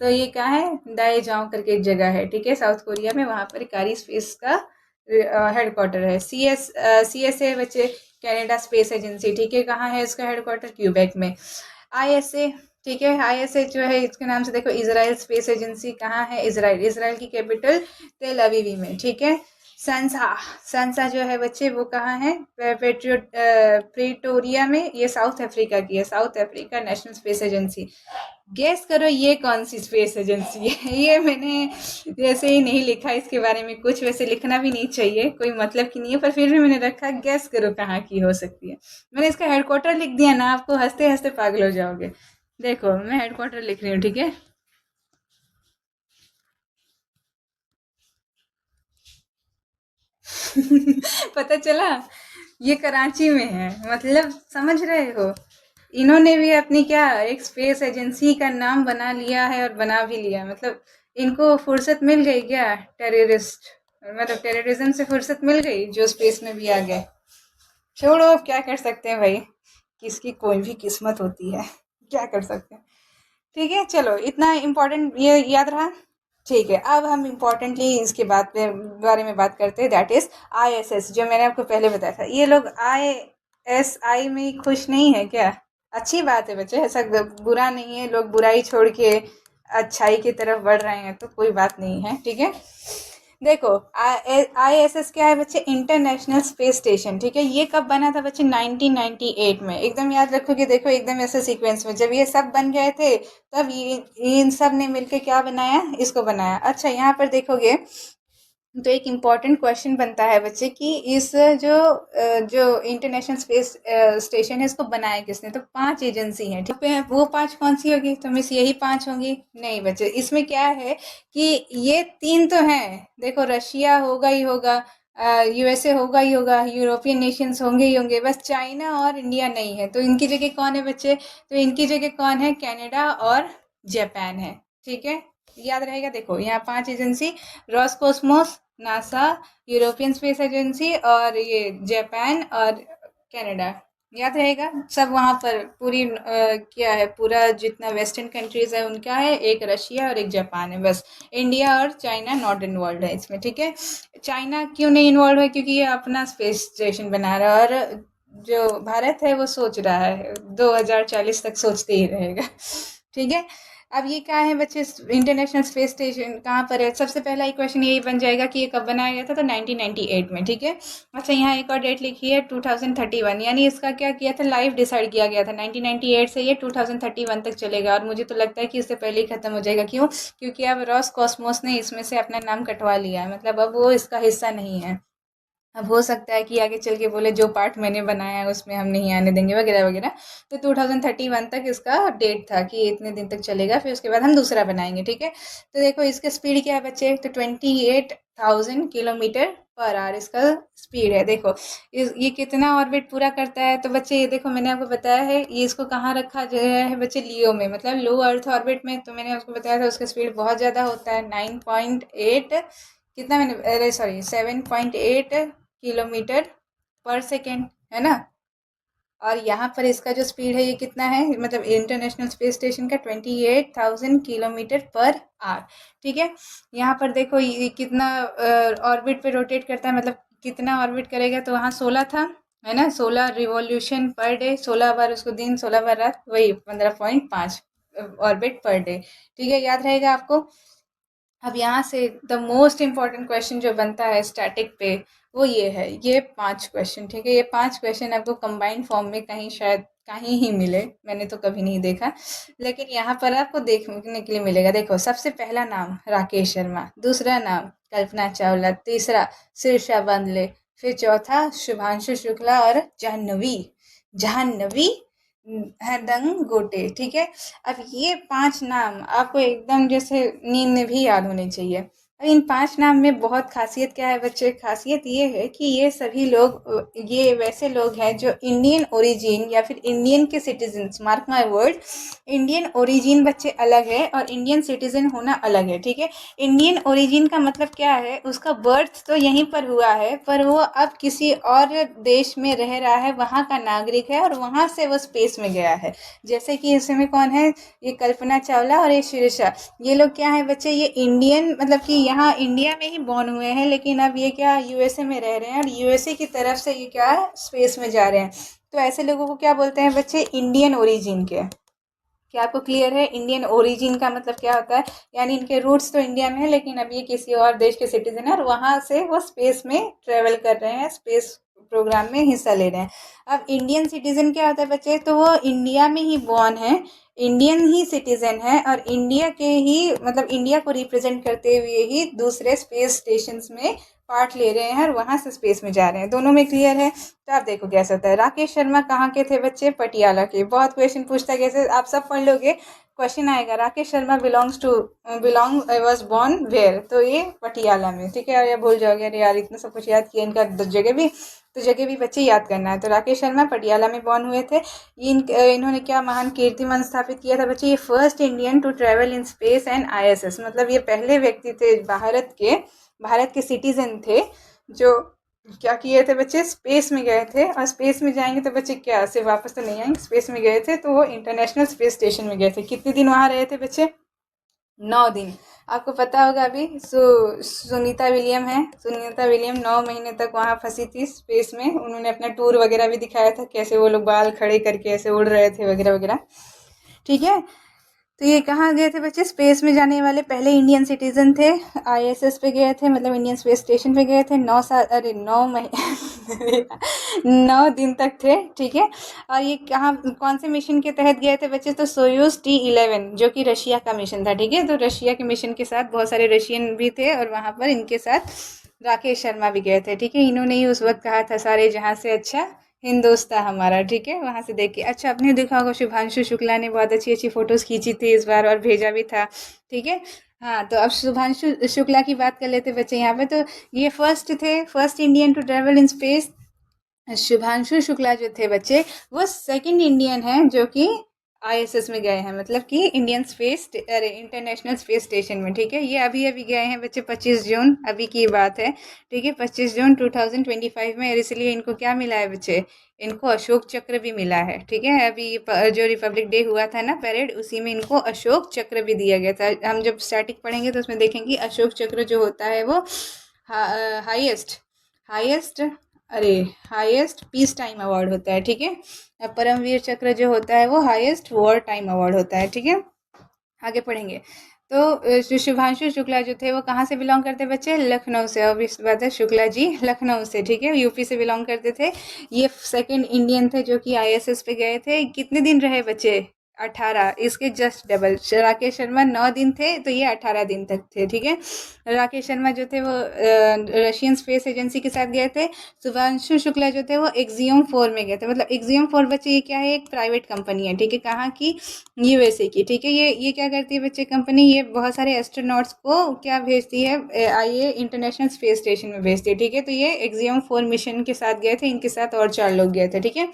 तो ये क्या है, दाएजाओ करके एक जगह है, ठीक है, साउथ कोरिया में। वहां पर कारी स्पेस का हेडक्वार्टर है। CSA बच्चे कनाडा स्पेस एजेंसी, ठीक है। कहाँ है इसका हेडक्वार्टर, क्यूबेक में। ISA, ठीक है। ISA जो है इसके नाम से देखो, इजराइल स्पेस एजेंसी कहाँ है, इसराइल, इसराइल की कैपिटल तेल अवीवी में, ठीक है। सांसा। सांसा जो है बच्चे वो कहाँ है? प्रेटोरिया में। ये साउथ अफ्रीका की है, South Africa National Space Agency. Guess करो ये कौन सी स्पेस एजेंसी है? ये मैंने जैसे ही नहीं लिखा इसके बारे में कुछ, वैसे लिखना भी नहीं चाहिए, कोई मतलब की नहीं है, पर फिर भी मैंने रखा। गेस करो कहाँ की हो सकती है। मैंने इसका हेडक्वार्टर लिख दिया ना, आपको हंसते हंसते पागल हो जाओगे। देखो मैं हेडक्वार्टर लिख रही हूँ, ठीक है। पता चला? ये कराची में है, मतलब समझ रहे हो? इन्होंने भी अपनी क्या एक स्पेस एजेंसी का नाम बना लिया है, और बना भी लिया, मतलब इनको फुर्सत मिल गई क्या? टेररिस्ट, मतलब टेररिज्म से फुर्सत मिल गई जो स्पेस में भी आ गए। छोड़ो, अब क्या कर सकते हैं भाई, किसकी कोई भी किस्मत होती है, क्या कर सकते हैं। ठीक है, चलो इतना इम्पोर्टेंट ये याद रहा। ठीक है, अब हम इम्पोर्टेंटली इसके बारे में बात करते हैं, दैट इज आईएसएस, जो मैंने आपको पहले बताया था। ये लोग आईएसआई में खुश नहीं है क्या? अच्छी बात है बच्चे, ऐसा बुरा नहीं है, लोग बुराई छोड़ के अच्छाई की तरफ बढ़ रहे हैं, तो कोई बात नहीं है, ठीक है। देखो, आईएसएस क्या है बच्चे? इंटरनेशनल स्पेस स्टेशन, ठीक है। ये कब बना था बच्चे? 1998 में। एकदम याद रखोगे, देखो एकदम ऐसे सीक्वेंस में जब ये सब बन गए थे, तब ये इन सब ने मिलकर क्या बनाया? इसको बनाया। अच्छा, यहाँ पर देखोगे तो एक इम्पॉर्टेंट क्वेश्चन बनता है बच्चे कि इस जो इंटरनेशनल स्पेस स्टेशन है, इसको बनाया किसने? तो 5 एजेंसी हैं, ठीक है। वो 5 कौन सी होगी? तो मिस यही 5 होंगी? नहीं बच्चे, इसमें क्या है कि ये 3 तो हैं। देखो, रशिया होगा ही होगा, यूएसए होगा ही होगा, यूरोपियन नेशंस होंगे ही होंगे, बस चाइना और इंडिया नहीं है। तो इनकी जगह कौन है बच्चे? तो इनकी जगह कौन है? कनाडा और जापान है, ठीक है। याद रहेगा। देखो यहाँ 5 agency: Roscosmos, NASA, European space agency, और ये जापान और कनाडा। याद रहेगा सब। वहाँ पर पूरी क्या है, पूरा जितना वेस्टर्न कंट्रीज है उनका है, एक रशिया और एक जापान है, बस इंडिया और चाइना नॉट इन्वॉल्व है इसमें, ठीक है। चाइना क्यों नहीं इन्वॉल्व है? क्योंकि ये अपना स्पेस स्टेशन बना रहा है, और जो भारत है वो सोच रहा है 2040 तक सोचते ही रहेगा, ठीक है। अब ये क्या है बच्चे? इंटरनेशनल स्पेस स्टेशन कहाँ पर है? सबसे पहला ही क्वेश्चन यही बन जाएगा कि ये कब बनाया गया था? तो 1998 में, ठीक है। अच्छा, यहाँ एक और डेट लिखी है 2031, यानी इसका क्या किया था? लाइफ डिसाइड किया गया था 1998 से ये 2031 तक चलेगा, और मुझे तो लगता है कि इससे पहले ही खत्म हो जाएगा। क्यों? क्योंकि अब रॉस कॉस्मोस ने इसमें से अपना नाम कटवा लिया है, मतलब अब वो इसका हिस्सा नहीं है। अब हो सकता है कि आगे चल के बोले जो पार्ट मैंने बनाया है उसमें हम नहीं आने देंगे, वगैरह वगैरह। तो 2031 तक इसका डेट था कि इतने दिन तक चलेगा, फिर उसके बाद हम दूसरा बनाएंगे, ठीक है। तो देखो इसका स्पीड क्या है बच्चे? तो 28,000 किलोमीटर पर आवर इसका स्पीड है। देखो ये कितना ऑर्बिट पूरा करता है? तो बच्चे ये देखो, मैंने आपको बताया है ये इसको कहाँ रखा गया है बच्चे? लियो में, मतलब लो अर्थ ऑर्बिट में। तो मैंने आपको बताया था उसका स्पीड बहुत ज़्यादा होता है, 9.8, कितना मैंने, अरे सॉरी, 7.8 किलोमीटर पर सेकेंड, है ना। और यहाँ पर इसका जो स्पीड है ये कितना है, मतलब इंटरनेशनल स्पेस स्टेशन का? 28,000 किलोमीटर पर आवर, ठीक है। यहाँ पर देखो ये कितना ऑर्बिट पे रोटेट करता है, मतलब कितना ऑर्बिट करेगा? तो वहाँ 16 था, है ना, 16 रिवॉल्यूशन पर डे, 16 बार उसको दिन, 16 बार रात, वही 15.5 ऑर्बिट पर डे, ठीक है। याद रहेगा आपको। अब यहाँ से द मोस्ट इम्पॉर्टेंट क्वेश्चन जो बनता है स्टैटिक पे, वो ये है, ये 5 क्वेश्चन, ठीक है। ये 5 क्वेश्चन आपको कंबाइंड फॉर्म में कहीं शायद कहीं ही मिले, मैंने तो कभी नहीं देखा, लेकिन यहाँ पर आपको देखने के लिए मिलेगा। देखो, सबसे पहला नाम राकेश शर्मा, दूसरा नाम कल्पना चावला, तीसरा शीर्षा बांदले, फिर चौथा शुभांशु शुक्ला, और जाह्नवी जाह्नवी हरदंग गोटे, ठीक है। अब ये 5 नाम आपको एकदम जैसे नींद में भी याद होने चाहिए। अब इन 5 नाम में बहुत खासियत क्या है बच्चे? खासियत ये है कि ये सभी लोग, ये वैसे लोग हैं जो इंडियन ओरिजिन या फिर इंडियन के citizens, mark my word, Indian origin बच्चे अलग है और इंडियन सिटीजन होना अलग है, ठीक है। इंडियन ओरिजिन का मतलब क्या है? उसका बर्थ तो यहीं पर हुआ है, पर वो अब किसी और देश में रह रहा है, वहाँ का नागरिक है, और वहाँ से वो स्पेस में गया है। जैसे कि इसमें कौन है? ये कल्पना चावला और ये शीर्षा। ये लोग क्या है बच्चे? ये इंडियन, मतलब कि यहाँ इंडिया में ही बॉर्न हुए हैं, लेकिन अब ये क्या यूएसए में रह रहे हैं, और यूएसए की तरफ से ये क्या स्पेस में जा रहे हैं। तो ऐसे लोगों को क्या बोलते हैं बच्चे? इंडियन ओरिजिन के, क्या आपको क्लियर है? इंडियन ओरिजिन का मतलब क्या होता है? यानी इनके रूट्स तो इंडिया में है, लेकिन अब ये किसी और देश के सिटीजन है और वहां से वो स्पेस में ट्रेवल कर रहे हैं, स्पेस प्रोग्राम में हिस्सा ले रहे हैं। अब इंडियन सिटीजन क्या होता है बच्चे? तो वो इंडिया में ही बॉर्न है, इंडियन ही सिटीजन है और इंडिया के ही मतलब इंडिया को रिप्रेजेंट करते हुए ही दूसरे स्पेस स्टेशन में पार्ट ले रहे हैं और वहां से स्पेस में जा रहे हैं। दोनों में क्लियर है? तो आप देखो कैसे होता है। राकेश शर्मा कहाँ के थे बच्चे? पटियाला के। बहुत क्वेश्चन पूछता है, कैसे आप सब पढ़ लोगे, क्वेश्चन आएगा Rakesh Sharma belong was born where, तो ये पटियाला में, ठीक है। और ये भूल जाओगे, अरे यार इतना सब कुछ याद किया, इनका जगह भी बच्चे याद करना है। तो राकेश शर्मा पटियाला में बॉर्न हुए थे। इन्होंने क्या महान कीर्तिमान स्थापित किया था बच्चे? ये first Indian to travel in space and ISS, मतलब ये पहले व्यक्ति थे भारत के सिटीजन थे जो क्या किए थे बच्चे? स्पेस में गए थे। और स्पेस में जाएंगे तो बच्चे क्या सिर्फ वापस तो नहीं आएंगे, स्पेस में गए थे तो वो इंटरनेशनल स्पेस स्टेशन में गए थे। कितने दिन वहां रहे थे बच्चे? 9 दिन। आपको पता होगा अभी सुनीता विलियम 9 महीने तक वहां फंसी थी स्पेस में। उन्होंने अपना टूर वगैरह भी दिखाया था, कैसे वो लोग बाल खड़े करके ऐसे उड़ रहे थे वगैरह वगैरह, ठीक है। तो ये कहाँ गए थे बच्चे? स्पेस में जाने वाले पहले इंडियन सिटीजन थे। ISS पे गए थे, मतलब इंडियन स्पेस स्टेशन पे गए थे। 9 साल, अरे 9 महीने 9 दिन तक थे, ठीक है। और ये कहाँ, कौन से मिशन के तहत गए थे बच्चे? तो सोयूज T11, जो कि रशिया का मिशन था, ठीक है। तो रशिया के मिशन के साथ बहुत सारे रशियन भी थे और वहाँ पर इनके साथ राकेश शर्मा भी गए थे, ठीक है। इन्होंने ही उस वक्त कहा था सारे जहाँ से अच्छा हिंदुस्तान हमारा, ठीक है। वहां से देखिए। अच्छा, आपने देखा होगा शुभांशु शुक्ला ने बहुत अच्छी अच्छी फोटोज खींची थी इस बार और भेजा भी था, ठीक है। हाँ, तो अब शुभांशु शुक्ला की बात कर लेते बच्चे यहाँ पे। तो ये first Indian to travel in space. Shubhanshu Shukla जो थे बच्चे, वो सेकंड इंडियन है जो कि ISS में गए हैं, मतलब कि इंटरनेशनल स्पेस स्टेशन में, ठीक है। ये अभी अभी गए हैं बच्चे, 25 जून अभी की बात है, ठीक है। 25 जून 2025 में। और इसलिए इनको क्या मिला है बच्चे? इनको अशोक चक्र भी मिला है, ठीक है। अभी जो रिपब्लिक डे हुआ था ना पैरेड, उसी में इनको अशोक चक्र भी दिया गया था। हम जब स्टैटिक पढ़ेंगे तो उसमें देखेंगे अशोक चक्र जो होता है वो हाईएस्ट हाईएस्ट अरे हाईएस्ट पीस टाइम अवार्ड होता है, ठीक है। परमवीर चक्र जो होता है वो हाईएस्ट वॉर टाइम अवार्ड होता है, ठीक है। आगे पढ़ेंगे। तो जो शुभांशु शुक्ला जो थे वो कहाँ से बिलोंग करते बच्चे? लखनऊ से। अब इस बात है, शुक्ला जी लखनऊ से, ठीक है, यूपी से बिलोंग करते थे। ये सेकंड इंडियन थे जो कि ISS पे गए थे। कितने दिन रहे बच्चे? 18। इसके जस्ट डबल। राकेश शर्मा 9 दिन थे, तो ये 18 दिन तक थे, ठीक है। राकेश शर्मा जो थे वो रशियन स्पेस एजेंसी के साथ गए थे। शुभांशु शुक्ला जो थे वो एक्सियम 4 में गए थे। मतलब एक्सियम 4 बच्चे ये क्या है? एक प्राइवेट कंपनी है, ठीक है। कहाँ की? USA की, ठीक है। ये क्या करती है बच्चे कंपनी? ये बहुत सारे एस्ट्रोनॉट्स को क्या भेजती है? ये इंटरनेशनल स्पेस स्टेशन में भेजती है, ठीक है। तो ये एक्सियम 4 मिशन के साथ गए थे, इनके साथ और 4 लोग गए थे, ठीक है।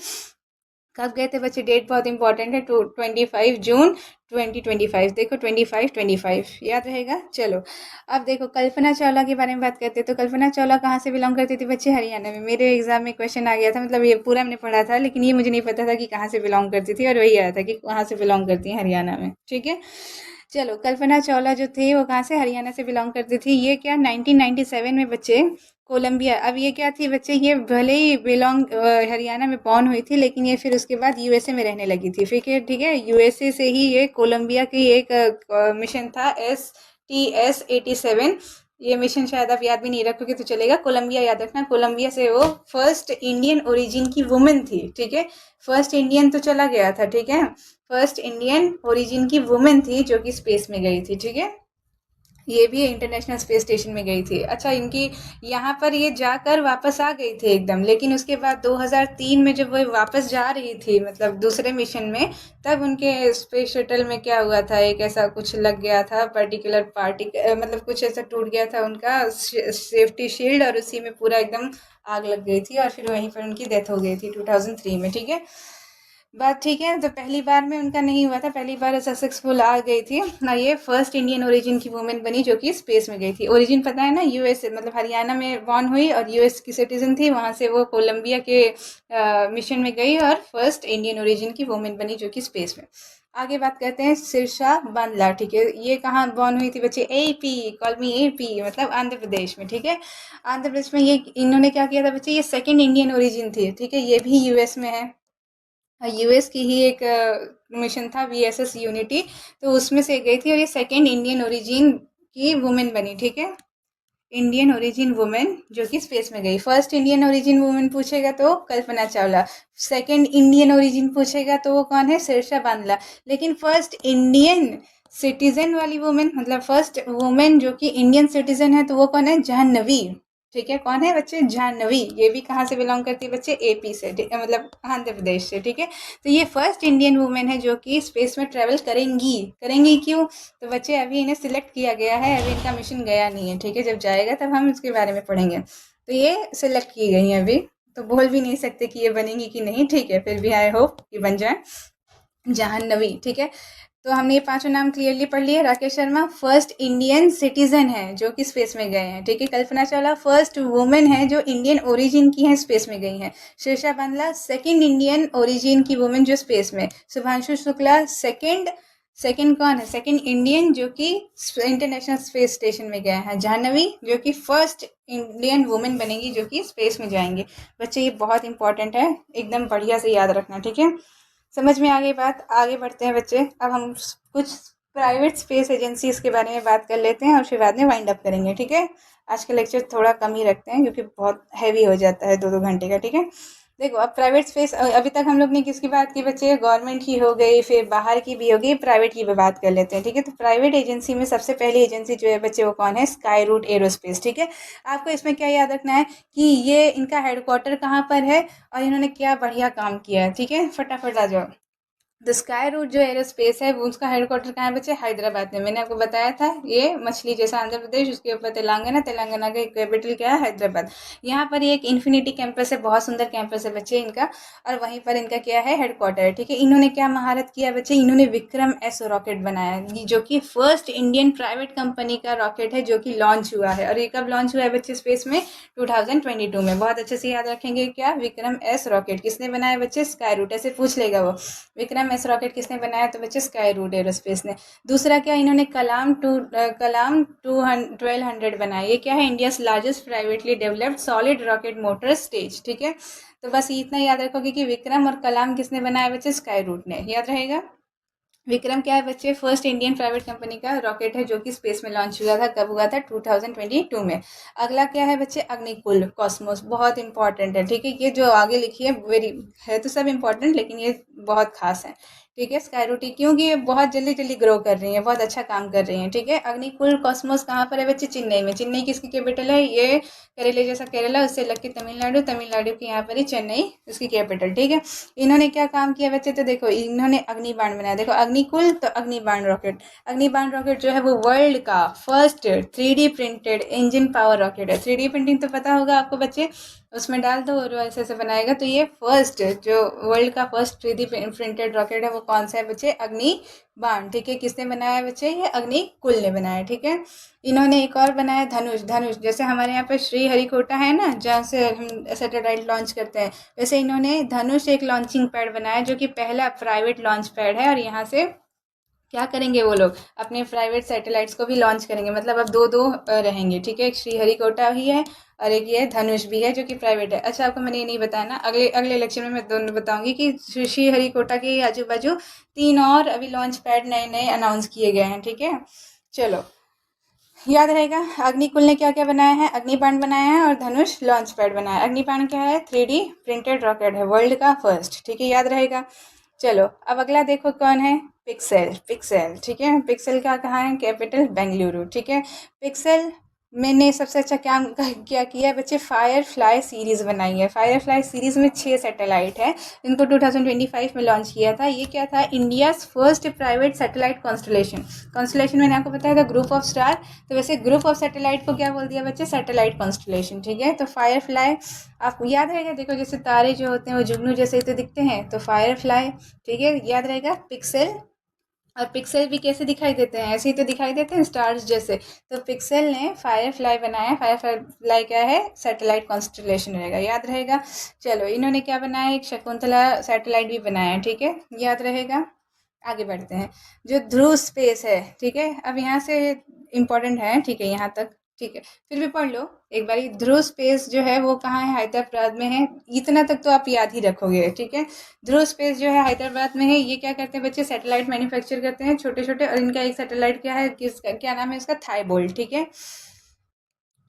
कब गए थे बच्चे? डेट बहुत इंपॉर्टेंट है, 25 जून 2025। देखो 25 याद रहेगा। चलो, अब देखो कल्पना चावला के बारे में बात करते हैं। तो कल्पना चावला कहाँ से बिलोंग करती थी बच्चे? हरियाणा में। मेरे एग्जाम में क्वेश्चन आ गया था, मतलब ये पूरा मैंने पढ़ा था लेकिन ये मुझे नहीं पता था कि कहाँ से बिलोंग करती थी, और वही आया था कि वहाँ से बिलोंग करती है हरियाणा में, ठीक है। चलो, कल्पना चावला जो थी वो कहाँ से? हरियाणा से बिलोंग करती थी। ये क्या 1997 में बच्चे कोलंबिया। अब ये क्या थी बच्चे? ये भले ही हरियाणा में बॉर्न हुई थी, लेकिन ये फिर उसके बाद USA में रहने लगी थी, फिर ठीक है। USA से ही ये कोलंबिया की एक मिशन था STS-87। ये मिशन शायद आप याद भी नहीं रखोगे तो चलेगा, कोलंबिया याद रखना। कोलंबिया से वो फर्स्ट इंडियन ओरिजिन की वुमेन थी, ठीक है। फर्स्ट इंडियन तो चला गया था, ठीक है। फर्स्ट इंडियन ओरिजिन की वुमेन थी जो कि स्पेस में गई थी, ठीक है। ये भी इंटरनेशनल स्पेस स्टेशन में गई थी। अच्छा, इनकी यहाँ पर ये जाकर वापस आ गई थी एकदम, लेकिन उसके बाद 2003 में जब वो वापस जा रही थी, मतलब दूसरे मिशन में, तब उनके स्पेस शटल में क्या हुआ था? एक ऐसा कुछ लग गया था, पर्टिकुलर पार्टी, मतलब कुछ ऐसा टूट गया था उनका सेफ्टी शील्ड, और उसी में पूरा एकदम आग लग गई थी और फिर वहीं पर उनकी डेथ हो गई थी 2003 में, ठीक है। बात ठीक है। तो पहली बार में उनका नहीं हुआ था, पहली बार सक्सेसफुल आ गई थी ना। ये फर्स्ट इंडियन ओरिजिन की वुमेन बनी जो कि स्पेस में गई थी। ओरिजिन पता है ना? US, मतलब हरियाणा में बॉर्न हुई और US की सिटीजन थी। वहां से वो कोलंबिया के मिशन में गई और फर्स्ट इंडियन ओरिजिन की वुमेन बनी जो कि स्पेस में। आगे बात करते हैं सिरसा बांदला, ठीक है। ये कहाँ बॉर्न हुई थी बच्चे? AP, कॉल मी AP, मतलब आंध्र प्रदेश में, ठीक है। आंध्र प्रदेश में ये इन्होंने क्या किया था बच्चे? ये सेकेंड इंडियन ओरिजिन थी, ठीक है। ये भी US में है। यूएस की ही एक मिशन था, वीएसएस यूनिटी, तो उसमें से गई थी और ये सेकेंड इंडियन ओरिजिन की वुमेन बनी, ठीक है। इंडियन ओरिजिन वुमेन जो कि स्पेस में गई। फर्स्ट इंडियन ओरिजिन वुमेन पूछेगा तो Kalpana Chawla, second Indian origin पूछेगा तो वो कौन है, सिरसा बांदला। लेकिन फर्स्ट इंडियन सिटीजन वाली वुमेन, मतलब फर्स्ट वुमेन जो कि इंडियन सिटीजन है, तो वो कौन है, जाह्नवी, ठीक है। कौन है बच्चे, जाह्नवी। ये भी कहाँ से बिलोंग करती है बच्चे, एपी से, मतलब आंध्र प्रदेश से, ठीक है। तो ये फर्स्ट इंडियन वुमेन है जो कि स्पेस में ट्रेवल करेंगी। करेंगी क्यों, तो बच्चे अभी इन्हें सिलेक्ट किया गया है, अभी इनका मिशन गया नहीं है, ठीक है। जब जाएगा तब हम इसके बारे में पढ़ेंगे। तो ये सिलेक्ट की गई हैं अभी, तो बोल भी नहीं सकते कि ये बनेंगी कि नहीं, ठीक है। फिर भी आई होप कि बन जाए, जाह्नवी, ठीक है। तो हमने ये पांचों नाम क्लियरली पढ़ लिए। Rakesh Sharma first Indian citizen है जो कि स्पेस में गए हैं, ठीक है। कल्पना चावला फर्स्ट वुमेन है जो इंडियन ओरिजिन की है, स्पेस में गई हैं। शीर्षा बांदला सेकंड इंडियन ओरिजिन की वुमेन जो स्पेस में। शुभांशु शुक्ला सेकंड, सेकंड कौन है, सेकंड इंडियन जो कि इंटरनेशनल स्पेस स्टेशन में गए हैं। जाह्नवी जो कि फर्स्ट इंडियन वुमेन बनेगी जो कि स्पेस में जाएंगे। बच्चे ये बहुत इंपॉर्टेंट है, एकदम बढ़िया से याद रखना, ठीक है। समझ में आ गई बात, आगे बढ़ते हैं बच्चे। अब हम कुछ प्राइवेट स्पेस एजेंसीज के बारे में बात कर लेते हैं और फिर बाद में वाइंड अप करेंगे, ठीक है। आज का लेक्चर थोड़ा कम ही रखते हैं क्योंकि बहुत हैवी हो जाता है, 2-2 घंटे का, ठीक है। देखो अब प्राइवेट स्पेस, अभी तक हम लोग ने किसकी बात की बच्चे, गवर्नमेंट की हो गई, फिर बाहर की भी हो गई, प्राइवेट की भी बात कर लेते हैं, ठीक है। तो प्राइवेट एजेंसी में सबसे पहली एजेंसी जो है बच्चे वो कौन है, स्काई रूट एरोस्पेस, ठीक है। आपको इसमें क्या याद रखना है कि ये इनका हेडक्वार्टर कहाँ पर है और इन्होंने क्या बढ़िया काम किया है, ठीक है। फटाफट आ जाओ। द स्काई रूट जो एरोस्पेस है वो उसका हेडक्वार्टर कहाँ है बच्चे, हैदराबाद में। मैंने आपको बताया था ये मछली जैसा आंध्र प्रदेश, उसके ऊपर तेलंगाना, तेलंगाना का कैपिटल क्या है, हैदराबाद। यहाँ पर ये एक इन्फिनिटी कैंपस है, बहुत सुंदर कैंपस है बच्चे इनका, और वहीं पर इनका क्या है, हेडक्वार्टर है, ठीक है। इन्होंने क्या महारत किया बच्चे, इन्होंने विक्रम एस रॉकेट बनाया जो कि फर्स्ट इंडियन प्राइवेट कंपनी का रॉकेट है जो कि लॉन्च हुआ है। और ये कब लॉन्च हुआ है बच्चे स्पेस में, 2022 में। बहुत अच्छे से याद रखेंगे, क्या, विक्रम एस रॉकेट किसने बनाया बच्चे, स्काई रूट। ऐसे पूछ लेगा वो, विक्रम एस रॉकेट किसने बनाया, तो बच्चे स्काई रूट एरोस्पेस ने। दूसरा क्या, इन्होंने कलाम 1200 बनाया। ये क्या है, India largest privately developed solid rocket motor stage, ठीक है। तो बस इतना याद रखोगे कि विक्रम और कलाम किसने बनाया बच्चे, स्काई रूट ने, याद रहेगा। विक्रम क्या है बच्चे, फर्स्ट इंडियन प्राइवेट कंपनी का रॉकेट है जो कि स्पेस में लॉन्च हुआ था, कब हुआ था, 2022 में। अगला क्या है बच्चे, अग्निकुल कॉस्मोस, बहुत इंपॉर्टेंट है, ठीक है। ये जो आगे लिखी है वेरी है तो सब इंपॉर्टेंट, लेकिन ये बहुत खास है, ठीक है। स्काईरूटी क्योंकि ये बहुत जल्दी जल्दी ग्रो कर रही है, बहुत अच्छा काम कर रही है, ठीक है। अग्निकुल कॉस्मोस कहाँ पर है बच्चे, चेन्नई में। चेन्नई किसकी कैपिटल है, ये केरले जैसा केरला, उससे लग के तमिलनाडु, तमिलनाडु की यहाँ पर ही चेन्नई उसकी कैपिटल, ठीक है। इन्होंने क्या काम किया बच्चे, तो देखो इन्होंने अग्निबाण बनाया। देखो अग्निकुल तो अग्निबाण रॉकेट, अग्निबाण रॉकेट जो है वो वर्ल्ड का first 3D printed engine power rocket है। 3D प्रिंटिंग तो पता होगा आपको बच्चे, उसमें डाल दो और ऐसे ऐसे बनाएगा। तो ये फर्स्ट जो वर्ल्ड का फर्स्ट 3D प्रिंटेड रॉकेट है वो कौन सा है बच्चे, अग्निबाण, ठीक है। किसने बनाया बच्चे, ये अग्निकुल ने बनाया, ठीक है। इन्होंने एक और बनाया धनुष, धनुष जैसे हमारे यहाँ पे श्री हरिकोटा है ना, जहाँ से हम सैटेलाइट लॉन्च करते हैं, वैसे इन्होंने धनुष एक लॉन्चिंग पैड बनाया जो कि पहला प्राइवेट लॉन्च पैड है। और यहाँ से क्या करेंगे वो लोग, अपने प्राइवेट सैटेलाइट्स को भी लॉन्च करेंगे, मतलब अब दो दो रहेंगे, ठीक है। एक श्रीहरिकोटा ही है और एक ये धनुष भी है जो कि प्राइवेट है। अच्छा आपको मैंने ये नहीं बताया ना, अगले अगले लेक्चर में मैं दोनों बताऊंगी कि श्रीहरिकोटा के आजू बाजू 3 और अभी लॉन्च पैड नए नए अनाउंस किए गए हैं, ठीक है। चलो याद रहेगा, अग्निकुल ने क्या क्या बनाया है, अग्निबाण बनाया है और धनुष लॉन्च पैड बनाया है। अग्निबाण क्या है, 3D प्रिंटेड रॉकेट है, वर्ल्ड का फर्स्ट, ठीक है, याद रहेगा। चलो अब अगला देखो कौन है, पिक्सेल, पिक्सेल, ठीक है। पिक्सेल का कहाँ है, कैपिटल बेंगलुरु, ठीक है। पिक्सेल मैंने सबसे अच्छा क्या किया है बच्चे, फायर फ्लाई सीरीज़ बनाई है। फायर फ्लाई सीरीज़ में 6 सैटेलाइट है, इनको 2025 में लॉन्च किया था। ये क्या था, India's first private satellite constellation. Constellation मैंने आपको बताया था ग्रुप ऑफ स्टार, तो वैसे ग्रुप ऑफ सैटेलाइट को क्या बोल दिया बच्चे, सैटेलाइट कॉन्स्टलेशन, ठीक है। तो फायर फ्लाई आपको याद रहेगा, देखो जैसे तारे जो होते हैं वो जुगनू जैसे तो दिखते हैं, तो फायर फ्लाई, ठीक है, याद रहेगा। पिक्सेल, और पिक्सेल भी कैसे दिखाई देते हैं, ऐसे ही तो दिखाई देते हैं स्टार्स जैसे। तो पिक्सेल ने फायर फ्लाई बनाया, फायर फ्लाई क्या है, सैटेलाइट कॉन्स्टलेशन रहेगा, याद रहेगा। चलो इन्होंने क्या बनाया, एक शकुंतला सैटेलाइट भी बनाया है, ठीक है, याद रहेगा। आगे बढ़ते हैं, जो ध्रुव स्पेस है, ठीक है। अब यहाँ से इम्पोर्टेंट है, ठीक है, यहाँ तक ठीक है, फिर भी पढ़ लो एक बारी। ध्रुव स्पेस जो है वो कहाँ है? हैदराबाद में है। इतना तक तो आप याद ही रखोगे, ठीक है। ध्रुव स्पेस जो है हैदराबाद में है। ये क्या करते हैं बच्चे? सैटेलाइट मैन्युफैक्चर करते हैं छोटे छोटे, और इनका एक सैटेलाइट क्या है, किसका क्या नाम है इसका? थाईबोल्ट, ठीक है।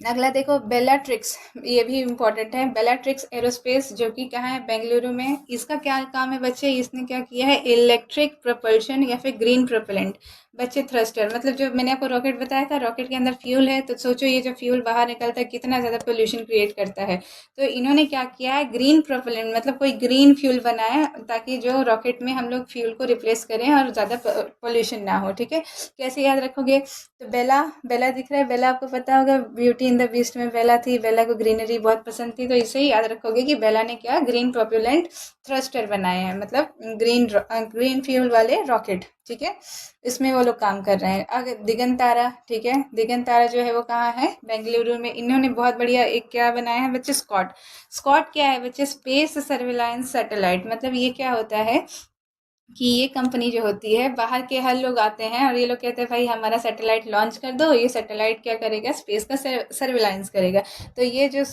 अगला देखो बेलाट्रिक्स, ये भी इम्पोर्टेंट है। बेलाट्रिक्स एरोस्पेस जो कि कहाँ है? बेंगलुरु में। इसका क्या काम है बच्चे? इसने क्या किया है? इलेक्ट्रिक प्रोपल्शन या फिर ग्रीन प्रोपेलेंट बच्चे, थ्रस्टर, मतलब जो मैंने आपको रॉकेट बताया था, रॉकेट के अंदर फ्यूल है, तो सोचो ये जो फ्यूल बाहर निकलता है कितना ज़्यादा पोल्यूशन क्रिएट करता है। तो इन्होंने क्या किया है? ग्रीन प्रोपेलेंट, मतलब कोई ग्रीन फ्यूल बनाया ताकि जो रॉकेट में हम लोग फ्यूल को रिप्लेस करें और ज़्यादा पोल्यूशन ना हो, ठीक है। कैसे याद रखोगे? तो बेला, बेला दिख रहा है, बेला आपको पता होगा, ब्यूटी इन द बीस्ट में बेला थी, बेला को ग्रीनरी बहुत पसंद थी, तो इसे ही याद रखोगे कि बेला ने क्या? ग्रीन प्रोपेलेंट थ्रस्टर बनाए हैं, मतलब ग्रीन फ्यूल वाले रॉकेट, ठीक है। इसमें वो लोग काम कर रहे हैं। आगे दिगंतारा, ठीक है। दिगंतारा जो है वो कहाँ है? बेंगलुरु में। इन्होंने बहुत बढ़िया एक क्या बनाया है बच्चे? स्कॉट। स्कॉट क्या है बच्चे? Space surveillance satellite. मतलब ये क्या होता है कि ये कंपनी जो होती है, बाहर के हर लोग आते हैं और ये लोग कहते हैं भाई हमारा सैटेलाइट लॉन्च कर दो। ये सैटेलाइट क्या करेगा? स्पेस का सर्विलांस करेगा। तो ये जो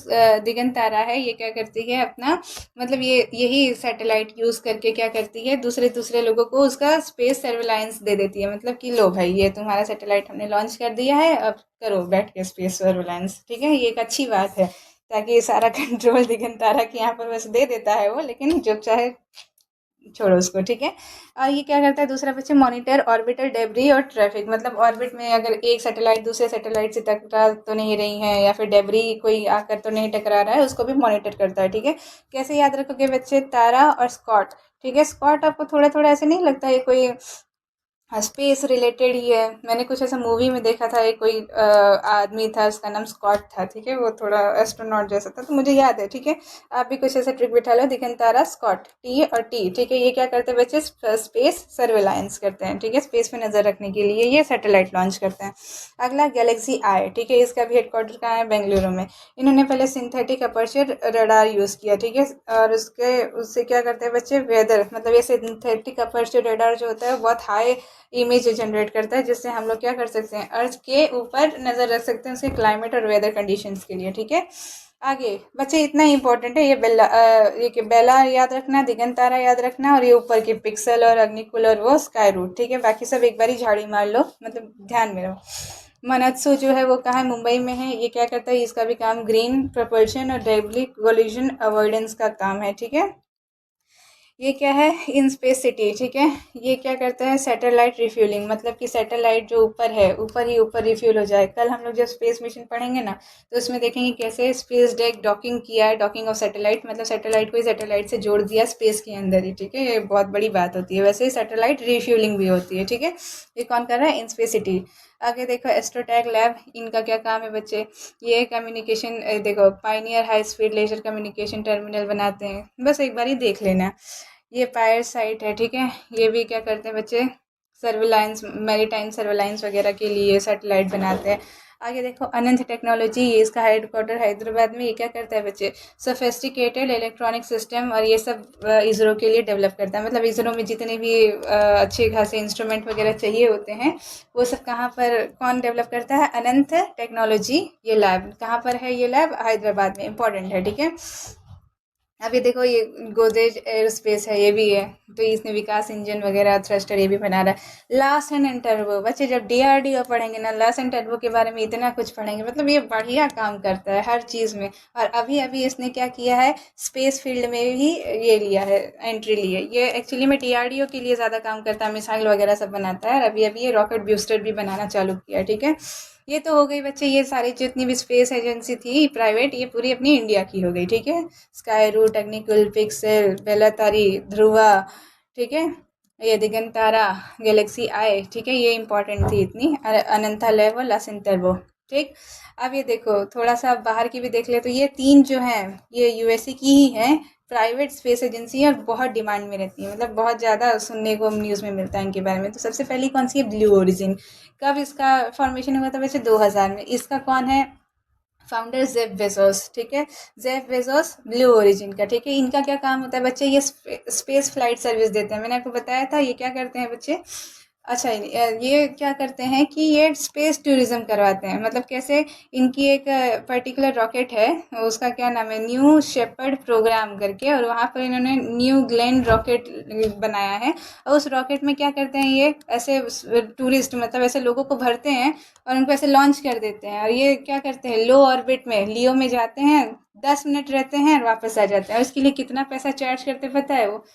दिगंतारा है ये क्या करती है अपना, मतलब ये यही सैटेलाइट यूज करके क्या करती है? दूसरे दूसरे लोगों को उसका स्पेस सर्विलांस दे देती है। मतलब कि लो भाई ये तुम्हारा सैटेलाइट हमने लॉन्च कर दिया है, अब करो बैठ के स्पेस सर्विलांस, ठीक है। ये एक अच्छी बात है, ताकि सारा कंट्रोल दिगंतारा के यहाँ पर बस दे देता है वो, लेकिन जो चाहे छोड़ो उसको, ठीक है। और ये क्या करता है दूसरा बच्चे? मॉनिटर ऑर्बिटल डेब्री और ट्रैफिक। मतलब ऑर्बिट में अगर एक सैटेलाइट दूसरे सैटेलाइट से टकरा तो नहीं रही है, या फिर डेब्री कोई आकर तो नहीं टकरा रहा है, उसको भी मॉनिटर करता है, ठीक है। कैसे याद रखोगे बच्चे? तारा और स्कॉट, ठीक है। स्कॉट आपको थोड़ा थोड़ा ऐसे नहीं लगता है कोई स्पेस रिलेटेड ही है? मैंने कुछ ऐसा मूवी में देखा था, एक कोई आदमी था, उसका नाम स्कॉट था, ठीक है। वो थोड़ा एस्ट्रोनॉट जैसा था, तो मुझे याद है, ठीक है। आप भी कुछ ऐसा ट्रिक बिठा लो। दिगंतारा, स्कॉट, टी और टी, ठीक है। ये क्या करते हैं बच्चे? स्पेस सर्वेलांस करते हैं, ठीक है। स्पेस पे नजर रखने के लिए ये सैटेलाइट लॉन्च करते हैं। अगला गैलेक्सी आई, ठीक है। इसका भी हेडक्वार्टर कहाँ है? बेंगलुरु में। इन्होंने पहले सिंथेटिक अपर्चर रडार यूज किया, ठीक है। और उससे क्या करते हैं बच्चे? वेदर, मतलब ये सिंथेटिक अपर्चर रडार जो होता है बहुत हाई इमेज जनरेट करता है, जिससे हम लोग क्या कर सकते हैं? अर्थ के ऊपर नज़र रख सकते हैं उसके क्लाइमेट और वेदर कंडीशंस के लिए, ठीक है। आगे बच्चे इतना ही इंपॉर्टेंट है ये बेला, ये बेला याद रखना, दिगंतारा याद रखना, और ये ऊपर के पिक्सल और अग्निकुल और वो स्काई रूट, ठीक है। बाकी सब एक बार ही झाड़ी मार लो, मतलब ध्यान में रहो। मनत्सु जो है वो कहाँ है? मुंबई में है। ये क्या करता है? इसका भी काम ग्रीन प्रपल्शन और डेबली कोलिजन अवॉइडेंस का काम है, ठीक है। ये क्या है? इन स्पेस सिटी, ठीक है। ये क्या करता है? सैटेलाइट रिफ्यूलिंग, मतलब कि सैटेलाइट जो ऊपर है ऊपर ही ऊपर रिफ्यूल हो जाए। कल हम लोग जब स्पेस मिशन पढ़ेंगे ना, तो उसमें देखेंगे कैसे स्पेस डेक डॉकिंग किया है। डॉकिंग ऑफ सैटेलाइट, मतलब सैटेलाइट को ही सैटेलाइट से जोड़ दिया स्पेस के अंदर ही, ठीक है। ये बहुत बड़ी बात होती है। वैसे ही सैटेलाइट रिफ्यूलिंग भी होती है, ठीक है। ये कौन कर रहा है? In space city. आगे देखो एस्ट्रोटैक लैब, इनका क्या काम है बच्चे? ये कम्युनिकेशन, देखो pioneer high speed laser communication terminal बनाते हैं, बस एक बार ही देख लेना। ये पायर साइट है, ठीक है। ये भी क्या करते हैं बच्चे? सर्विलांस, मैरीटाइम सर्विलांस वगैरह के लिए सैटेलाइट बनाते हैं। आगे देखो अनंत टेक्नोलॉजी, ये इसका हेडक्वार्टर हैदराबाद में। ये क्या करता है बच्चे? सोफेस्टिकेटेड इलेक्ट्रॉनिक सिस्टम, और ये सब इसरो के लिए डेवलप करता है। मतलब इसरो में जितने भी अच्छे खासे इंस्ट्रूमेंट वगैरह चाहिए होते हैं, वो सब कहाँ पर कौन डेवलप करता है? अनंत टेक्नोलॉजी। ये लैब कहाँ पर है? ये लैब हैदराबाद में, इंपॉर्टेंट है, ठीक है। अभी देखो ये गोदरेज एयरोस्पेस है, ये भी है। तो इसने विकास इंजन वगैरह थ्रस्टर ये भी बना रहा है। लार्सन एंड टर्बो, बच्चे जब डीआरडीओ पढ़ेंगे ना, लार्सन टर्बो के बारे में इतना कुछ पढ़ेंगे, मतलब ये बढ़िया काम करता है हर चीज़ में। और अभी अभी इसने क्या किया है? स्पेस फील्ड में भी ये लिया है, एंट्री ली है। ये एक्चुअली में डीआरडीओ के लिए ज़्यादा काम करता है, मिसाइल वगैरह सब बनाता है। और अभी अभी ये रॉकेट ब्यूस्टर भी बनाना चालू किया है, ठीक है। ये तो हो गई बच्चे, ये सारी जितनी भी स्पेस एजेंसी थी प्राइवेट, ये पूरी अपनी इंडिया की हो गई, ठीक है। Sky root, technical, pixel, बेलातारी, Dhruva, ठीक है। ये दिगंतारा, गैलेक्सी आई, ठीक है। ये इंपॉर्टेंट थी इतनी। अनंता लेवल, असिंतर्बो, ठीक। अब ये देखो थोड़ा सा बाहर की भी देख ले, तो ये तीन जो हैं ये यूएसए की ही हैं, प्राइवेट स्पेस एजेंसी है, और बहुत डिमांड में रहती है। मतलब बहुत ज़्यादा सुनने को न्यूज़ में मिलता है इनके बारे में। तो सबसे पहली कौन सी है? Blue origin. कब इसका फॉर्मेशन हुआ था वैसे? 2000 में। इसका कौन है फाउंडर? जेफ बेजोस, ठीक है। जेफ बेजोस, ब्लू ओरिजिन का, ठीक है। इनका क्या काम होता है बच्चे? ये स्पेस फ्लाइट सर्विस देते हैं। मैंने आपको बताया था ये क्या करते हैं बच्चे? अच्छा, ये क्या करते हैं कि ये स्पेस टूरिज्म करवाते हैं, मतलब कैसे, इनकी एक पर्टिकुलर रॉकेट है, उसका क्या नाम है, न्यू शेपर्ड प्रोग्राम करके, और वहाँ पर इन्होंने न्यू ग्लेन रॉकेट बनाया है। और उस रॉकेट में क्या करते हैं, ये ऐसे टूरिस्ट, मतलब ऐसे लोगों को भरते हैं और उनको ऐसे लॉन्च कर देते हैं, और ये क्या करते हैं, लो ऑर्बिट में, लियो में जाते हैं, 10 मिनट रहते हैं और वापस आ जाते हैं। और इसके लिए कितना पैसा चार्ज करते पता है वो?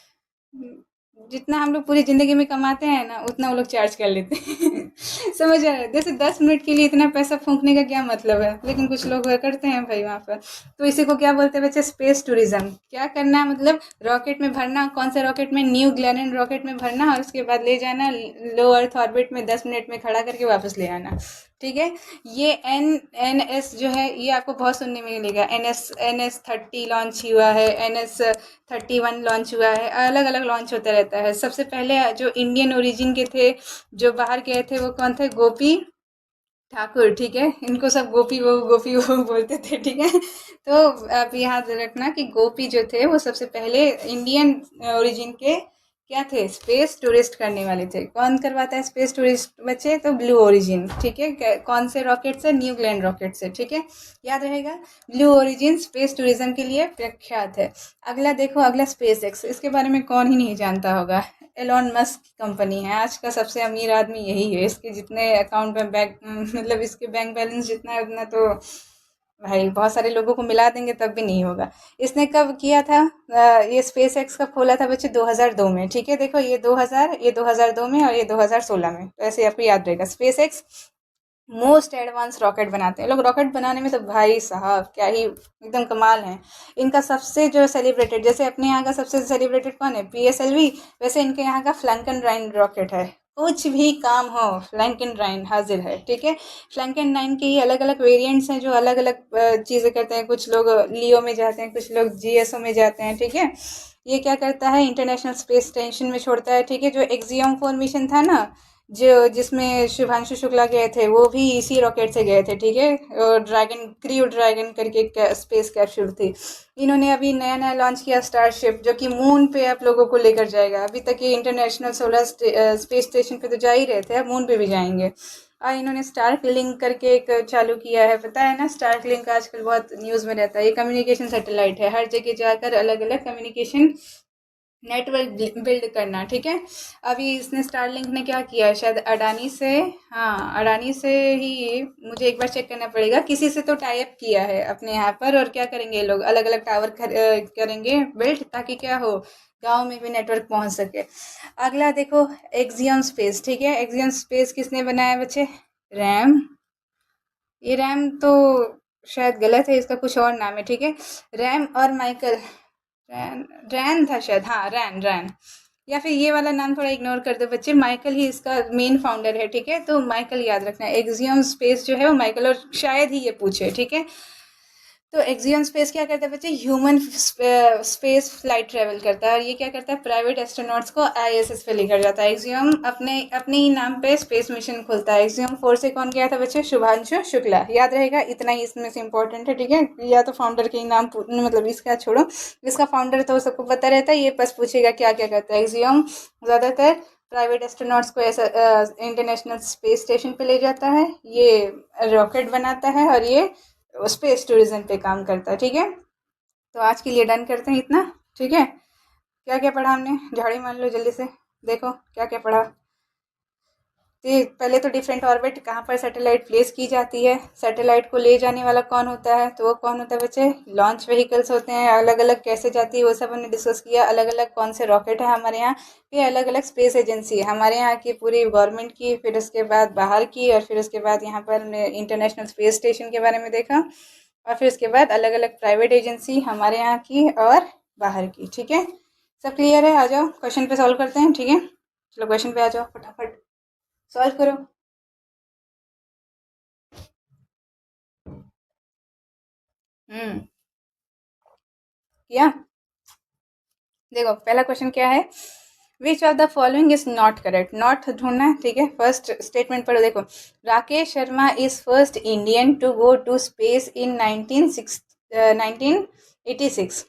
जितना हम लोग पूरी जिंदगी में कमाते हैं ना, उतना वो लोग चार्ज कर लेते हैं। समझ आ रहा है? जैसे 10 मिनट के लिए इतना पैसा फूकने का क्या मतलब है, लेकिन कुछ लोग करते हैं भाई वहां पर। तो इसी को क्या बोलते हैं बच्चे, स्पेस टूरिज्म। क्या करना है, मतलब रॉकेट में भरना, कौन से रॉकेट में, न्यू ग्लेनन रॉकेट में भरना, और उसके बाद ले जाना लो अर्थ ऑर्बिट में, 10 मिनट में खड़ा करके वापस ले आना। ठीक है। ये एन एस जो है, ये आपको बहुत सुनने में मिलेगा, एन एस 30 लॉन्च हुआ है, NS 31 लॉन्च हुआ है, अलग अलग लॉन्च होता रहता है। सबसे पहले जो इंडियन ओरिजिन के थे, जो बाहर गए थे, वो कौन थे, गोपी ठाकुर। ठीक है, इनको सब गोपी वो बोलते थे। ठीक है, तो आप याद रखना कि गोपी जो थे वो सबसे पहले इंडियन ओरिजिन के क्या थे, स्पेस टूरिस्ट करने वाले थे। कौन करवाता है स्पेस टूरिस्ट बच्चे, तो ब्लू ओरिजिन। ठीक है, कौन से रॉकेट से, न्यू ग्लेन रॉकेट से। ठीक है, याद रहेगा। ब्लू ओरिजिन स्पेस टूरिज्म के लिए प्रख्यात है। अगला देखो, अगला स्पेस एक्स, इसके बारे में कौन ही नहीं जानता होगा। एलॉन मस्क की कंपनी है, आज का सबसे अमीर आदमी यही है। इसके जितने अकाउंट में बैंक, मतलब इसके बैंक बैलेंस जितना है उतना तो भाई बहुत सारे लोगों को मिला देंगे तब भी नहीं होगा। इसने कब किया था, ये स्पेस एक्स कब खोला था बच्चे, 2002 में। ठीक है, देखो ये 2000, ये 2002 में, और ये 2016 में, तो ऐसे आपको याद रहेगा। Space x most advance rocket बनाते हैं लोग। रॉकेट बनाने में तो भाई साहब क्या ही एकदम कमाल है। इनका सबसे जो सेलिब्रेटेड, जैसे अपने यहाँ का सबसे सेलिब्रेटेड कौन है, PSLV, वैसे इनके यहाँ का फ्लैंकन राइन रॉकेट है। कुछ भी काम हो, फ्लैंकन राइन हाजिर है। ठीक है, फ्लैंकन राइन के ही अलग अलग वेरिएंट्स हैं, जो अलग अलग चीज़ें करते हैं। कुछ लोग लियो में जाते हैं, कुछ लोग GSO में जाते हैं। ठीक है, ये क्या करता है, इंटरनेशनल स्पेस स्टेशन में छोड़ता है। ठीक है, जो एक्सियोम 4 मिशन था ना, जो जिसमें शुभांशु शुक्ला गए थे, वो भी इसी रॉकेट से गए थे। ठीक है, और ड्रैगन, क्रू ड्रैगन करके एक स्पेस कैप्सूल थी। इन्होंने अभी नया नया लॉन्च किया स्टारशिप, जो कि मून पे आप लोगों को लेकर जाएगा। अभी तक ये इंटरनेशनल सोलर स्पेस स्टेशन पे तो जा ही रहे थे, अब मून पे भी जाएंगे। और इन्होंने स्टार लिंक करके एक चालू किया है, पता है ना, स्टार लिंक आजकल बहुत न्यूज़ में रहता है। ये कम्युनिकेशन सैटेलाइट है, हर जगह जाकर अलग अलग कम्युनिकेशन नेटवर्क बिल्ड करना। ठीक है, अभी इसने स्टारलिंक ने क्या किया है, शायद अडानी से, हाँ अडानी से ही, मुझे एक बार चेक करना पड़ेगा, किसी से तो टाई अप किया है अपने यहाँ पर। और क्या करेंगे ये लोग, अलग अलग टावर करेंगे बिल्ड, ताकि क्या हो, गांव में भी नेटवर्क पहुंच सके। अगला देखो, एक्सियम स्पेस। ठीक है, एक्सियम स्पेस किसने बनाया बच्चे, रैम। ये रैम तो शायद गलत है, इसका कुछ और नाम है। ठीक है, रैम और माइकल, रैन, रैन था शायद, हाँ रैन, रैन, या फिर ये वाला नाम थोड़ा इग्नोर कर दो बच्चे, माइकल ही इसका मेन फाउंडर है। ठीक है, तो माइकल याद रखना, एक्सियम स्पेस जो है वो माइकल, और शायद ही ये पूछे। ठीक है, तो एक्सियम स्पेस क्या करता है बच्चे, ह्यूमन स्पेस फ्लाइट ट्रेवल करता है। और ये क्या करता है, प्राइवेट एस्ट्रोनॉट्स को ISS पे लेकर जाता है। एक्सियम अपने अपने ही नाम पे स्पेस मिशन खुलता है। एक्सियम 4 से कौन गया था बच्चे, शुभांशु शुक्ला। याद रहेगा, इतना ही इसमें से इम्पोर्टेंट है। ठीक है, या तो फाउंडर के ही नाम मतलब इसका छोड़ो, इसका फाउंडर तो सबको पता रहता है, ये बस पूछेगा क्या क्या करता है। एक्सियम ज़्यादातर प्राइवेट एस्ट्रोनॉट्स को ऐसा इंटरनेशनल स्पेस स्टेशन पे ले जाता है, ये रॉकेट बनाता है, और ये स्पेस टूरिज्म पे काम करता है। ठीक है, तो आज के लिए डन करते हैं इतना। ठीक है, क्या क्या पढ़ा हमने, झाड़ी मान लो जल्दी से, देखो क्या क्या पढ़ा। तो पहले तो डिफरेंट ऑर्बिट, कहाँ पर सैटेलाइट प्लेस की जाती है, सैटेलाइट को ले जाने वाला कौन होता है, तो वो कौन होता है बच्चे, लॉन्च व्हीकल्स होते हैं। अलग अलग कैसे जाती है वो सब हमने डिस्कस किया। अलग अलग कौन से रॉकेट है हमारे यहाँ, फिर अलग अलग स्पेस एजेंसी है हमारे यहाँ की, पूरी गवर्नमेंट की, फिर उसके बाद बाहर की, और फिर उसके बाद यहाँ पर हमने इंटरनेशनल स्पेस स्टेशन के बारे में देखा। और फिर उसके बाद अलग अलग प्राइवेट एजेंसी हमारे यहाँ की और बाहर की। ठीक है, सब क्लियर है, आ जाओ क्वेश्चन पे सॉल्व करते हैं। ठीक है, चलो क्वेश्चन पे आ जाओ, फटाफट सॉल्व करो। हम्म, किया। देखो पहला क्वेश्चन क्या है, which of the following is not correct, not ढूंढना है। ठीक है, फर्स्ट स्टेटमेंट पढ़ो, देखो, Rakesh Sharma is first Indian to go to space in 1986।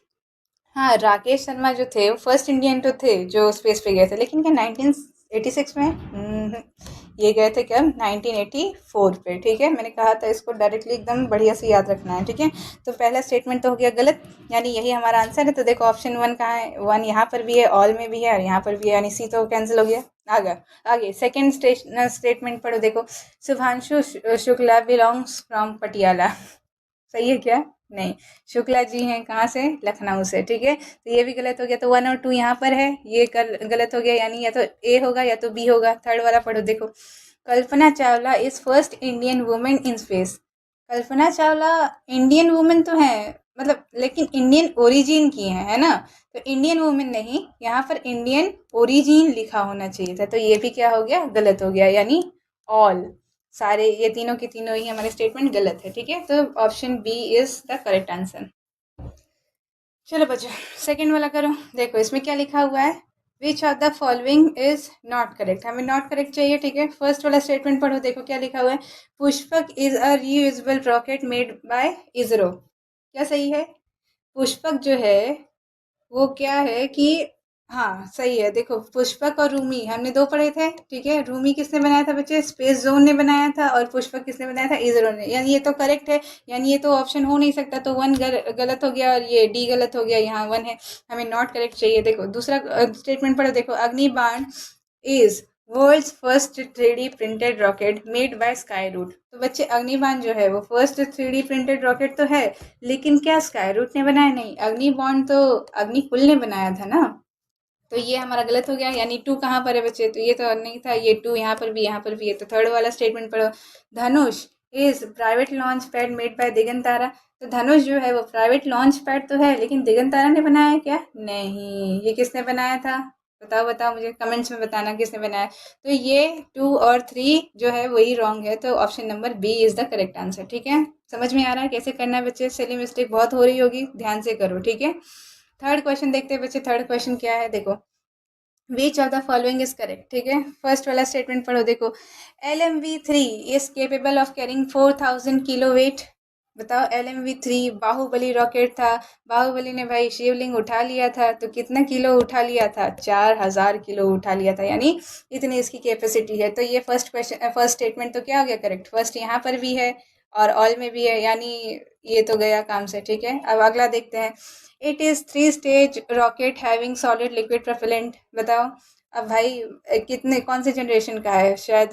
हाँ, राकेश शर्मा जो थे वो फर्स्ट इंडियन तो थे जो स्पेस पे गए थे, लेकिन क्या 19 86 में ये गए थे कब? 1984 पे। ठीक है, मैंने कहा था इसको डायरेक्टली एकदम बढ़िया से याद रखना है। ठीक है, तो पहला स्टेटमेंट तो हो गया गलत, यानी यही हमारा आंसर है। तो देखो ऑप्शन 1 कहाँ है? 1 यहाँ पर भी है, ऑल में भी है और यहाँ पर भी है, यानी सी तो कैंसिल हो गया। आगे सेकेंड स्टेटमेंट पढ़ो। देखो, शुभांशु शुक्ला बिलोंग्स फ्रॉम पटियाला। सही है क्या? नहीं, शुक्ला जी हैं कहाँ से? लखनऊ से। ठीक है, तो ये भी गलत हो गया। तो 1 और 2 यहाँ पर है, ये गलत हो गया, यानी या तो ए होगा या तो बी होगा। थर्ड वाला पढ़ो। देखो, Kalpana Chawla is first Indian women in space. Kalpana Chawla Indian women तो है, मतलब लेकिन इंडियन ओरिजिन की है ना? तो इंडियन वुमेन नहीं, यहाँ पर इंडियन ओरिजिन लिखा होना चाहिए था। तो ये भी क्या हो गया? गलत हो गया, यानी ऑल, सारे ये तीनों के तीनों ही हमारे स्टेटमेंट गलत है। ठीक है, तो option B is the correct answer. चलो बच्चों, सेकंड वाला करो। देखो इसमें क्या लिखा हुआ है? Which of the following is not correct. हमें नॉट करेक्ट चाहिए। ठीक है, फर्स्ट वाला स्टेटमेंट पढ़ो। देखो क्या लिखा हुआ है? Pushpak is a reusable rocket made bye ISRO. क्या सही है? पुष्पक जो है वो क्या है कि, हाँ सही है। देखो, पुष्पक और रूमी हमने दो पढ़े थे। ठीक है, रूमी किसने बनाया था बच्चे? स्पेस जोन ने बनाया था। और पुष्पक किसने बनाया था? इसरो ने। यानी ये तो करेक्ट है, यानी ये तो ऑप्शन हो नहीं सकता। तो 1 गलत हो गया और ये डी गलत हो गया। यहाँ 1 है, हमें नॉट करेक्ट चाहिए। देखो दूसरा स्टेटमेंट पढ़ो। देखो, Agnibaan is world's first 3D printed rocket made by Skyroot. तो बच्चे अग्निबाण जो है वो फर्स्ट 3D प्रिंटेड रॉकेट तो है, लेकिन क्या स्काई रूट ने बनाया? नहीं, अग्निबाण तो अग्निकुल ने बनाया था ना। तो ये हमारा गलत हो गया, यानी 2 कहाँ पर है बच्चे? तो ये तो नहीं था, ये 2 यहाँ पर भी, यहाँ पर भी है। तो थर्ड वाला स्टेटमेंट पढ़ो। Dhanush is private launch pad made by Digantara. तो धनुष जो है वो प्राइवेट लॉन्च पैड तो है, लेकिन दिगंतारा ने बनाया है क्या? नहीं, ये किसने बनाया था? बताओ बताओ, मुझे कमेंट्स में बताना किसने बनाया। तो ये 2 और 3 जो है वही रॉन्ग है। तो option number B is the correct answer. ठीक है, समझ में आ रहा है कैसे करना है बच्चे? सिली मिस्टेक बहुत हो रही होगी, ध्यान से करो। ठीक है, थर्ड क्वेश्चन देखते हैं बच्चे। थर्ड क्वेश्चन क्या है? देखो, विच of the following is correct. ठीक है, फर्स्ट वाला स्टेटमेंट पढ़ो। देखो, LMV-3 is capable of carrying 4000 kilo weight. बताओ, LMV-3 बाहुबली रॉकेट था। बाहुबली ने भाई शिवलिंग उठा लिया था, तो कितना किलो उठा लिया था? 4000 किलो उठा लिया था, यानी इतनी इसकी कैपेसिटी है। तो ये फर्स्ट क्वेश्चन, फर्स्ट स्टेटमेंट तो क्या हो गया? करेक्ट। फर्स्ट यहाँ पर भी है और ऑल में भी है, यानी ये तो गया काम से। ठीक है, अब अगला देखते हैं। It is 3 stage rocket having solid liquid propellant. बताओ, अब भाई कितने, कौन से जनरेशन का है? शायद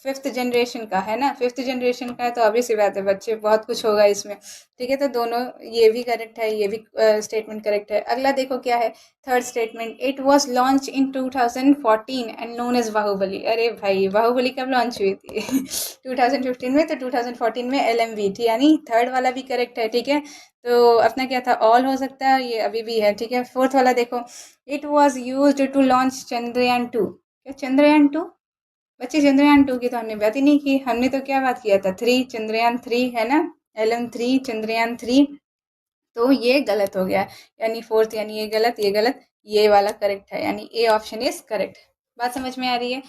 5th जनरेशन का है ना? 5th जनरेशन का है, तो अभी सी बात है बच्चे, बहुत कुछ होगा इसमें। ठीक है, तो दोनों, ये भी करेक्ट है, ये भी स्टेटमेंट करेक्ट है। अगला देखो क्या है? Third statement, it was launch in 2014 and known as Bahubali. अरे भाई, बाहुबली कब लॉन्च हुई थी? 2015 में, तो 2014 में LMV थी, यानी थर्ड वाला भी करेक्ट है। ठीक है, तो अपना क्या था? ऑल हो सकता है, ये अभी भी है। ठीक है, फोर्थ वाला देखो, it was use to launch Chandrayaan 2। क्या चंद्रयान 2? बच्चे चंद्रयान 2 की तो हमने बात ही नहीं की। हमने तो क्या बात किया था? 3, चंद्रयान 3 है ना? LM3 चंद्रयान 3। तो ये गलत हो गया, यानी फोर्थ, यानी ये गलत, ये गलत, ये वाला करेक्ट है, यानी ए ऑप्शन इज करेक्ट। बात समझ में आ रही है?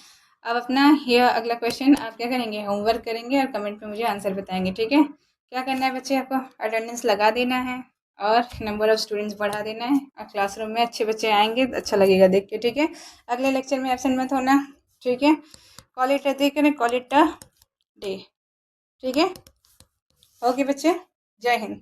अब अपना ये अगला क्वेश्चन आप क्या करेंगे? होमवर्क करेंगे और कमेंट में मुझे आंसर बताएंगे। ठीक है, क्या करना है बच्चे? आपको अटेंडेंस लगा देना है और नंबर ऑफ स्टूडेंट्स बढ़ा देना है, और क्लासरूम में अच्छे बच्चे आएंगे तो अच्छा लगेगा देख के। ठीक है, अगले लेक्चर में एब्सेंट मत होना। ठीक है, कॉल इट करें, कॉल इट अ डे। ठीक है, ओके बच्चे, जय हिंद।